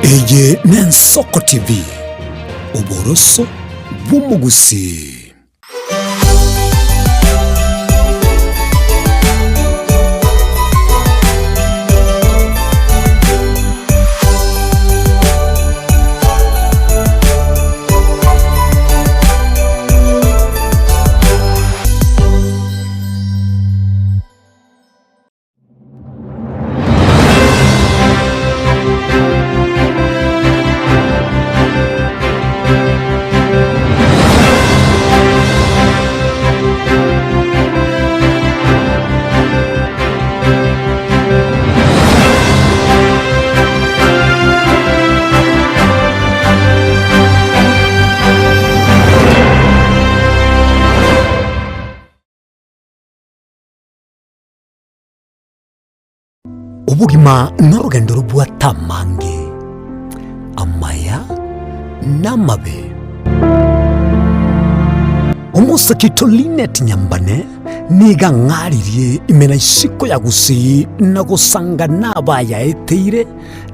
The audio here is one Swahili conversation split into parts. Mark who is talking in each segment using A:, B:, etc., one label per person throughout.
A: Eye n'Ensoko TV oboroso bw'umugusi. Ubugima n'urugendo rw'atamange amaya n'amabe umusakito Linet Nyambane niga ngaririye imena ishiko yagusi nagusanga nabayaeteire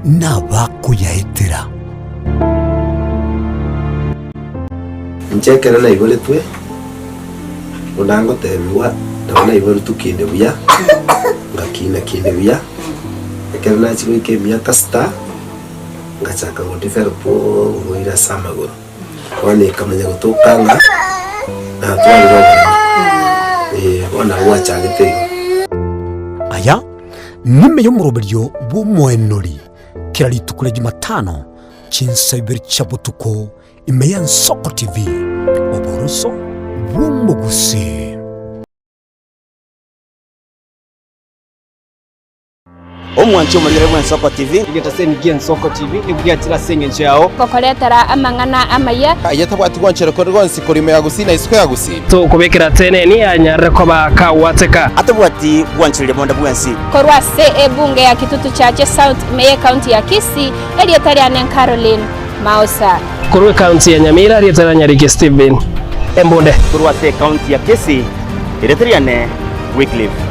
A: nabakuyaetera
B: Nchekera na ibole twe unango tebiwa ndabona ibole tukinde buya ngakina kinde buya Kerana cikgu ke miata sta ngachaka ngondifera po ngoira samagoro wane kamanya gutokanga na twaliro wana wacha gitego
A: aya nime yo muroberyo bw'umwenori kiraritukura Jumatano kinsabiri chabutuko imeya Ensoko TV oboroso bw'umugusi.
C: Omwanchi omulire bw'Ensoko TV
D: ngetaseni Ensoko TV nibwatira senge nchao
E: kokoretera amangana amaya
C: ayatabwati gwanchero ko rwonsi kurime yagusina isiko yagusi
D: to kubekera tene ni anyare ko bakawateka
C: atabwati gwanchire bonda bwensi
E: korwa ebunge ya Kitutu Chache South Meye County ya Kisii elietari anen Caroline Mausa
D: korwe county ya Nyamira elietari Nyariki Steven Embonde
C: korwa county ya Kisii elietari ane Wycliffe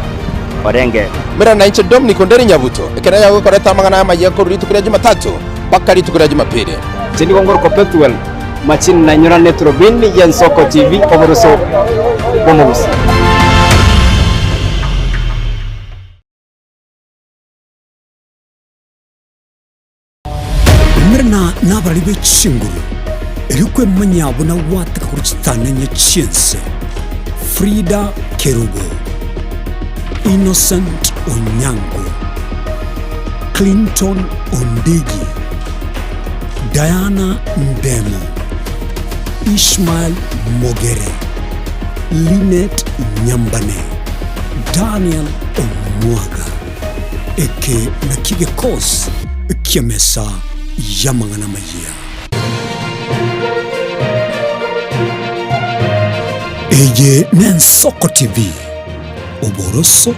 C: Orenge
F: Mera na inche Dominic Onderi Nyabuto ekera yago koreta amangana amaya ko ritukura Jumatatu bakari tukura Jumapili
D: Tindi Gongoro Perpetual Machin na nyora netrobin ya Ensoko TV oboroso bw'umugusi.
A: Mera n'abari b'Kinguru erikwe manyabo na wataka kurutana nyachiense Frida Kerubo Innocent Onyango, Clinton Ondigi, Diana Ndemo, Ishmael Mogere, Linet Nyambane, Daniel Omwaga, eke nakige kos kiamesa yamangana maya. Eye n'Ensoko TV oboroso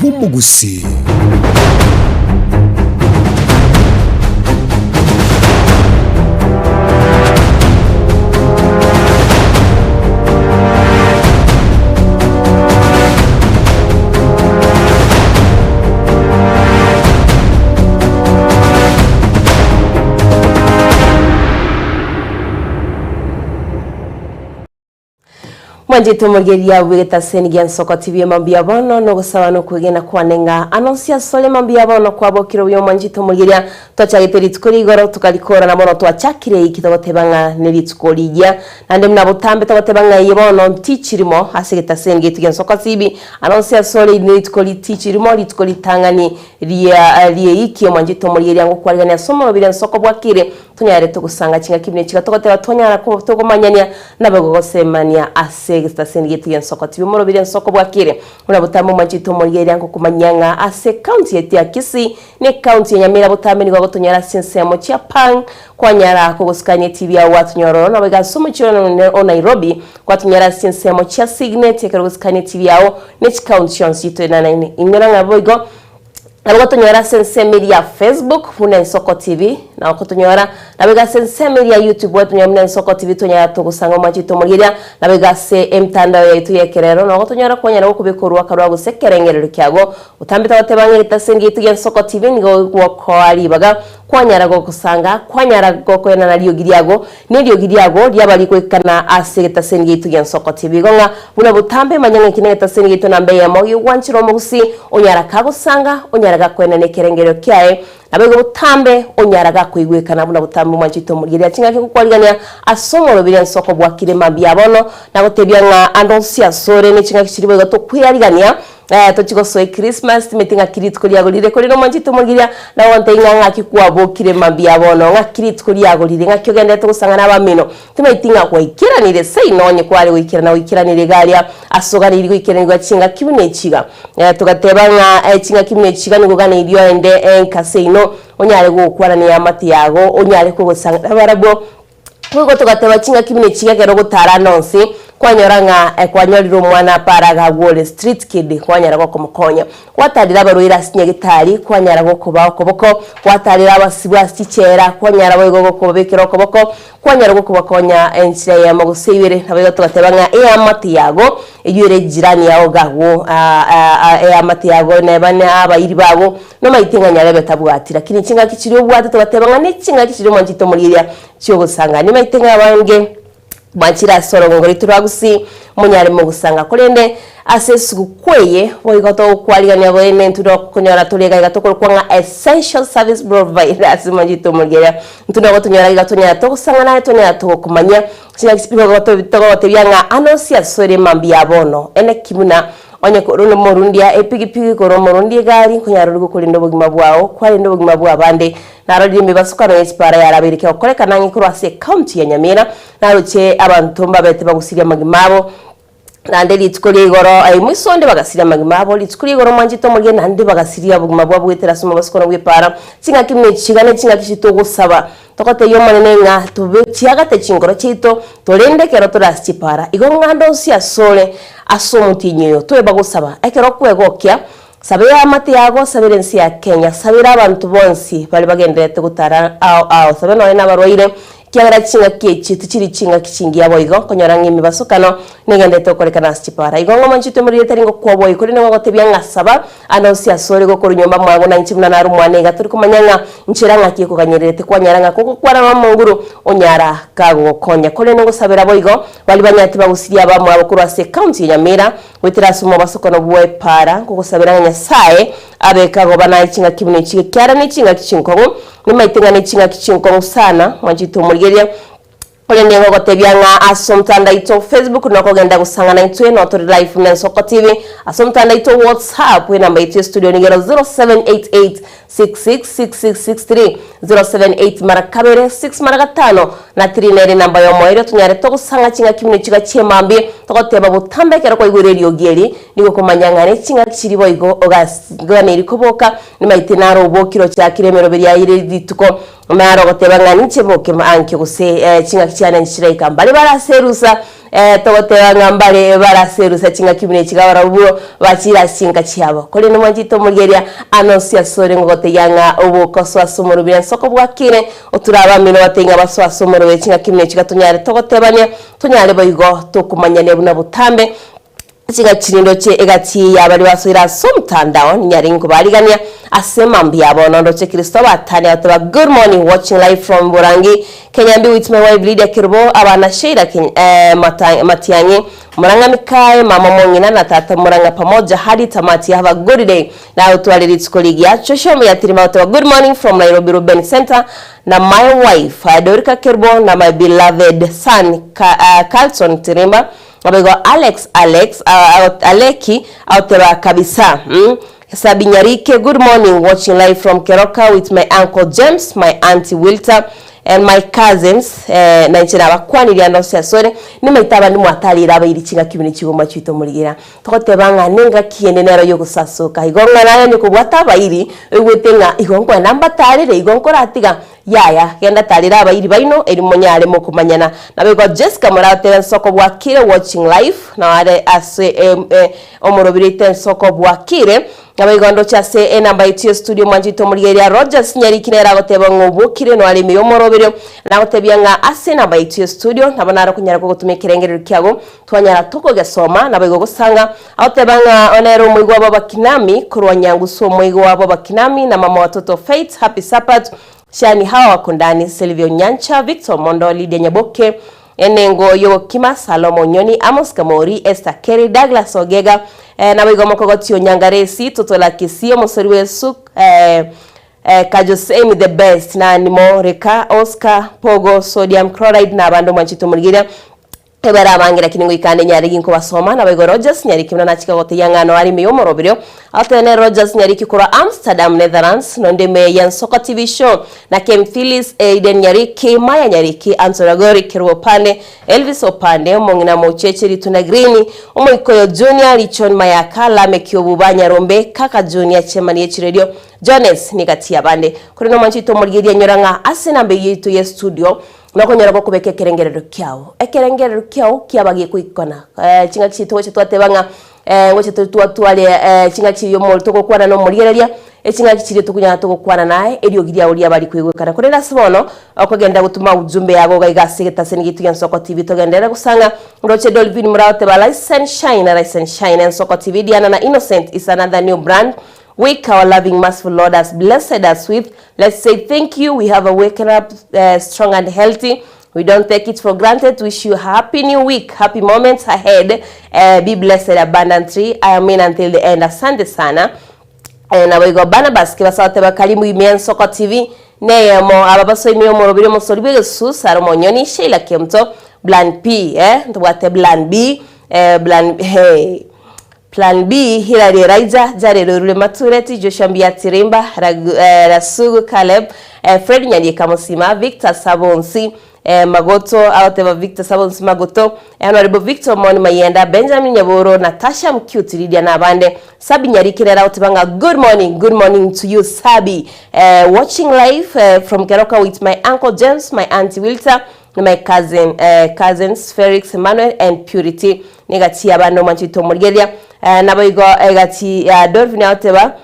A: bw'umugusi.
G: Mwanjito Mugeria wigeta seni Ensoko TV mambia bono no gusaba no kugena kwanenga anonsia sole mambia bono kwa bokiro yo Mwanjito Mugeria twachagiteri tukurigoro tukalikora na bono twachakire ikitogotebanga neritukorija nande mna butambe togotebanga yibono ntichirimo hasigeta seni gitu Ensoko TV anonsia sole neritukori tichirimo ritukoritangani rie iki Mwanjito Mugeria ngo kwarigana somo bire Ensoko bwakire tunyare tugusanga kinga kibine kigatogoteba tonyara ko tugomanyania nabegogosemania ase station yetu ya Ensoko TV muro bire Ensoko bwakire unabutamu Mwanjito Mugeria ngo kumanyanga ase county yetu ya Kisii ne county ya Nyamira butameni gwa gotonyara sinsemo cha pang kwa nyara ko guskanye TV ya watu nyororo na bega somo chiro no Nairobi kwa tunyara sinsemo cha Signet ya guskanye TV yao ne county yetu na nine ingera ngabo Algo tonyara sense media Facebook funa Ensoko TV na kutunyora na begase nseme ya YouTube wetu nyamne Nsoko TV tunya tugusanga mwanjito mugiria na begase emtandao yetu yekerero na kutunyora kwanya kubikorwa karwa gusekerengerero kyago utambita batebangirita sengi tuya Nsoko TV ngo gwokari baga kwanyara go kusanga kwanyara go kwena na liogiriago ni liogiriago lyabali kwekana asegeta sengi tuya Nsoko TV gonga buna butambe manyanga kineta sengi to nambe ya moyo wanchiro mugusi onyara kagusanga onyara gakwena nekerengero kyae abego butambe onyara gakwigwekana buna butambe mwanchito mugiria chinga kikukwaligania asomoro bile Nsoko bwakire mambia bono na gotebya nga andonsia sore ni chinga kishiribo gato kwirigania tochiko soe Christmas metinga kiritiko lyagolire kuri no mwanchito mugiria na wonte inga kikwabokire mambia bono nga kiritiko lyagolire nga kyogende tugusanga nabamino timaitinga kwaikiranire sei nonye kwali wikira na wikiranire galia asoganire wikiranirwa chinga kibune chiga tugateba nga chinga kibune chiga nigogana irio ende enkaseino onyare gukwana ni amati yago onyare kugusanga barabo kuko tugateba chinga kibune chiga kero gutara nonsi kwanyoranga kwanyoriro mwana paraga Wall Street Kid kwanyara go kumukonya kwatarira baruira sinye gitari kwanyara go kuba okoboko kwatarira abasibwa sichera kwanyara bo go kubekero okoboko kwanyara go kubakonya enchira ya magusibire nabyo tugatebanga amati yago eyure jirani yawo gawo amati yago nebane abayiri bago no maitinga nyare betabwatira kini chinga kichiri obwate tugatebanga ne chinga kichiri mwanjito muriria cyo gusanga ni maitinga abange Machira soro ngori turagusi munyare mu gusanga kurende asesu kweye boigoto kwaliganya bone ntudo kunyora tulega gatokoro kwanga essential service providers manjito mugera ntudo gotunyora gatunya to gusanga naye tunya to kumanya chinga kibigoto bitogote byanga anosia sore mambia bono ene kimuna onye korone morundia epigipigi koro morundia gari kunyara rugo kulindo bugima bwao kwali ndo bugima bwa bande narodi mibasukano espara yarabirike okoreka nangi kurwase county ya Nyamira naruche abantu mbabete bagusiria magimabo nande litskuri goro ay musonde bagasiria magimabo litskuri goro manjito muge nande bagasiria bugima bwa bwetera suma basukano bwepara cinga kimwe chigane cinga kishito gusaba tokote yomane nga tubichiaga te chingoro chito tolende kero turasipara igongando sia sole asomutinyo tweba gusaba ekero kwegokya sabira amati yago sabirensi ya Kenya sabira abantu bonsi bali bagendete gutara ao sabeno na barwaire kyagara chinga kichiti chiri chinga kichingia boigo konyorangi mibasukano nigendete korekana sipara igongo manchito muri yetaringo kwa boy kuri ngo gotebya ngasaba anosi asore go kuri nyomba mwango na nchimuna na rumwane gaturi kumanyanga nchiranga kiko kanyerete kwa nyaranga kuko kwara mamunguru onyara kago konya kole ngo sabira boigo bali banyati bagusiria ba mwabo kuri ase county ya Nyamira wetira sumo basukano bwe para kuko sabira nyasaye abekago bana chinga kibune chike kyara ni chinga kichinko ni maitinga ni chinga kichinko sana manchito muri Olende ngo gotebyanga asomtanda ito Facebook nako genda gusanga na itwe no to live na Nsoko TV asomtanda ito WhatsApp we namba ito studio ni 0788666663 078 mara kabere 6 mara gatano na 3 nere namba yo moire tunyare to gusanga chinga kimwe chiga chemambi to goteba butambe kero ko igureri ogeri niko kumanyanga ne chinga kiri boigo ogasgana iri kuboka ni maitinaro bokiro cya kiremero beri ya ire dituko maro gotebanga niche boke anke guse chinga kichana nshiraika mbali baraserusa togotebanga mbali baraserusa chinga kibine chigabara ubuo bachira chinga chiabo kole no mwanjito mugeria anosia sore ngote yanga ubu koswa sumuru bya Nsoko bwakire oturaba mino batenga baswa sumuru be chinga kibine chigatunyare togotebanya tunyare boigo tokumanya ne buna butambe chinga chirindo che egati yabali basira somtandao nyaringo baligania asema mbiyabo nondo che Kristo batani atoba good morning watching live from Burangi Kenya be with my wife Lydia Kirbo abana Sheila Matiangi Muranga Mikae mama Mongina na tata Muranga pamoja hadi tamati have a good day na utwaliri tukoligi chosho ya tirima atoba good morning from Nairobi Ruben Center na my wife Dorika Kirbo na my beloved son Carlson Tirimba abego Alex Aleki autera kabisa Sabinyarike, good morning, watching live from Keroka with my uncle James, my auntie Wilta, and my cousins. Nanchina bakwani liando sore ni maitaba ni mwatali raba iri chinga kibini chigo machito muligira. Tokotebanga nenga kiende nero yogo sasoka. Igonga nayo ni kubwata bairi egwetenga igongo namba talire igongo ratiga yaya kenda talira bairi baino eri monyale mo kumanyana. Nabego Jessica Morate Nsoko bwakire watching live na wale ase omorobirite Nsoko bwakire Abayigondo chase namba itio studio Mwanjito Murigeria Rogers nyarikinera goteba ngobukire no alimi yomorobero na gotebia nga ase namba itio studio nabonara kunyara ko gutumekerengerero kyago twanyara toko gasoma nabayigo gusanga agoteba nga onero muigo abo bakinami kurwanyangu so muigo abo bakinami na mama watoto Faith Happy Sapat Shani hawa wakundani Silvio Nyancha Victor Mondo Lydia Nyaboke Enengo Yokima Salomo Nyoni Amos Kamori Esther Kerry Douglas Ogega na wigo mokogotio Nyangaresi Totola Kisio Mosoriwe Suk Kajosemi the best na Nimo Reka Oscar Pogo Sodium Chloride na bando Mwanjito Murigeria Ebara bangira kiningo ikande nyari ginko basoma na wigo Rogers nyari kimna na chika gote yangano ari meyomorobero atene Rogers nyari kikura Amsterdam Netherlands nonde me yan Soko TV show na Kem Phyllis Aiden Nyariki Maya Nyariki Ansoragori Kirwopane Elvis Opande Mongina Mochecheri Tuna Green Omoikoyo Junior Richon Mayakala Mekiobubanya Rombe Kaka Junior Chemani Yechi Radio Jones Nikatia Bande Kurino Mwanjito Murigeria nyoranga asinambe yitu ye studio Nako nyara ko kubeke kerengerero kyao. Ekerengerero kyao kyabagiye kuikona. Chinga chito twatebanga ngoche twatwale chinga chiyo mo tokokwana no murigereria chinga chiri tukunya tokokwana naye elio giria uri abali kwegwekana. Kurenda sibono okogenda gutuma ujumbe yago gaigasigeta senigitu ya Soko TV togendera gusanga Roche Dolphin Muraote ba License Shine and Soko TV Diana na Innocent is another new brand. Wake our loving, merciful Lord has blessed us with. Let's say thank you. We have a waken up strong and healthy. We don't take it for granted. Wish you a happy new week, happy moments ahead. Be blessed abundantly. I am in until the end. Asante sana. Na wigo Barnabas kiba sawa teba kalimu ime Soko TV. Ne mo ababaso ime morobiro mo solibwe su Salomo Nyoni Sheila Kemto Plan P ntubate Plan B Plan B Hilary Raiza Jarero Rule Matureti Joshua Mbiatirimba Rasugu Caleb Fred Nyandie Kamosima Victor Sabonsi Magoto Aoteva Victor Sabonsi Magoto Honorable Victor Moni Mayenda Benjamin Nyaboro Natasha Mcute Lydia Nabande Sabi Nyarikira Aotebanga good morning to you Sabi watching live from Keroka with my uncle James, my auntie Wilta, my cousins Felix Emmanuel and Purity Negatia Bando Mwanjito Murigeria Naboigo Egati Dolphin Aoteba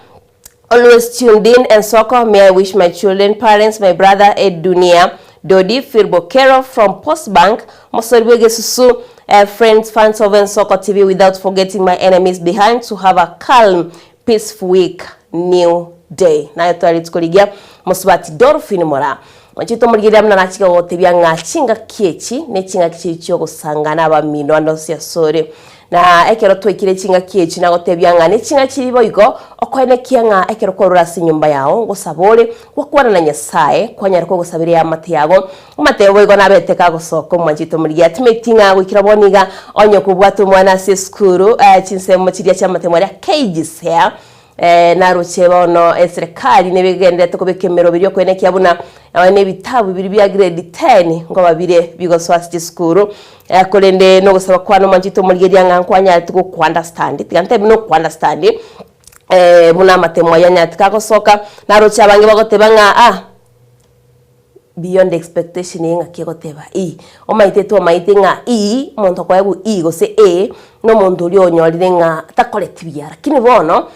G: always tuned in and Soko. May I wish my children, parents, my brother Ed Dunia Dodi Firbokero from Postbank Mosorwege Susu friends, fans of Soko TV without forgetting my enemies behind to have a calm, peaceful week, new day. Na yoto alitskoligia Mosubati Dolphin Mora Mwanjito Murigeria mna nachika wote bianga chinga kiechi ne chinga kichicho kusangana abamino andosia sore na ekero twekire chinga kiechi na gotebyanga ne chinga kiribo igo okwene kianga ekero korura sinyumba yao gusabore gwakwana na Nyasaye kwanyara ko gusabire ya mate yago mate boigo nabeteka gusoko Mwanjito Murigeria timetinga gwikira boniga onyo kubwatu mwana se skuru chinsemo chiria cha mate mwari cages here naruche bono serikali nebigendete kubekemero biryo kwene kyabuna abane bitabu bibiri bya grade 10 ngo babire bigoswasi skuru kolende no gusaba kwa no Mwanjito Murigeria ngankwanya tuko ku understand tigante no ku understand buna matemwa yanya tikakosoka naruche abange bagotebanga beyond expectation yenga kigoteba omaite to maite nga muntu kwa yabu gose no muntu uri onyorire nga takoletibia lakini bono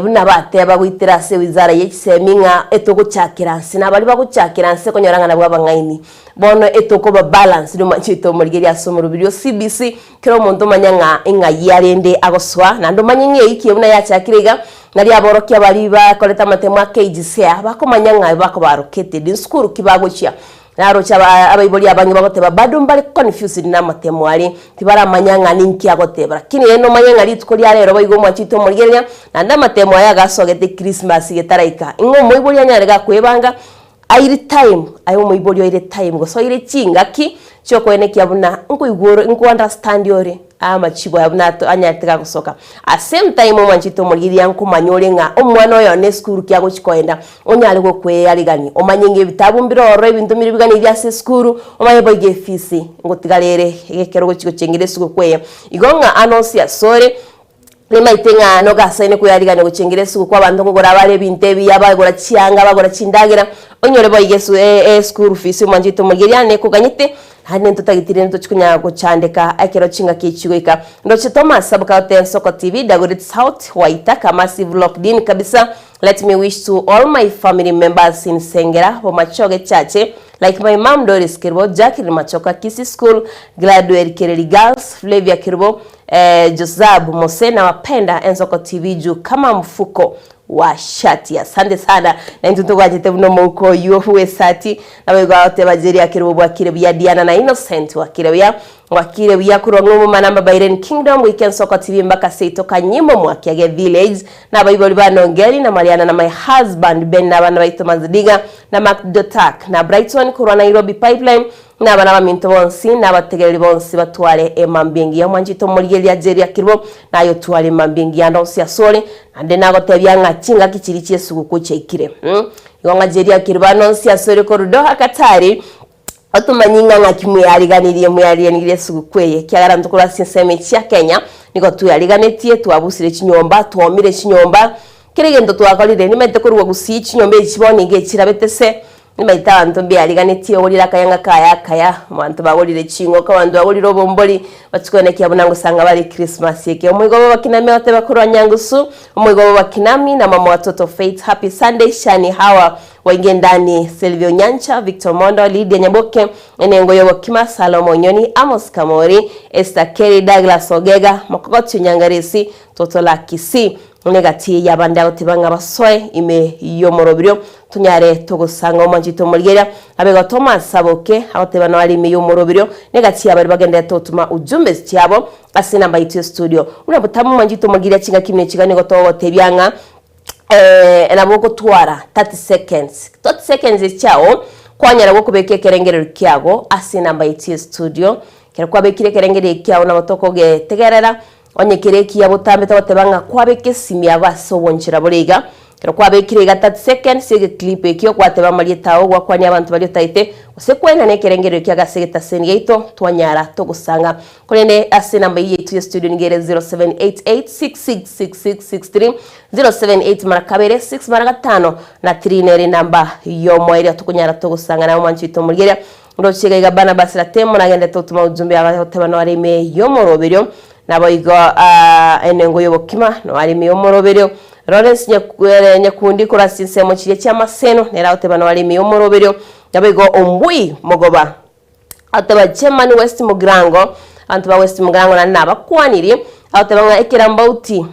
G: buna bate bagwitira se wizara yekiseminga etoguchakiranse nabali baguchakiranse konyoranga nabwo abangaini bono etoko ba balance no Mwanjito Murigeria somero birio CBC kero muntu manyanga inga yarende agoswa nando manyenge ikiye buna yachakiriga nari aborokia bali bakoleta matemwa KGCA bakomanyanga bako barokete din skuru kibagochia narocha abayiboli abangi bagoteba bado mbali confused na matemo ali tibara manyanga ninki agoteba lakini eno manyanga litukoli arero bayigo Mwanjito Murigeria nanda matemo aya gasogete Christmas getaraika ingo moyiboli anyarega kwebanga airi time ayo moyiboli aire time go so ire chingaki choko ene kyabuna ngo igoro ngo understand yore amachibo yabuna to anyateka gusoka at same time Mwanjito Murigeria nkumanyolenga omwana oyo ne skuru kyago chikoenda onyale go kwe yaligani omanyenge bitabu mbiroro ebintu miribigani bya se skuru omayebo igefisi ngo tigalere ekero go chiko chengire suko kwe igonga announce ya sore Limaitenga no gasaine kuyarigana gucengere suku kwa bantu ngora bare bintebi yabagora chianga bagora chindagira onyore boyigesu school fees manjito mugiriane kuganyite hane tutagitire ntuchukunya gucandika akero chinga kichigwika ndoche Thomas Sabuka Soko TV Dagoret South Waitaka massive lockdown kabisa. Let me wish to all my family members in Sengera Bomachoge Chache, like my mom Doris Kirbo, Jackie Machoka Kisi School, Gladwell Kireli Girls, Flavia Kirbo, Josab Mose na wapenda Soko TV juu kama mfuko wa shati. Asante sana na ntutu kwa jete mno mouko yuwe sati na wego aote bajeri ya Kirbo wakire Diana na Innocent wakire bia kurongo manamba Byron Kingdom Weekend Soko TV mbaka seito kanyimo mwakiage Village na baiboli banongeri na Mariana na my husband Ben na bana baito Mazdiga na Macdotak na Brighton kurwa Nairobi Pipeline na bana baminto bonsi na bategeri bonsi batware emambingi ya mwanjito murigeli ya jeri ya Kirbo na yo tware mambingi ya ndonsi ya sole ande nago tebya ngachinga kichirichie suguko chekire yonga jeri ya Kirbo ndonsi ya sole korudo hakatari otumanyinga ngakimwe yariganiriye muyariye sugukweye kyagara ndukura sinseme cya Kenya niko tuyariganetie twabusire kinyomba twomire kinyomba kirigendo twakorire nimete kurwa gusi kinyomba ikiboni nge kirabetese nimaita abantu byariganetie olira kayanga kaya abantu bagorire kingo kabantu bagorire obomboli batukone kyabona ngusanga bari Christmas yeke omwigobo bakiname bate bakurwa nyangusu omwigobo bakinami na mama watoto Faith happy Sunday Shani Hawa Waingendani Silvio Nyancha Victor Mondo Lydia Nyaboke Enengo Yobo Kima Salomo Nyoni Amos Kamori Esther Kerry Douglas Ogega Makokoti Nyangarisi Totola Kisi negati yabanda otibanga basoe ime yomorobiro tunyare togusanga omanjito murigera abego Thomas Saboke abotebana bali ime yomorobiro negati yabari bagenda totuma ujumbe cyabo asina mbayityo studio unabutamu manjito murigera kinga kimwe kigane gotobo tebyanga naboko twara 30 seconds cyao kwanyara go kubeke kerengero kyago asina mbayityo studio kera kwabekire kerengero kyao nabotokoge tegerera onyekireki ya butambeta batebanga kwabeke simya basobonchira buriga kero kwabekire 30 seconds sige clip ekyo kwateba maliyetawo gwakwanya abantu bali taite usekwena nekerengero kyagasegeta sengeito twanyara togusanga kolene ase namba yetu ya studio ngere 0788666663 078 marakabere 6 maraka5 na 3 nere namba yomoire tukunyara togusanga na manchito murigera ndochega igabana basira temo nagende totuma ujumbe abatebano arime yomorobero naboigo enengo yobokima no ari miyomorobero Lawrence nyakundi kora sinsemo kiye cyamaseno nera otebano ari miyomorobero naboigo ombui mogoba ataba chairman West Mugrango antu ba West Mugrango na nabakwaniri atebanga ekirambauti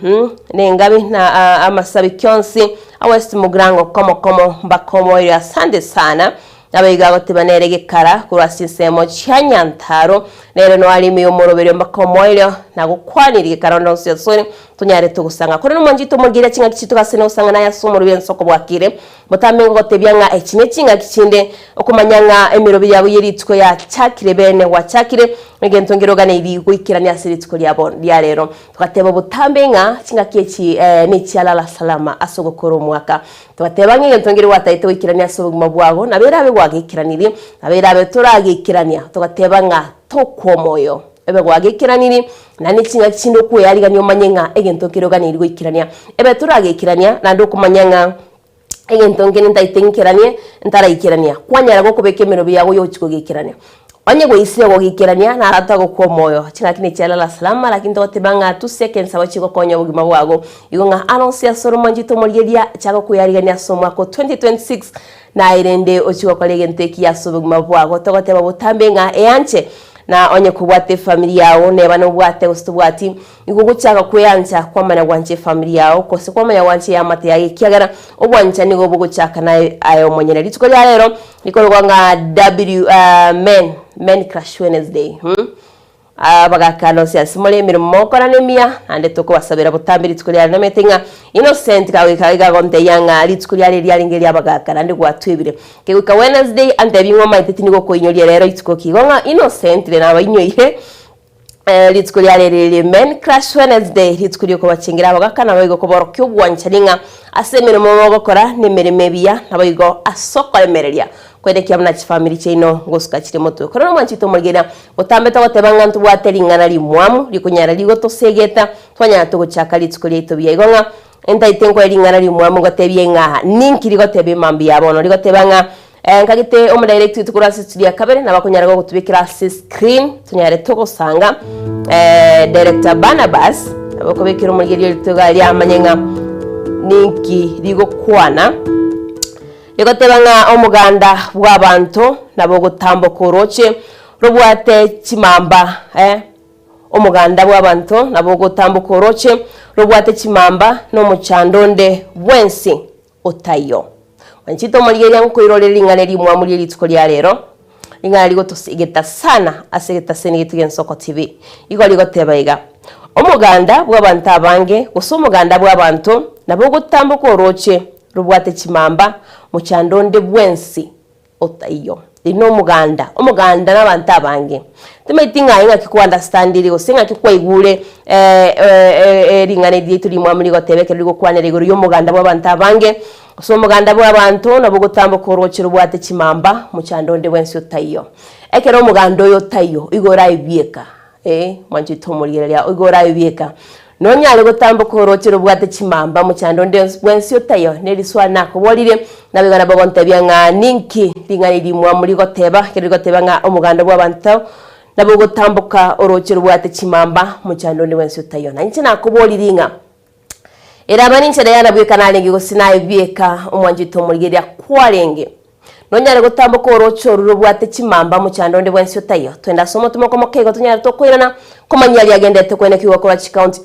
G: nengabi na amasabi kyonsi a West Mugrango komo bakomo ya sande sana nabiga gotebanerege kara kurasinsemo cyanyantaro nero no ari mi umurobero mbakomoiro nagukwaniriye karondo sosone tunyare tugusanga kuri no manjito mugira kinga kitukasene usanga na yasumuru bensoko bwakire mutamengo gotebyanga ekine kinga kicinde okumanyanga emirobi yabo yiritwe ya cyakire bene wa cyakire ngento ngirogane ibi kwikirania siritwe lyabo lya rero tukateba butambenga kinga kieci ni cyalala salama asogokoro mwaka tukateba ngento ngiri wataite wikirania sobuguma bwago nabera wagikiraniri abera turagikirania tugatebanga tokomoyo ebe wagikiraniri nani kinga kindo ku yariganyo manyenga egento kiroganirwe ikirania ebe turagikirania nando kumanyanga egento ngene ndaitenkiranie ntarayikirania kwanyara go kubekemero byago yo kigikirania onye go isi go gikirania na aratago komoyo kinga kine cyalala salama lakini totebanga 2 seconds abachigo konya bugima bwago igonga announce soro manjito muryeria cyago ku yarigania somwa ko 2026 na irende ochiwa kolege nteki ya sobuguma bwago togoteba butambenga eyanche na onye kubwate familia yao neba no bwate ustubwati iguguchaka kuyancha kwamana gwanche familia yao kose kwamanya gwanche ya mate yake kiagara obwancha nigo buguchaka na ayo monyene litiko lya lero nikolwanga men crash Wednesday bagakano sia simole mirimo kora nemia ande toko basabira butambiri tikulia na metinga Innocent kawiga gonte yanga litikulia lyali ngeli abagakana ndi gwatwibire kewika Wednesday ande bingwa maiteti nigo koinyolia lero itiko kigonga Innocent le na bayinyoire Litsko lya lele Men Crash Wednesday litsko lyo kubachingira abagakana bayigo kuborokyo bwanchaninga asemero mo gukora nemereme biya nabayigo asoko lemereria kwerekia mna family chino ngosuka chire moto korona mwanchito mugera utambeta gotebanga ntu bwateringana limwamu likunyara ligo tosegeta twanya tuguchaka litsko lyeto byayigonga enta itengo eringana limwamu gotebye nga ninki ligotebe mambi yabono ligotebanga nkagite omudirect tukura studio kabere nabakunyara gutubikira screen tunyare togosanga director Barnabas abakobekira omugeri litogali amanyenga ninki ligo kwana ligotebanga omuganda bw'abantu nabo gutambuka uroche rubwate chimamba omuganda bw'abantu nabo gutambuka uroche rubwate chimamba no muchandonde bwensi otayo Wanchito moligeria nkuirorera ingane limwa muri litsko lya rero ingane ligo tosigeta sana asegeta senigeti Gensoko TV igo ligo tebaiga omuganda bw'abantu abange usomuganda bw'abantu nabo gutambuka uroche rubwate chimamba muchandonde bwensi otayo ino omuganda n'abantu abange temaitinga inga kiku understandiri osenga kikwaigure ringane lyetu limwa muri gotebeke ligo kwanera iguru y'omuganda bw'abantu abange so muganda bw'abantu nabo gutambuka uroche rubwate chimamba muchandonde bwensi otayo ekero omuganda oyo tayo igora ibieka mwanchito murigeria igora ibieka nonyale gutambuka uroche rubwate chimamba muchandonde bwensi otayo neriswana kubolire nabigana babonte byanga ninki lingani limwa muri goteba kero goteba nga omuganda bw'abantu nabo gutambuka uroche rubwate chimamba muchandonde bwensi otayo nanchi nakuboliringa era baninchera yana bwe kanale ngigo sinaye byeka omwanjito murigeria kwalenge nonyare gutambuka urocho rubwate chimamba muchandonde bwensi otayo twenda somo tumoko mokego tunyare tokwirana komanyali agendete kwene kiwa kwa county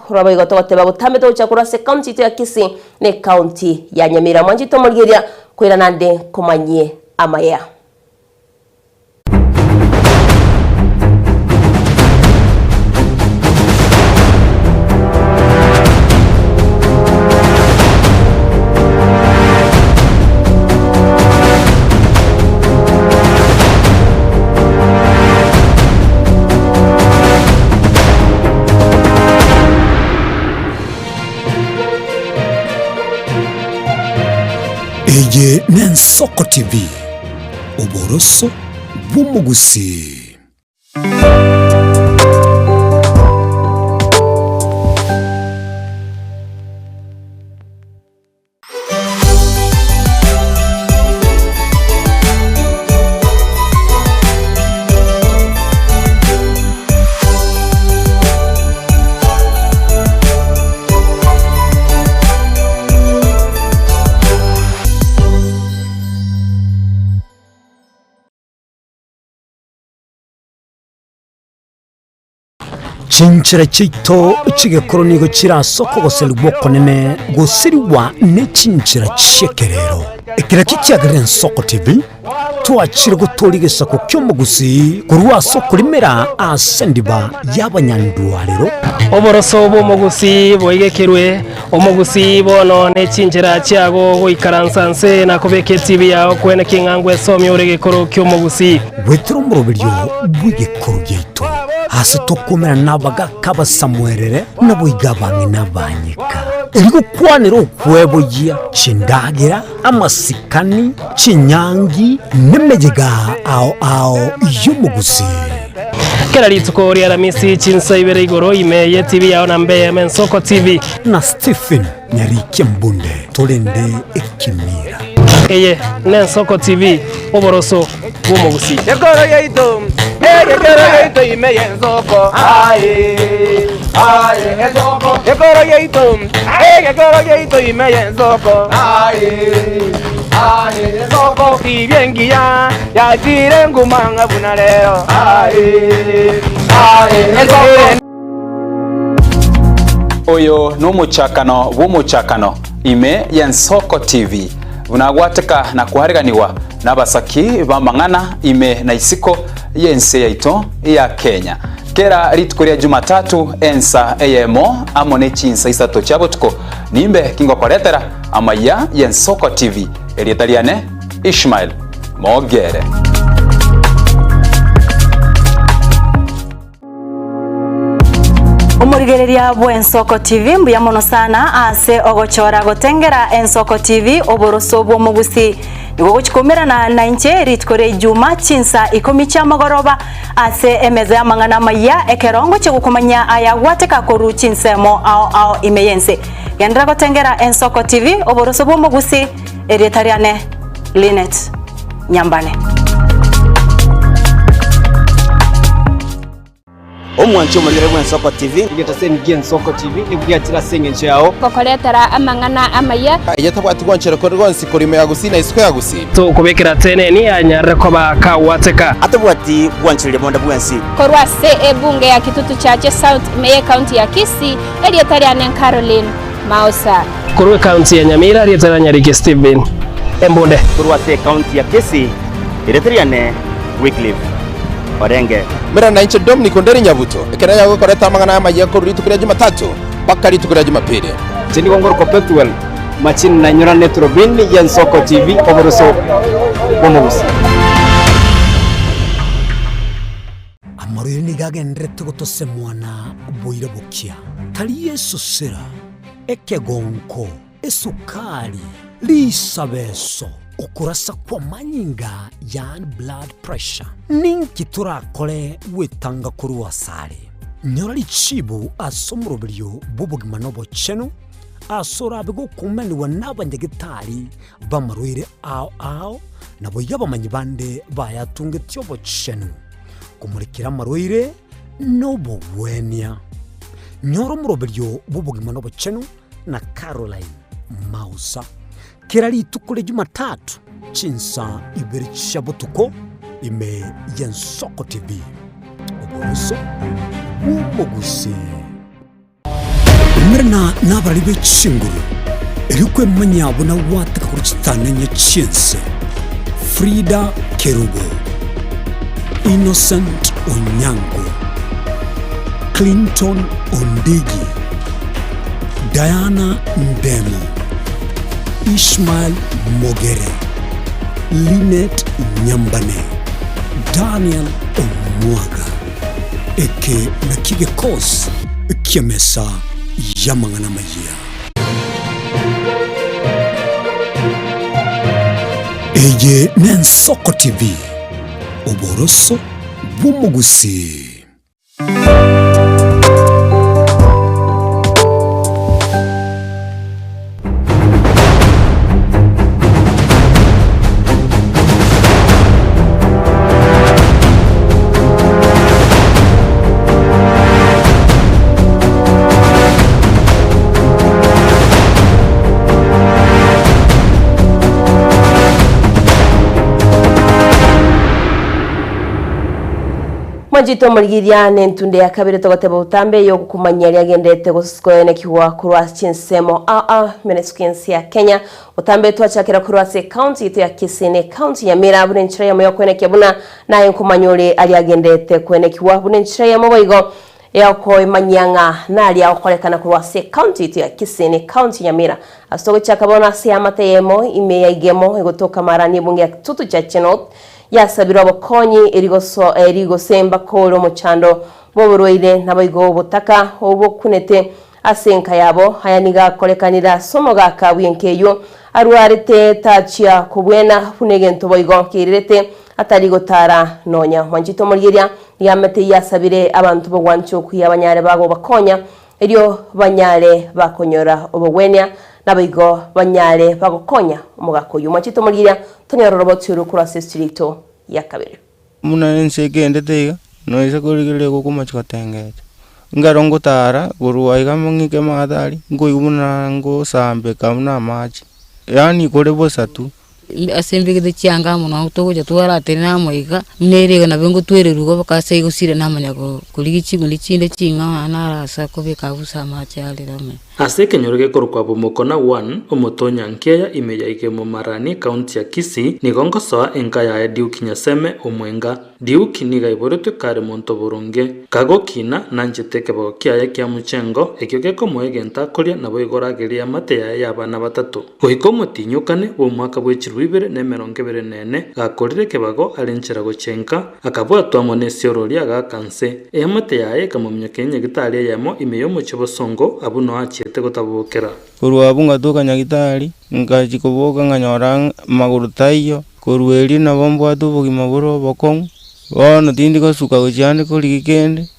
G: rabayigo togoteba gutambe tochakura se county ya Kisii ne county ya Nyamira mwanjito murigeria kwirana nde komanye amaya
A: Eye Nensoko TV Oboroso bw'umugusi. Chinchira chito chigekoro nigo chirasoko goseli gwokonene gosiriwa ne chinchira chekerero ekira kikyagire Nsoko TV twachire gutorigesa ku kyomugusi kurwa soko limera asendiba y'abanyandwariro
H: oboroso bw'omugusi bwoigekerwe omugusi bono ne chinchira kyago goikaransanse nakobeke TV yawo kwene kingangwe somye uregekoro kyomugusi
A: wetro murobiryo bwigekoro gyeito hasi tokomera nabaga kabasamwerere naboigabange nabanyika irigo kwanira okwebogia chindagira amasikani chinyangi nemejega ao y'umugusi
H: kera litsuko ria ramisi chinsa ibere igoro imeye TV yawo nambe Nsoko TV
A: na Stephen Nyarike Mbunde tolende ekimira
H: eye Nsoko TV oboroso bw'umugusi
I: Yekoro yeito imeye Nsoko Nsoko Yekoro yeito imeye Nsoko Nsoko ibyengiya yatire ngumanga buna leo
J: Oyo n'umucakano bw'umucakano ime ya Nsoko TV bunagwateka na kuhariganiwa n'abasaki bamangana ime na isiko yense yaito ya Kenya kera ritukoria Jumatatu ensa eyemo amone chinsa isato chabotuko nimbe kingo koretera amaya ya Nsoko TV erietaliane Ishmael Mogere
K: Aborigereria bo Ensoko TV mbuya mono sana ase ogochora gotengera Ensoko TV oboroso bwo mugusi nigo guchikomera na inche ritkore Juma chinsa ikomi cha magoroba ase emeza ya mangana maya ekerongo che gukomanya aya gwateka koru chinsemo ao imeyense gendra gotengera Ensoko TV oboroso bwo mugusi eretariane Linet Nyambane.
C: Omwancho mulire bwa Ensoko TV
D: ngeta sen Ensoko TV nibwatira sengenche yao
E: kokoretera amangana amaya
F: yetabwati gwanchero ko rwonsi kurime yagusina isiko yagusi
H: to kubekera tene ni anyare ko bakawateka
C: atabwati gwanchire bonda bwensi
E: korwa se ebunge ya kitutu chache South Meye County ya Kisii elietariane Caroline Mausa
H: korwe county ya Nyamira elietara Nyariki Steven Embonde
C: korwa se county ya Kisii elietariane Wycliffe Orenge
F: mera na inche Dominic Onderi Nyabuto ekera yago koreta amangana amaye ko ritu kuri Jumatatu mpaka ritu kuri Jumapili
D: tini gongoro Perpetual machine na nyora netrobin ya Ensoko TV oboroso bomugusi
A: amarire ni gagendrete gotose mwana boire bukia tali Yesu sera ekegonko esukari lisabeso ukurasa kwa manyinga yani blood pressure ninki turakore wetanga kuri wasare nyora lichibu asomurobiryo bubugima nobo cheno asora bigo kumeni wanabanyegitari bamarwire ao nabo yabamanyi bande bayatunge tyobo cheno kumurikira marwire nobo wenya nyora murobiryo bubugima nobo cheno na Caroline Mausa kirali tukule Jumatatu chinsa ibiri chabutuko ime Ensoko TV oboroso umugusi mrna nabalibe chinguru erikwe manyabo na wataka kuchitananya chinse Frida Kerubo Innocent Onyango Clinton Ondigi Diana Ndemo Ishmael Mogere, Linet Nyambane, Daniel Omwaga, eke nakige kos kiamesa yamangana maya. Eye Ensoko TV, oboroso bumugusi.
G: Mwanjito murigiria nentunde ya kabiri togoteba utambe yo kumanya yagendete goskoene kiwa kurwa chinsemo Menesquensi ya Kenya utambe twachakira kurwa se county ya Kisii county ya Mira bunenchira ya moyo kwene kebuna naye kumanyore ali agendete kwene kiwa bunenchira ya moboigo yako imanyanga nali akolekana kurwa se county ya Kisii county ya Mira astogo chakabona se amateyemo ime yaigemo egotoka marani bunge ya tutu cha chenot yasabira abakonyi erigo semba kolo muchando boburoire nabayigo butaka obo kunete asenka yabo hayaniga kolekanira somo gakabwenkeyo arwarete tachia kubwena funegento boyigo kirete atarigo tara nonya Mwanjito murigiria yamete yasabire abantu bogwancho kuyabanyare bago bakonya eryo banyare bakonyora obogwenya nabayigo banyare bagokonya umugakoyo Mwanjito murigiria tonyororobotsuru kura sestrito ya kabiri
L: muna nsegendete no isa kurigire gukuma chikatengete ngarongo tara guruwa igamungike madari ngoyumuna ngo sambe kamna maji yani kore bosatu
M: asembe gide cyanga muno utogoja twara tena moiga nere na bengo twere rugo bakase igusire namanya ko kuligi chigundi chinde chinga anarasa ko bekabusa machi ale rame
N: ase kenyoro gekorwa bomokona 1 omotonya nkeya imeyaike Momarani county ya Kisii nigongosoa enka ya Duke Nyaseme omwenga Duke niga iboretwe kare monto boronge kagokina nanjete kebo kiaya kia muchengo ekyo gekomoegenta koria nabo igorageria mate ya abana batatu goiko motinyukane bo mwaka bwechirwe 2024 gakorire kebago alenchera gochenka akabwatwa monesiorori agakanse emate yae kamomya Kenya gitari yamo imeyo mochebosongo abuno achiete gotabokera
L: kurwa abunga tuka nyagitari ngaji kuboka nganyora maguru taiyo kurweri na bombo bugima buro bokong bono tindi gosuka gochane kuri kende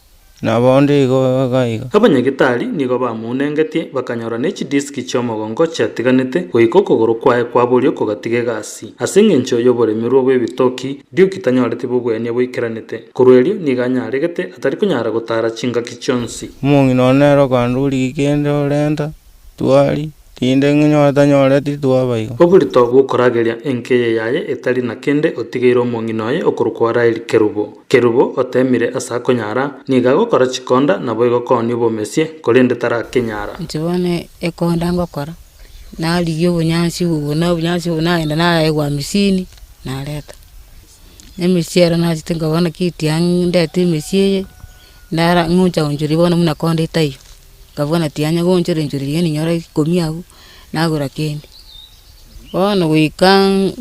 L: na bonde go gaiga
N: abanyagitari nigo bamunengetie bakanyora nechi diski chomogongo chatiganete goiko kogoro kwae kwaburio kogatige gasi asengencho yoboremirwo bwebitoki Duke tanyorete bugwenia bwikiranete kurwerio niganyaregete atari kunyara gotara chinga kichonsi
L: mungi nonero kanduri kende orenda twali tinde nyoreti twabaigo
N: oburito bukorageria enkeye yaye etari na kende otigeiro monginoye okurukwara eri kerubo otemire asakonyara niga gokora chikonda nabo igokoni bomesie korende tara kenyara
M: ntibone ekonda ngokora naliyo bunyansi bunaenda naegwa misini naleta emisiera nazitenga bana kitiang ndete misie ndara ngunja unjuri bona muna konda itayo gavana tianya gonjere njuri yeni nyora komiagu nagura kendi bono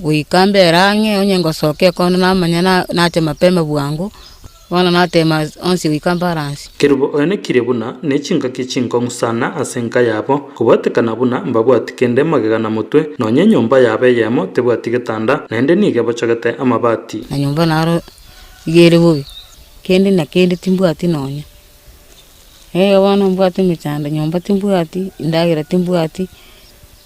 M: wikambe range onyengo soke kono namanya nache mapema bwangu bono natema onsi wikamba ransi
N: kerubo ene kirebuna nechinga kichingo musana asenka yabo kubatekana buna mbabwatikende magegana mutwe nonye nyumba yabe yemo tebwatigetanda nende nige bachagate amabati
M: na nyumba naro igere bubi kendi na kendi timbwati nonye wana mbwati michanda nyumba timbwati ndagira timbwati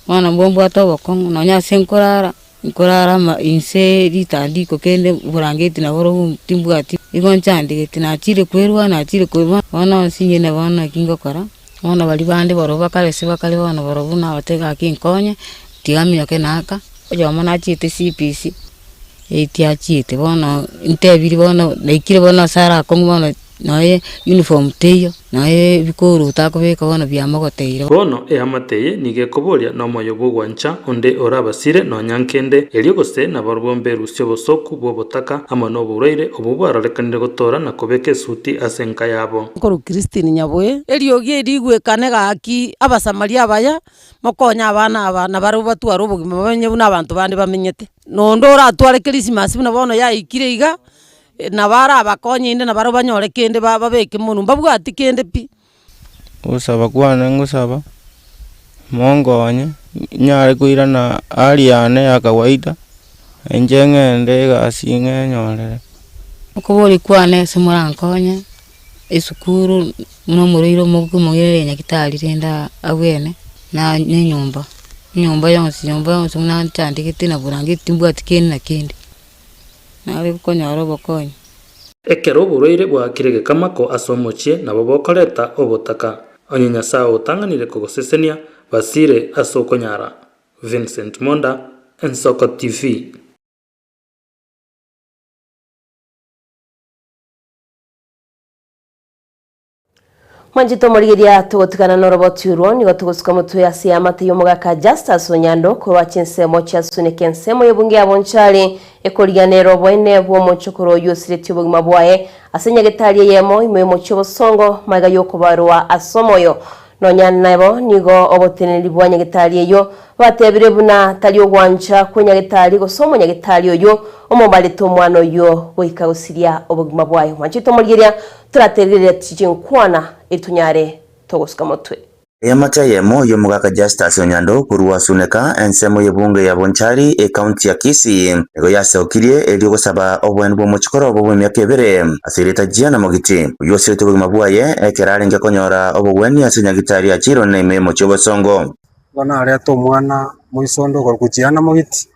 M: wana mbwati obokong nonya senkorara nkorara inse ritandiko kende burangeti na boro timbwati igonchandigeti na chire kwerwa na chire kweba wana sinye na wana kingokora wana bali bande boro bakale sibakale wana boro buna batega kinkonye tigamya kenaka ojoma na chite CPC etia chite wana intebiri wana naikire wana sara kongo wana nae uniform teyo nae bikuru takobeka wana byamogoteire
N: bono eamateye nige koboria no moyo bugwancha onde orabasire no nyankende eliogose na barbombe rusyo bosoku bobotaka amano bureire obubararekanire gotora na kobeke suti asenka yabo
O: koro Christine Nyabwe eliogie rigwe kanega aki abasamaria baya mokonya abana baro batwara obugima banye buna abantu bande bamenyete nondo ratware Christmas buna bono ya ikire na bara abakonye inde na baro banyore kende babeke munu babwati kende pi
L: usaba kwana ngusaba mongonye nyare kuirana aliane ya kawaida enjengende gasinge nyorere
M: okobori kwane simurankonye esukuru no muriro mugumugere nyakitari renda abwene na nyumba yonse muna ntandikete na burangiti mbwati kende na kende nari konyoro bokonye
N: ekero bureire bwakirege kamako asomochie nabo bokoreta obotaka onyenya sao utanganire kogosesenia basire asokonyara Vincent Monda Ensoko TV.
G: Mwanjito morigeria tugotikana no roboti uro nigo tugusuka mutu ya siamate yomugaka Justus Onyando kurwa chinsemo cha suneke nsemo yobunge yabonchari ekoriganero bwene bwo mochokoro yosireti obugima bwaye asenya getari yemo ime mocho bosongo maga yokobarwa asomoyo nonyanabo nigo oboteneri bwanya getari yo batebire buna tali ogwancha kwenya getari gosomo nya getari yo omobale to mwana yo boika usiria obugima bwaye mwanjito morigeria turaterere tijinkwana itunyare togosuka mutwe
P: Yamata yemo yomugaka Justus Onyando kurwa suneka ensemo yebunge ya Bonchari county ya Kisii ego yasokirie elio gusaba obwene bwo muchikoro bwo myaka ebere asireta jiana mogiti yose tubugima bwaye ekerare nge konyora obwene asenya gitari ya chiro na ime mochobo songo
Q: bana areto mwana muisondo gorkujiana mogiti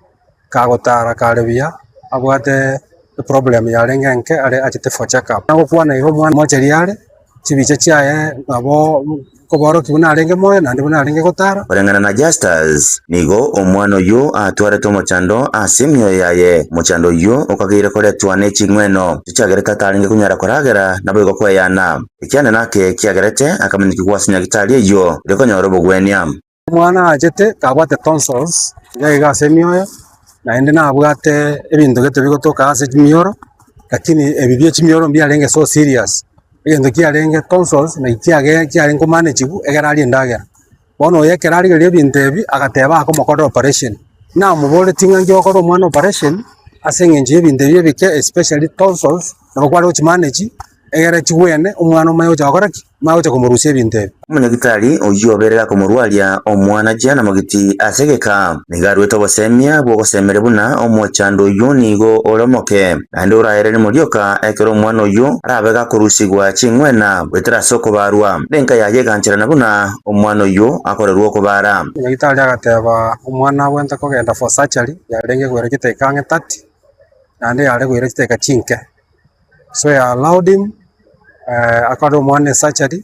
Q: kagotara karebia abwate problem ya rengenke ale achite for check up nako kwana iro mwana mocheriare chibiche chiaye abo koboro kibuna arenge moyo nandi buna arenge gotara
P: orengana na Justus nigo omwana oyo atwarete omochando ase emioyo yaye mochando oyo okagire koretwa na eching'weno chichagerete atarenge kunyara koragera nabo igo kweyana ekiane nake kiagerete akamenyeki gwasinya gitari eyo irekonyora obogwenia
Q: omwana ajete kabwate tonsils yaiga ase emioyo naende nabwate ebinto gete bigotoka ase chimioro lakini ebibio chimioro mbiarenge so serious egento kiarenge tonsils na kiarenge manage egera ari endagera bono yekera ari ebinto ebi agateba akomokora operation na mubore tingangi okora omwana operation ase eng'encho ebinto ebi ebike especially tonsils nabo kwari ochimanage egera chigwene omwana omaye ochakora ki maye ocha komorusia ebinto ebi
P: omonyagitari oyo oberera komorwaria omwana jana mogiti asegeka nigarwete obosemia bwogosemere buna omochando oyo nigo oromoke naende oraere nimorioka ekero omwana oyo arabega korusigwa ching'wena gwetera soko barwa nenka yaye gancherana buna omwana oyo akorerwa okobara
Q: omonyagitari agateba omwana abwente kogenda for surgery yarenge gwera giteka 30 naende yare gwera giteka chinke so I allowed him akora omwana surgery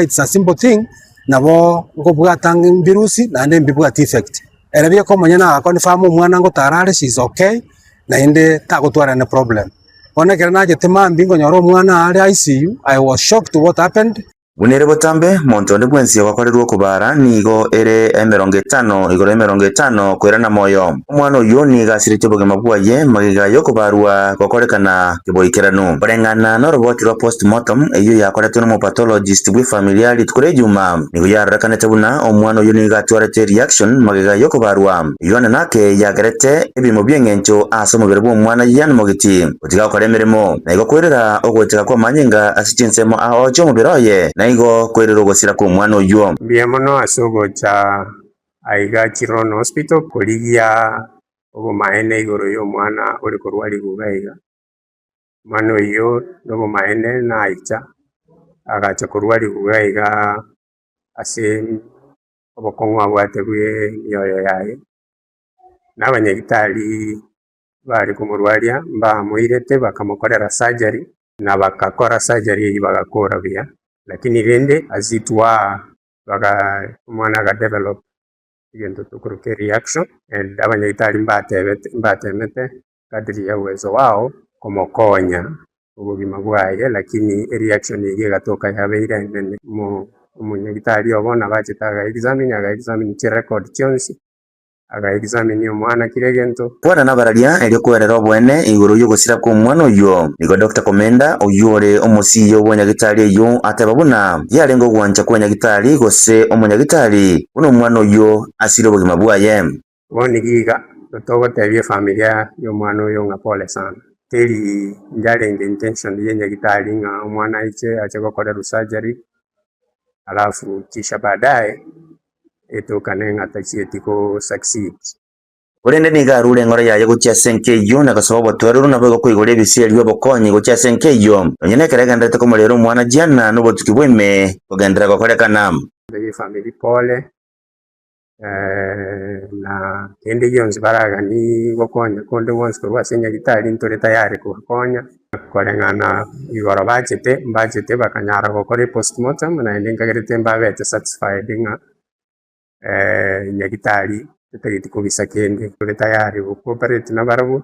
Q: it's a simple thing nabo ngobwatanga virusi naende mbibwata effect erabia komanya na akonfirm omwana ngotarare she's okay naende tagotwara na problem onekera na jetema mbingo nyoro omwana ari ICU I was shocked to what happened
P: bunere botambe montonde bwensi wakorerwa okobara nigo ere 50 igoro 50 kwera na moyo omwana oyo nigasirite obogima bwaye magiga yokobarwa gokorekana kiboikeranu orengana noroboti rwa postmortem eyo yakoretwe n'omopathologist bwe familia litukore juma nigo yarekanete buna omwana oyo nigatwarete reaction magiga yokobarwa iyo nake yagerete ebimo byeng'encho ase omubere bw'omwana yana mogiti otiga okora emirimo na igo kwerera ogweteka kwa manyinga asichinsemo aocho omubere oye igo kwerero gosira ku mwana oyo
R: mbiamono asogocha aiga Chirono hospital koligia obomaene igoro yo mwana ori korwari gugaiga mwana oyo nobomaene na aicha agacha korwari gugaiga ase obokongwa bwate bwe mioyo yaye n'abanyagitari bari kumurwaria bamuirete bakamukorera surgery na bakakora surgery bagakora bia lakini rende azitwa baga mwana ga develop yendo tukuruke reaction and abanyagitari mbatemete kadri ya uwezo wao komokonya ubugima bwaye lakini reaction ige gatoka yabeire nene umunyagitari obona bachitaga examine record chonsi aga examine omwana kiregento
P: bwana nabararia elio kwerera obwene iguru yogosira ku mwana oyo nigo Dr. Komenda oyore omusiyo w'onyagitari eyo ateba buna yarengo gwancha kw'onyagitari gose omonyagitari buno omwana oyo asire obugima bwaye
R: boni giga totogotebie familia y'omwana oyo nga pole sana teri njarenge intention y'enyagitari nga omwana iche ache gokorera surgery alafu kisha baadaye etokane ngatachietiko succeed
P: urende nigarure ngora yaye gucha senkeyo na kasaba botwerero nabo kwigore biseri byobokonyi gucha senkeyo nyene keregandete ko mulero mwana jana no botuki bweme kugendera gokorekana
R: the family pole na kende yonzi baraga ni gokonya konde once ko basenya gitari ntore tayari kukonya korengana igoro bachete bakanyara gokore postmortem na ndingagerete mbabete satisfied nga nyagitari tutagiti kubisa kende turi tayari cooperate na barabu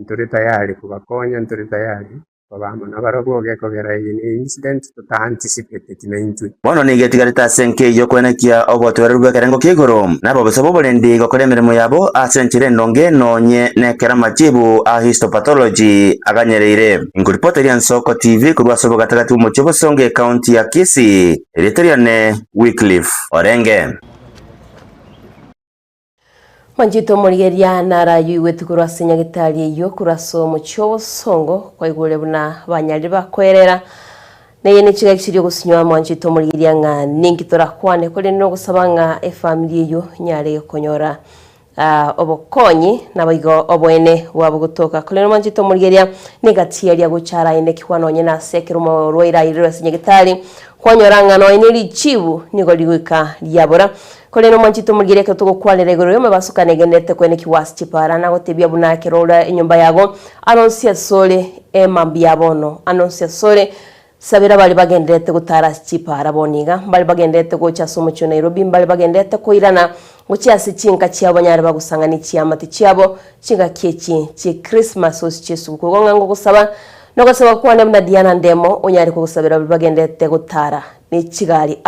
R: turi tayari kubakonya turi tayari babama na barabu ogekogera iyi incident tuta anticipate tinentu
P: bono nigetigarita senke yo kwenekia obotwererwe kerengo kigoro nabo basabo bolendi gokora emirimo yabo asenchire ndonge nonye nekera machibu a histopathology aganyereire inkuripota ya Nsoko TV kurwa sobo gatagati mu Chibosonge county ya Kisii Eritreane Wycliffe Orenge
G: Manjito morigeria nara yuwetu kurasa nyagitari yo kuraso mu Chibosongo kwa igure buna banyari bakwerera neye ni chiga kiri gusinywa manjito morigeria nga ningitora kwane kole no gusabanga family yo nyare konyora obokonyi nabigo obwene wabo gutoka kole manjito morigeria negatiya guchara ine kikwano nyena sekero mo roira irira sinyagitari kwanyoranga no ine lichibu nigo ligwika lyabora kole no manjito morigeria ka tugokwalere goro yo mabasuka negenete kwene kiwasi chipara na gotebia buna kerola inyumba yago anonsia sole emambia bono anonsia sole sabira bali bagendete gutara chipara boniga bali bagendete gocha somo cyo Nairobi bali bagendete koirana mucyasi cinka cyabanyare bagusanga ni cyamati cyabo cinga keki ci Christmas os Yesu kugonga ngo gusaba no gusaba kuwane na Diana Ndemo onyari kugusabira bali bagendete gutara ni kigali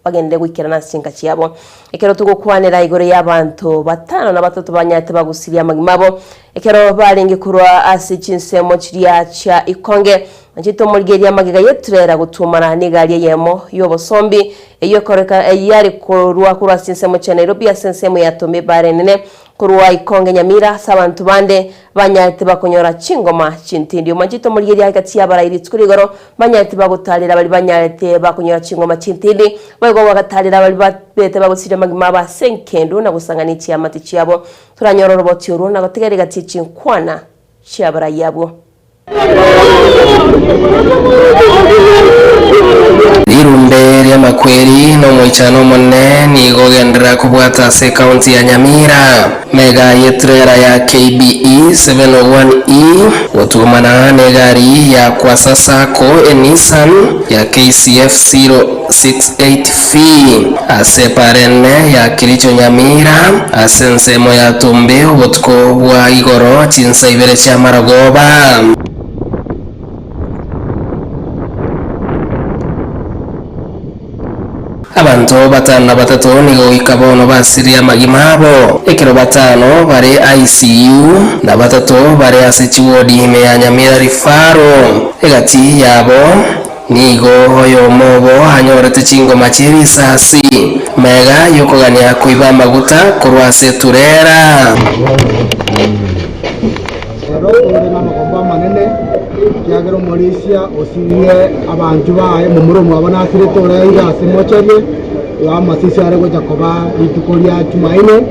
G: bagende gwikirana cinka cyabo ekero tugukwanira igore y'abantu batano na batatu banyate bagusiriya magimabo ekero baringi kurwa asikinsemo kiriya cha ikonge Njito mulgeria magiga yetrera gutumana nigari yemo yobosombi iyo koreka yari kurwa kurwa sinsemo cha Nairobi ya sinsemo yatombe barenene kurwa ikonge Nyamira sabantu bande banyate bakonyora chingoma chintindi Njito mulgeria hagati y'abarayiri tkurigoro banyate bagutalira bali banyate bakonyora chingoma chintindi baygo bagatalira bali bete bagusira magima ba senkendu na gusangani cyamati cyabo turanyororo roboti uruna bategere gati chinkwana cy'abarayabo
S: Irumbe rya makweri no mwichano munene igogendera kubwata se county ya Nyamira mega yetrera ya KBE 701E watumana negari ya kwa sasa ko Nissan ya KCF 068F aseparene ya Kilicho Nyamira asensemo ya tumbe ubutko bwa igoro chinsa ibere cha Maragoba abantu batano na batatu nigo ikabono basiria magimabo ekero batano bare ICU na batatu bare asichiwodi ime ya Nyamira rifaro egati yabo nigo hoyo mobo hanyorete chingoma chirisasi mega yokogania kuiba maguta kurwase turera
T: Kiagero Malaysia osinie abantu bae mumurumu abana asiretore igase mocherie wa masisi are goja koba itukolia Tumaine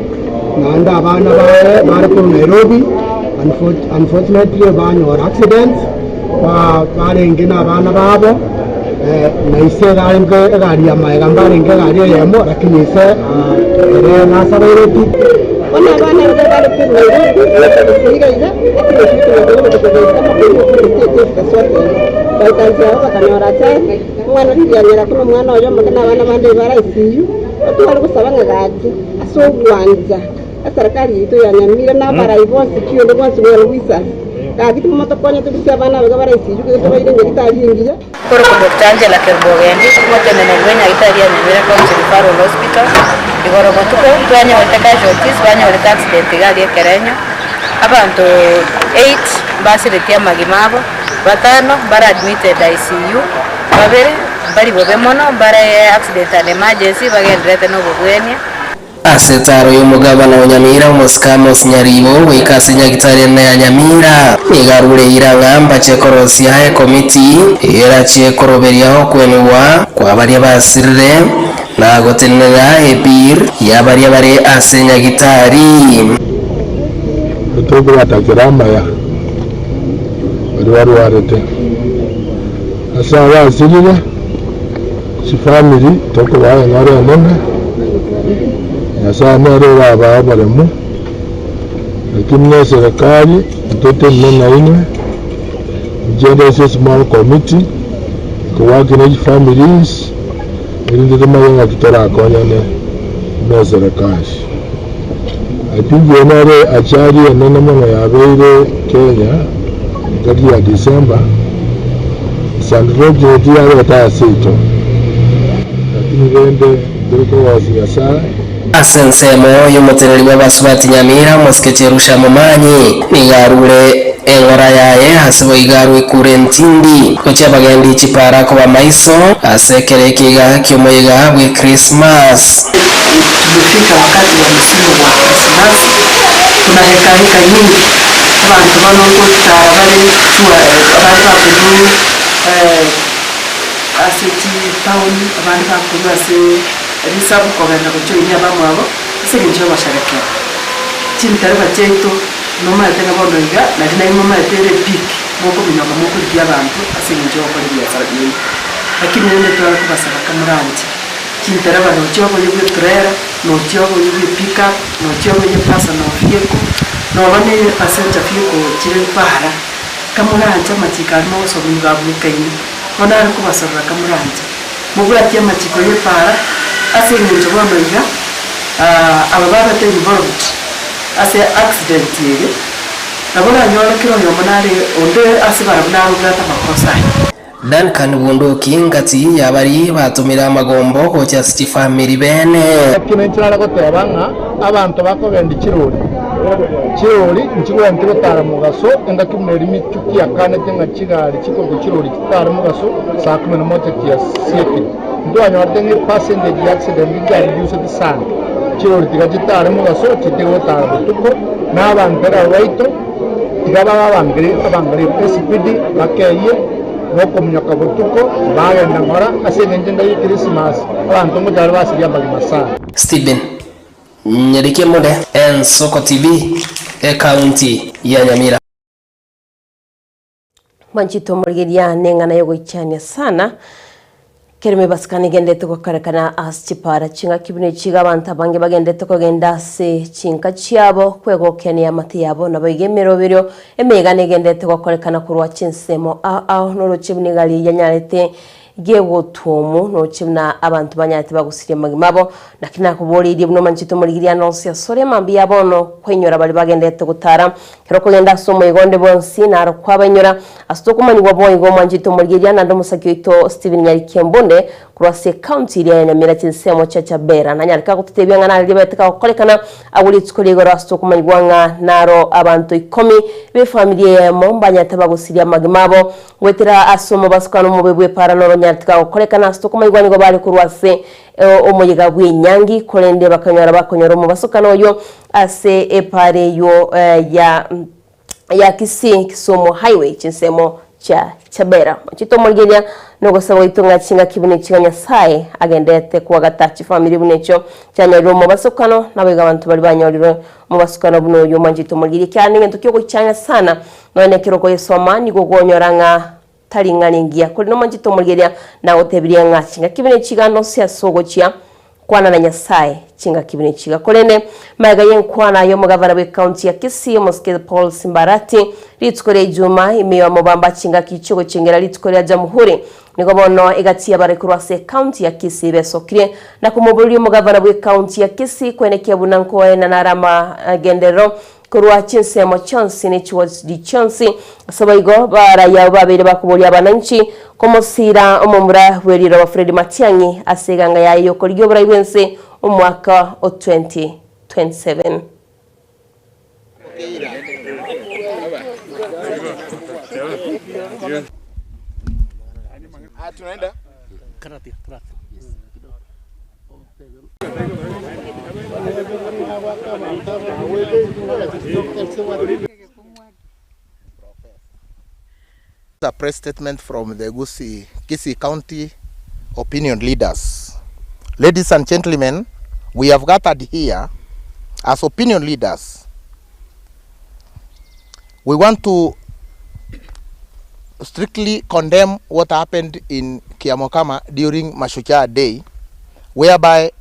T: nanda abana bae bare ko Nairobi unfortunately banyora accident wa barenge na abana babo na isera inge gari ya maega barenge gari yemo lakini ise ere na sabaireti ona abana bari ko Nairobi sigaida bakanyora cyane umwana uriryamira kuri umwana wayo magana abana bandi barayisiyu atwari gusaba ngagati asogwanza atarakari yito ya Nyamira na barayibonse kiyo ndo bwanze bwa Luisa kagiti moto konye tubisi abana baga barayisiyu kuko bayirenge gitaringiye
U: koro ko Dr. Angela Kerbogendi kumote nene gwenya gitari ya Nyamira County Referral Hospital igoro botuko twanya wataka jotis banya wale accident gali ekerenyo abantu 8 basiretia magimabo batano bara admitted ICU babere bari bobemono bara accident and emergency bagendrete no bugwenya
S: asetaro y'umugabana wa Nyamira Moskamos Nyaribo wikase nyagitari na Nyamira igarure irangamba chekorosi hae komiti era chekoroberia kwenwa kwa bari basirire na gotenera epir ya bari asenya gitari
V: tubu batakirama ya bari warete asa wasirire si family toko bae ngare nene asa nere baba baremu lakini serikali mtoto nene ine gender small committee ko working families ndio kama kitora konya ne serikali ipingi enare achari enene mwana yabeire Kenya kati ya December sandroje diare tasito lakini rende ndiko wasiasa
S: asensemo y'umutereri w'abasubati Nyamira moskecherusha mumanyi nigarure engora yaye hasibo igarwe kurentindi kocha bagendi chipara ko bamaiso asekere kiga kyomoyiga bwe Christmas.
W: Tumefika wakati wa msimu wa Christmas, kuna heka nyingi abantu banokota bari bakudu aseti town abantu bakudu ase risabu kogenda kuchoinia bamwabo segenje basharekera chintare bacheto noma yatega bondoiga na dina noma yatere peak moko binyama moko bya abantu asegenje bakora byasara byo lakini nende twara kubasaba kamuranje chintare bano cyobo yibwe trailer no cyobo yibwe pick up no cyobo yibwe personal vehicle no bane passenger vehicle kire bahara kamuranje amatikano so bingabukanye onare kubasorora kamuranje mubwati amachiko y'epara ase ng'encho bono iga aba babate involved ase accident yege nabo nanyora kiro yomonare onde ase barabunaro bwata makosa
S: Duncan Bunduki ngati yabari batumira amagombo ko Justice Family bene
V: kino nchirara gotebanga abantu bakogenda kirori nchigwa ntiro tara mugaso enda kimeri michuki yakane tenga chigari chiko kirori kitara mugaso saa 11 kia siete ndo anyordengi percentage ya accident gari yuse sana kirori tigajitara mugaso chitewo tara butuko n'abambera waito tigaba abangere SPD bakeye Noko mnyaka butuko bagenda nkora asengenje ndayi Christmas abantu mujari basiria magimasa
S: Stephen Nyerike Mode Ensoko TV county ya Nyamira
G: Manchito Morgeria nengana yogo ichania sana kereme baskani gendete ko karekana aschipara chinga kibune chiga banta bange bagendete ko genda se chinka chiabo kwego kenya mati yabo nabayigemero biryo emegane gendete ko korekana kurwa chinsemo no chibuni gali yanyarete gego tomu no chimna abantu banyate bagusiriye magimabo nakina kubori iri buno Manchito Morgeria nonse sore mambi yabono kwenyora bali bagendete gutara kero ko genda somo igonde bonsi naro kwabanyora asitokumani waboyi go Manchito Morgeria nando musakito Steven Nyarike Mbonde kurwase county ya Nyamira chinsemo cha Bera nanyarika kututebya ngana libeteka kokolekana awuli tsukoligoro asitokumani gwanga naro abantu 10 be familia ya mombanya tabagusiriya magimabo wetera asomo basukano mubebwe para noro nyarika kokolekana asitokumani gwani go bali kurwase omuyiga bw'inyangi kolende bakanyora mu basukano yo ase epare yo ya Kisumu highway chinsemo cha Bera Manchito Morgeria nogo sabo itunga chinga kibune chiganya sai agendete kuwa gatachi family bunecho cyanyariro mu basukano nabiga abantu bari banyoriro mu basukano buno yo Manchito Morgeria cyane ngento cyo gucyanya sana none kiroko yesoma ni gogonyoranga taringaningia kuri no Manchito Morgeria na otebiriya nga chinga kibune chigano sia sogochia kwana na Nyasaye chinga kibune chiga kolene maga yenkwana yo mugavana we county ya Kisii Moske Paul Simbarati litskore Juma imiyo mubamba chinga kichogo chingera litskore ya Jamhuri niko bono igati ya barekurwase county ya Kisii besokire na kumubuli mugavana we county ya Kisii kwenekea bunanko na narama gendero kurwa chinsemo chonsi ni chiwozi di chonsi sabayigo baraya babiri bakubuli abananchi komosira omumura weriro wa Fred Matiang'i aseganga yayo kolyo buraywense umwaka o 2027
F: tunaenda
B: karate
F: A press statement from the Kisii County opinion leaders. Ladies and gentlemen, we have gathered here as opinion leaders. We want to strictly condemn what happened in Kiamokama during Mashujaa Day, whereby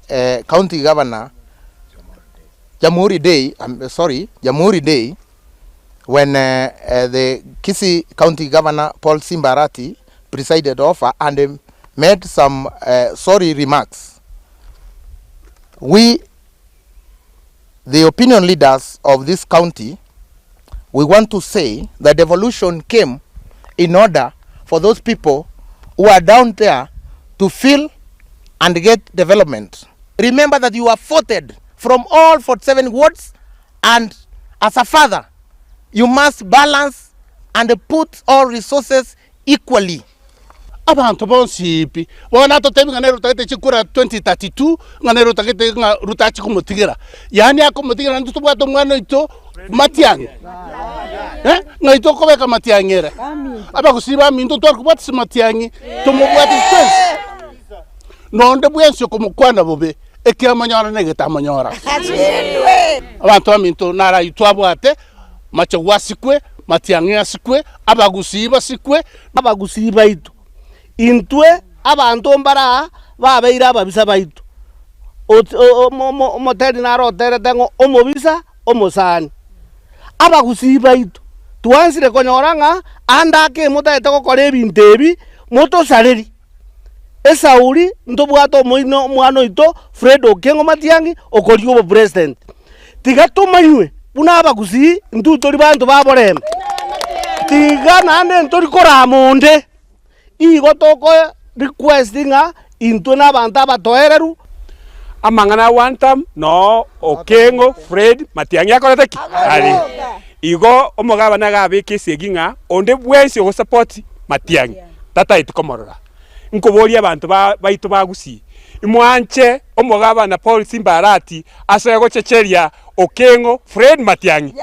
F: County Governor Jamhuri Day, when the Kisii County Governor Paul Simbarati presided over and made some sorry remarks. We, the opinion leaders of this county, we want to say that devolution came in order for those people who are down there to feel and get development. Remember that you are voted from all 47 wards, and as a father, you must balance and put all resources equally.
B: abantu bonsipi bona totemi ngane rutakete chikura 2032 ngane rutakete rutachi kumutigira yani akumutigira ntubwato mwana ito Matiang'i ngaito kobeka Matiang'era aba kusiba minto to kubwatsi Matiang'i tumubwati space nonde bwenso kumukwana bobe ekiamanyora negeta manyora abantu aminto nara itwabwate macho wasikwe Matiang'i asikwe abagusiba sikwe abagusiba ito intwe abantu mbara babeira babisa baitu moteri naro tere tengo omobisa omosani abagusiba itu tuansire konyoranga andake mutete gukora ebintu ebi moto saleri esauri ntobwato moino mwana ito Fred Okengo Matiang'i okori obo president tiga tumanywe buna abagusi ntutori bantu baboreme tiga nande ntori kora monde igo toko requestinga into na bantu abatoereru
I: amangana one time no Okengo Fred Matiang'i akoreteki ari igo omogabana gabe keseginga onde bwensi go support Matiang'i tata itikomorora nkoboria abantu baitu bagusi imwanche omogabana Paul Simbarati asego checheria Okengo Fred Matiang'i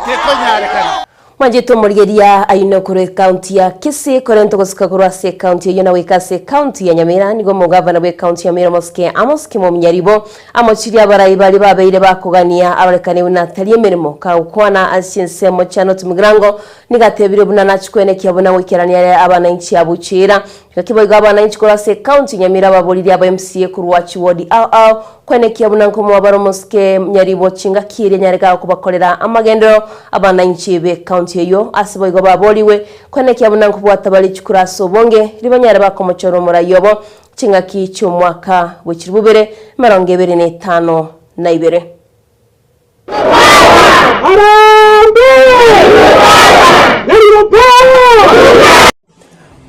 G: Mwanjito murigeria aino kure county ya Kisii korento gusika kurwa se county yo na wekase county ya Nyamira nigo mugavana we county ya Nyamira Moske Amos Kimo Munyaribo amochiri abarayi bali babeire bakugania abarekane una taliye mirimo ka ukwana asiense mo chano tumigrango nigatebire buna nachikwene kyabona wikerania abana inchi abuchira kakiboiga abana inchi kurwa se county Nyamira baboliri aba MCA kurwa chiwodi ao kwene kyabona nko mwabaro Moske Munyaribo chinga kire nyarega kubakorera amagendero abana inchi be county yo asiboiga baboliwe kwene kyabona nko bwatabali chikuraso bonge libanyara bakomochoro murayobo chinga kicho mwaka w'ikirubere 2025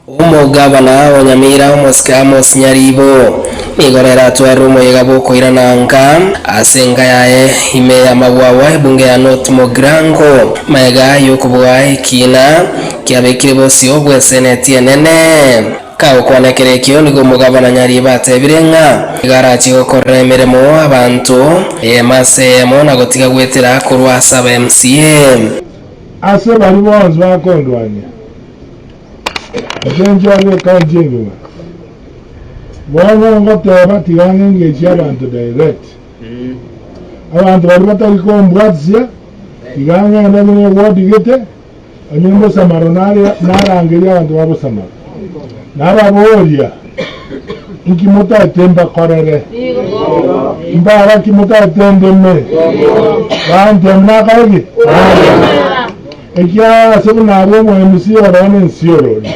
S: Umugabana wa Nyamira Moske Amos Nyaribo nigorera tweru moyega boko irananga asenga yae ime ya mabwawa ebunge ya North Mogrango maega yokubwa ikina kyabekire bosi obwe seneti enene kawo kwanekerekyo nigo mugabana Nyaribo atebirenga igarachi gokorera emirimo abantu emasemo nagotiga gwetera kurwa saba MCA
J: ase bali bonzi bakondwanya ajenjo ane kanjingo mwana ngoteba tigange ngechi abantu direct abantu bali batali kombwatsia tigange ndabone wodi gete anyimbo samaro narangiria abantu babo samaro naraboria inkimota temba korere mbara kimota tendeme bantu mnakagi ekia sebu nabo mo MC orone nsioroni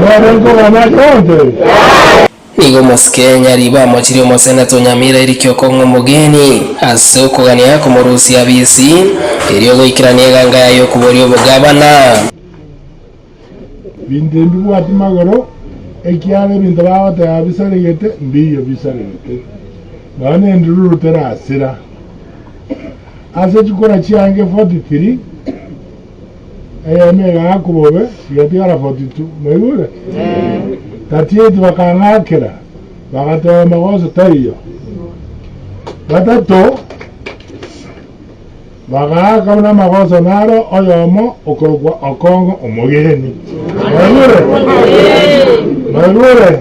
J: nabo ngona konte
S: nigo Moske Nyaribo amochiri omoseneto Nyamira erikyo kongo mugeni ase okugania komorusi abisi eryo goikirania ganga yayo kuborio bugabana
J: bindembi bwati magoro ekiale bintu bawate abisaregete mbiyo bisaregete none ndururu terasira ase chikora chiange 43 mega akubobe yatigara 42 megure tatieti bakangakira bakatoa magoso taiyo batato bagaka na magoso naro oyomo okorwa okongo omogeni megure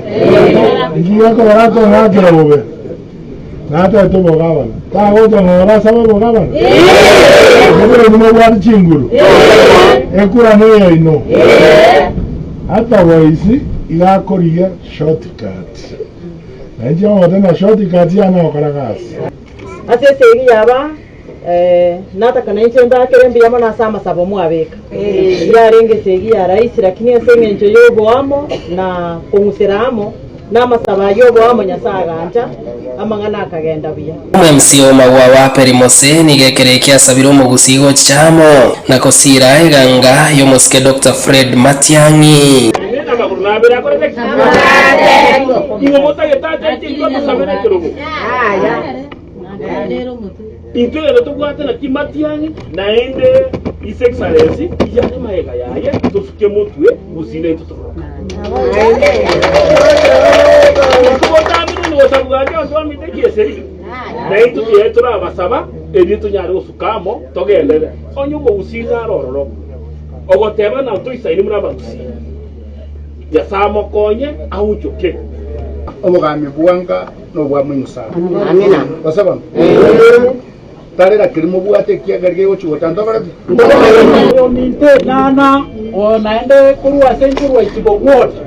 J: ngiyako barato ngakira bobe nata to bogabana tago to ngora sabe bogabana megure ni mobwati chinguru ekura no ino hata waisi igakoriga shortcut nanjye wadana shortcut yana okaragasi
K: asesegi yaba nataka na inche ndakere mbiyamo nasama sabo mwabeka yarenge segi ya rais lakini asenge ncho yobo amo na kumuseramo namasaba yobo amo nyasaganja amangana akagenda biya
S: MCO mawawa perimose nigekerekia sabiro mugusigo chamo nakosira iganga yo Moske Dr. Fred Matiang'i
I: Intwe leto gwate na Matiang'i naende isexaresi ijane maega yaye tusuke mutwe busine tutoro tubotamiro no sabuganje onto mitekieseri naitu yetura abasaba ebintu nyari usukamo togendere onyo mo busina rororo ogoteba na tuisaini muri abagusi ya samo konye aujoke
V: omugami bwanga no bwa munyusa amina basaba tarera kirimo bwate kiagarige ocho tandabara
I: yo minte nana onaende kurwa senkuru wa ikibo wote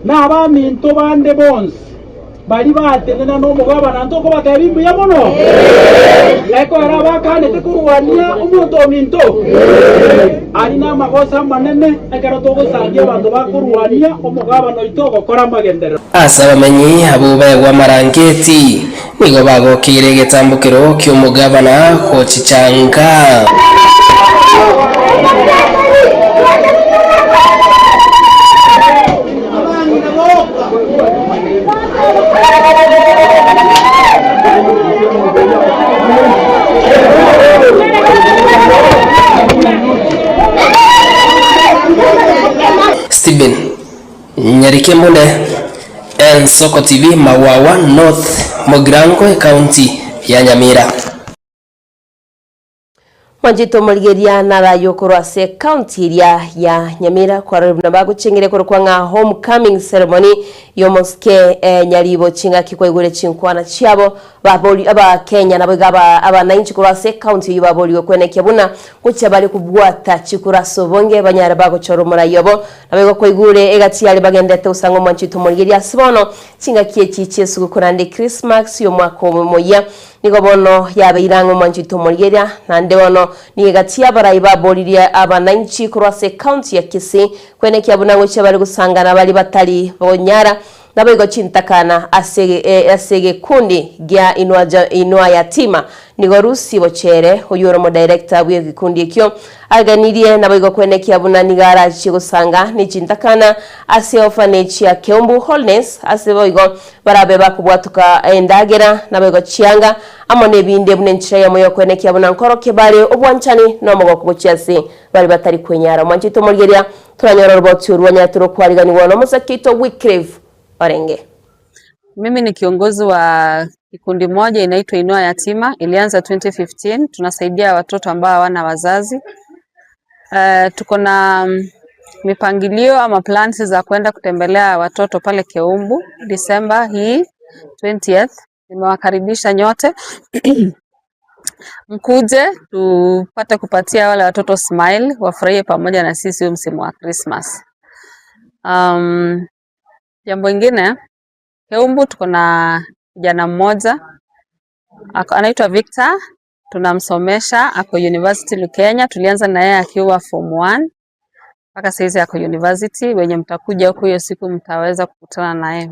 I: na ba minto bande bons
C: bari batenena no mugabana ntoko bakabimbu ya mono eko era bakane tekurwania umuntu ominto ari na magosa manene ekero togosangia abantu bakurwania omugabana itoko kora magendero
S: asa bamenyi abo bagwa marangeti nigo bagokire gitambukiro ky'umugabana ko Chichanga. Stephen Nyarike Mune, Nsoko TV, Mawawa North, Mogrango, County ya Nyamira.
G: Wanjito Mulgeria na rayo kurwase county ya Nyamira kwa rubna bagu chingire kwa nga homecoming ceremony yomoske nyaribo chinga kikwa igure chinkwana chiabo baboli aba Kenya na bagaba aba nainchi kurwase county yibaboli kwene kyabuna kucha bali kubwata chikura sobonge banyara bago choro murayobo na bago kwa igure egati yali bagendete usango Wanjito Mulgeria sibono chinga kiechi chesu kurande Christmas yo mwako moya niko bono yabe irango Wanjito Mulgeria na ndewono ni gatia baraiba boliria abananchi kurwase county ya Kisii kwene kyabuna ngoche bali gusangana bali batali bonyara nabego chintakana asege kundi gya inua yatima nigo rusi bochere uyoro mo director bwe gikundi ekyo aganirie nabego kwene kyabuna nigara chigusanga ni chintakana ase orphanage ya Keumbu Wholeness ase boigo barabe bakubwatuka endagera nabego chianga amone binde bunenchira ya moyo kwene kyabuna nkoroke bale obwanchani no mogo kubochiase bali batari kwenyara Wanjito Mulgeria turanyora roboti urwanya turo kwarigani wono musakito Wycliffe Orenge.
E: Mimi ni kiongozi wa kikundi moja inaitwa Inua Yatima, ilianza 2015. Tunasaidia watoto ambao hawana wazazi. Tuko na mipangilio ama plans za kwenda kutembelea watoto pale Keumbu December hii 20th. Nimewakaribisha nyote mkuje tupate kupatia wale watoto smile, wafurahie pamoja na sisi msimu wa Christmas. Jambo lingine, Keumbu tuko na kijana mmoja anaitwa Victor, tunamsomesha ako University Kenya. Tulianza na yeye akiwa form 1 mpaka sasa ako university. Wenye mtakuja huko hiyo siku mtaweza kukutana naye.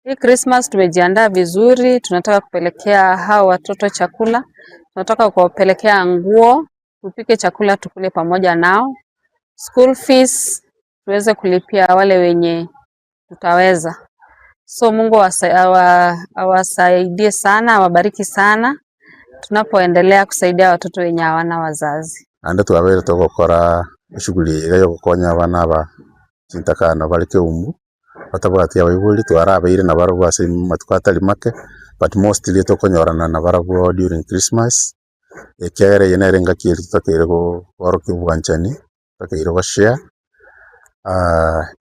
E: Hii Christmas tumejiandaa vizuri, tunataka kupelekea hao watoto chakula, tunataka kuwapelekea nguo, tupike chakula tukule pamoja nao. School fees tuweze kulipia wale wenye tutaweza. So Mungu awasaidie sana, awabariki sana tunapoendelea kusaidia watoto wenye hawana wazazi.
H: Ande twabere tugokora shughuli ile yo gukonya abana ba Chintakana bali Keumbu batabwati abayibuli twarabeire na barabo ase matukatali make but mostly tokonyorana na barabo during Christmas ekere yenerenga kiri tutakere go woroki bwanchani takere go share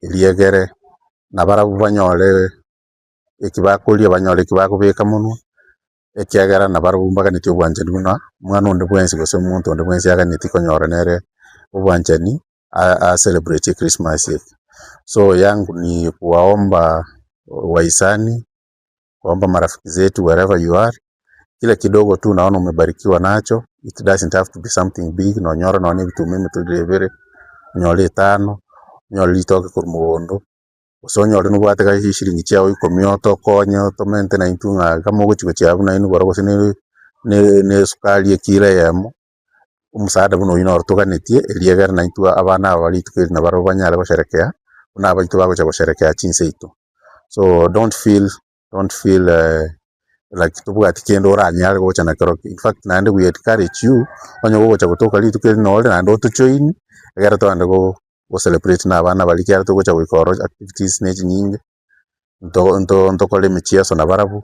H: iliegere na barabo banyole ekibakulia banyole ekibakubeka muno ekiagara na barabo mbaganiti obwanchani buna mwana onde bwensi gose omuntu onde bwensi aganiti konyoranere obwanchani a celebrate Christmas. So yangu ni kuwaomba wahisani, kuomba marafiki zetu wherever you are, kile kidogo tu naona umebarikiwa nacho, it doesn't have to be something big. No nyora no ni vitu mimi tudevere nyole 5 nyole itoke kurmugondo so nyole nubwate ga shiringi cyawe ikomyoto konyo to mente na intunga kama guchi cyabu na inu baro sine ne sukali ekire yamo umusaada buno ino ortoganetie eliegera na intua abana abali tukiri na baro banyale basherekea una abaito babo cyabasherekea chinseito. So don't feel like tubwati kendo oranyale gocha na kero. In fact nande we encourage you onyo gocha kutoka li tukiri no ole nando to join egera to ande go celebrate na abana bali kero to gocha wikoro activities ne nyingi ndo kole michezo na barabu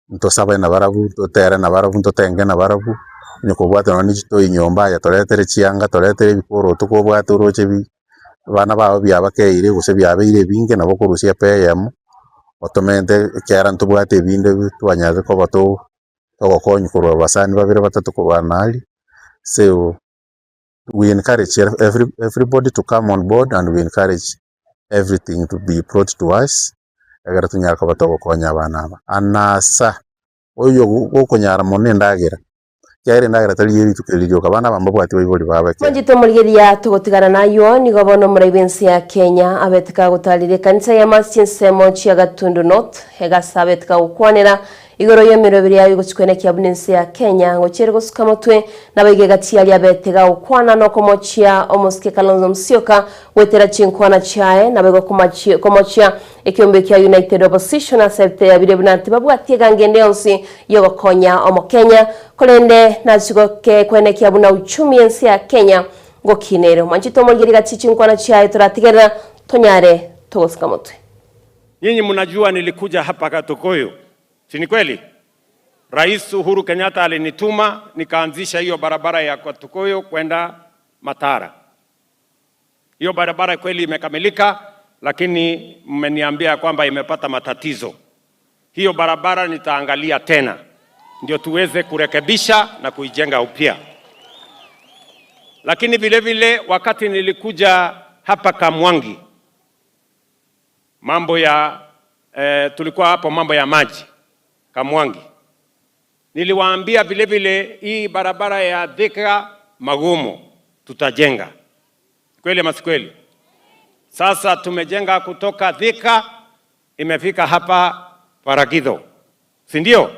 H: ndo saba na barabu to tera na barabu ndo tenge na barabu nyoko bwate no ni to inyomba ya toletere chianga toletere bikoro to ko bwate roche bi bana babo byabakeire gose byabeire binge nabo kurusia peyemo otomente kyara ntubwate binde twanyaze ko bato ogokonyi kurwa basani babire batatu ko banali. So we encourage everybody to come on board and we encourage everything to be brought to us egera tunyaka batogo konya abana aba anasa oyo gukonyara mone ndagira kyaire ndagira tari yeri tukiririo kabana bamba bwati bayibori babe
G: Manjito murigeria tugotigana nayo ni gobono muraibensi ya Kenya abetika gutalire kanisa ya Masinsemo chia Gatundu North hegasabetika gukwanira igoro yemirobiri yayo guchikwene kiabunensi ya Kenya ngochire gusuka mutwe nabege gatia lya betega ukwana no komochia omuske Kalonzo Musyoka wetera chinkwana chae nabego komochia ekiombe kya United Opposition aserte ya birebunanti babwatie gangende onsi yogo konya omo Kenya kolende nachigoke kwene kiabuna uchumi ensi ya Kenya ngokinero Manjito murigeri gati chinkwana chae turatigerera tonyare tugosuka mutwe.
A: Nyinyi mnajua nilikuja hapa Katukuyu. Si ni kweli? Rais Uhuru Kenyatta alinituma nikaanzisha hiyo barabara ya Katukuyu kwenda Matara. Hiyo barabara kweli imekamilika, lakini mmeniambia kwamba imepata matatizo. Hiyo barabara nitaangalia tena ndio tuweze kurekebisha na kuijenga upya. Lakini vile vile wakati nilikuja hapa Kamwangi, mambo ya tulikuwa hapo mambo ya maji Kamwangi, niliwaambia vile vile hii barabara ya Thika Magumo tutajenga. Kweli ama si kweli? Sasa tumejenga kutoka Thika imefika hapa Paragido, si ndio?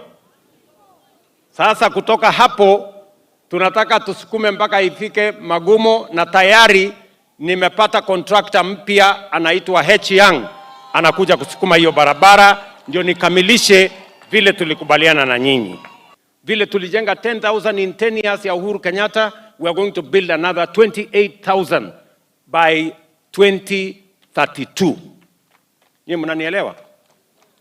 A: Sasa kutoka hapo tunataka tusukume mpaka ifike Magumo, na tayari nimepata contractor mpya anaitwa H Young anakuja kusukuma hiyo barabara ndio nikamilishe vile tulikubaliana na nyinyi. Vile tulijenga 10,000 in 10 years ya Uhuru Kenyatta, we are going to build another 28,000 by 2032. Nyinyi mnanielewa?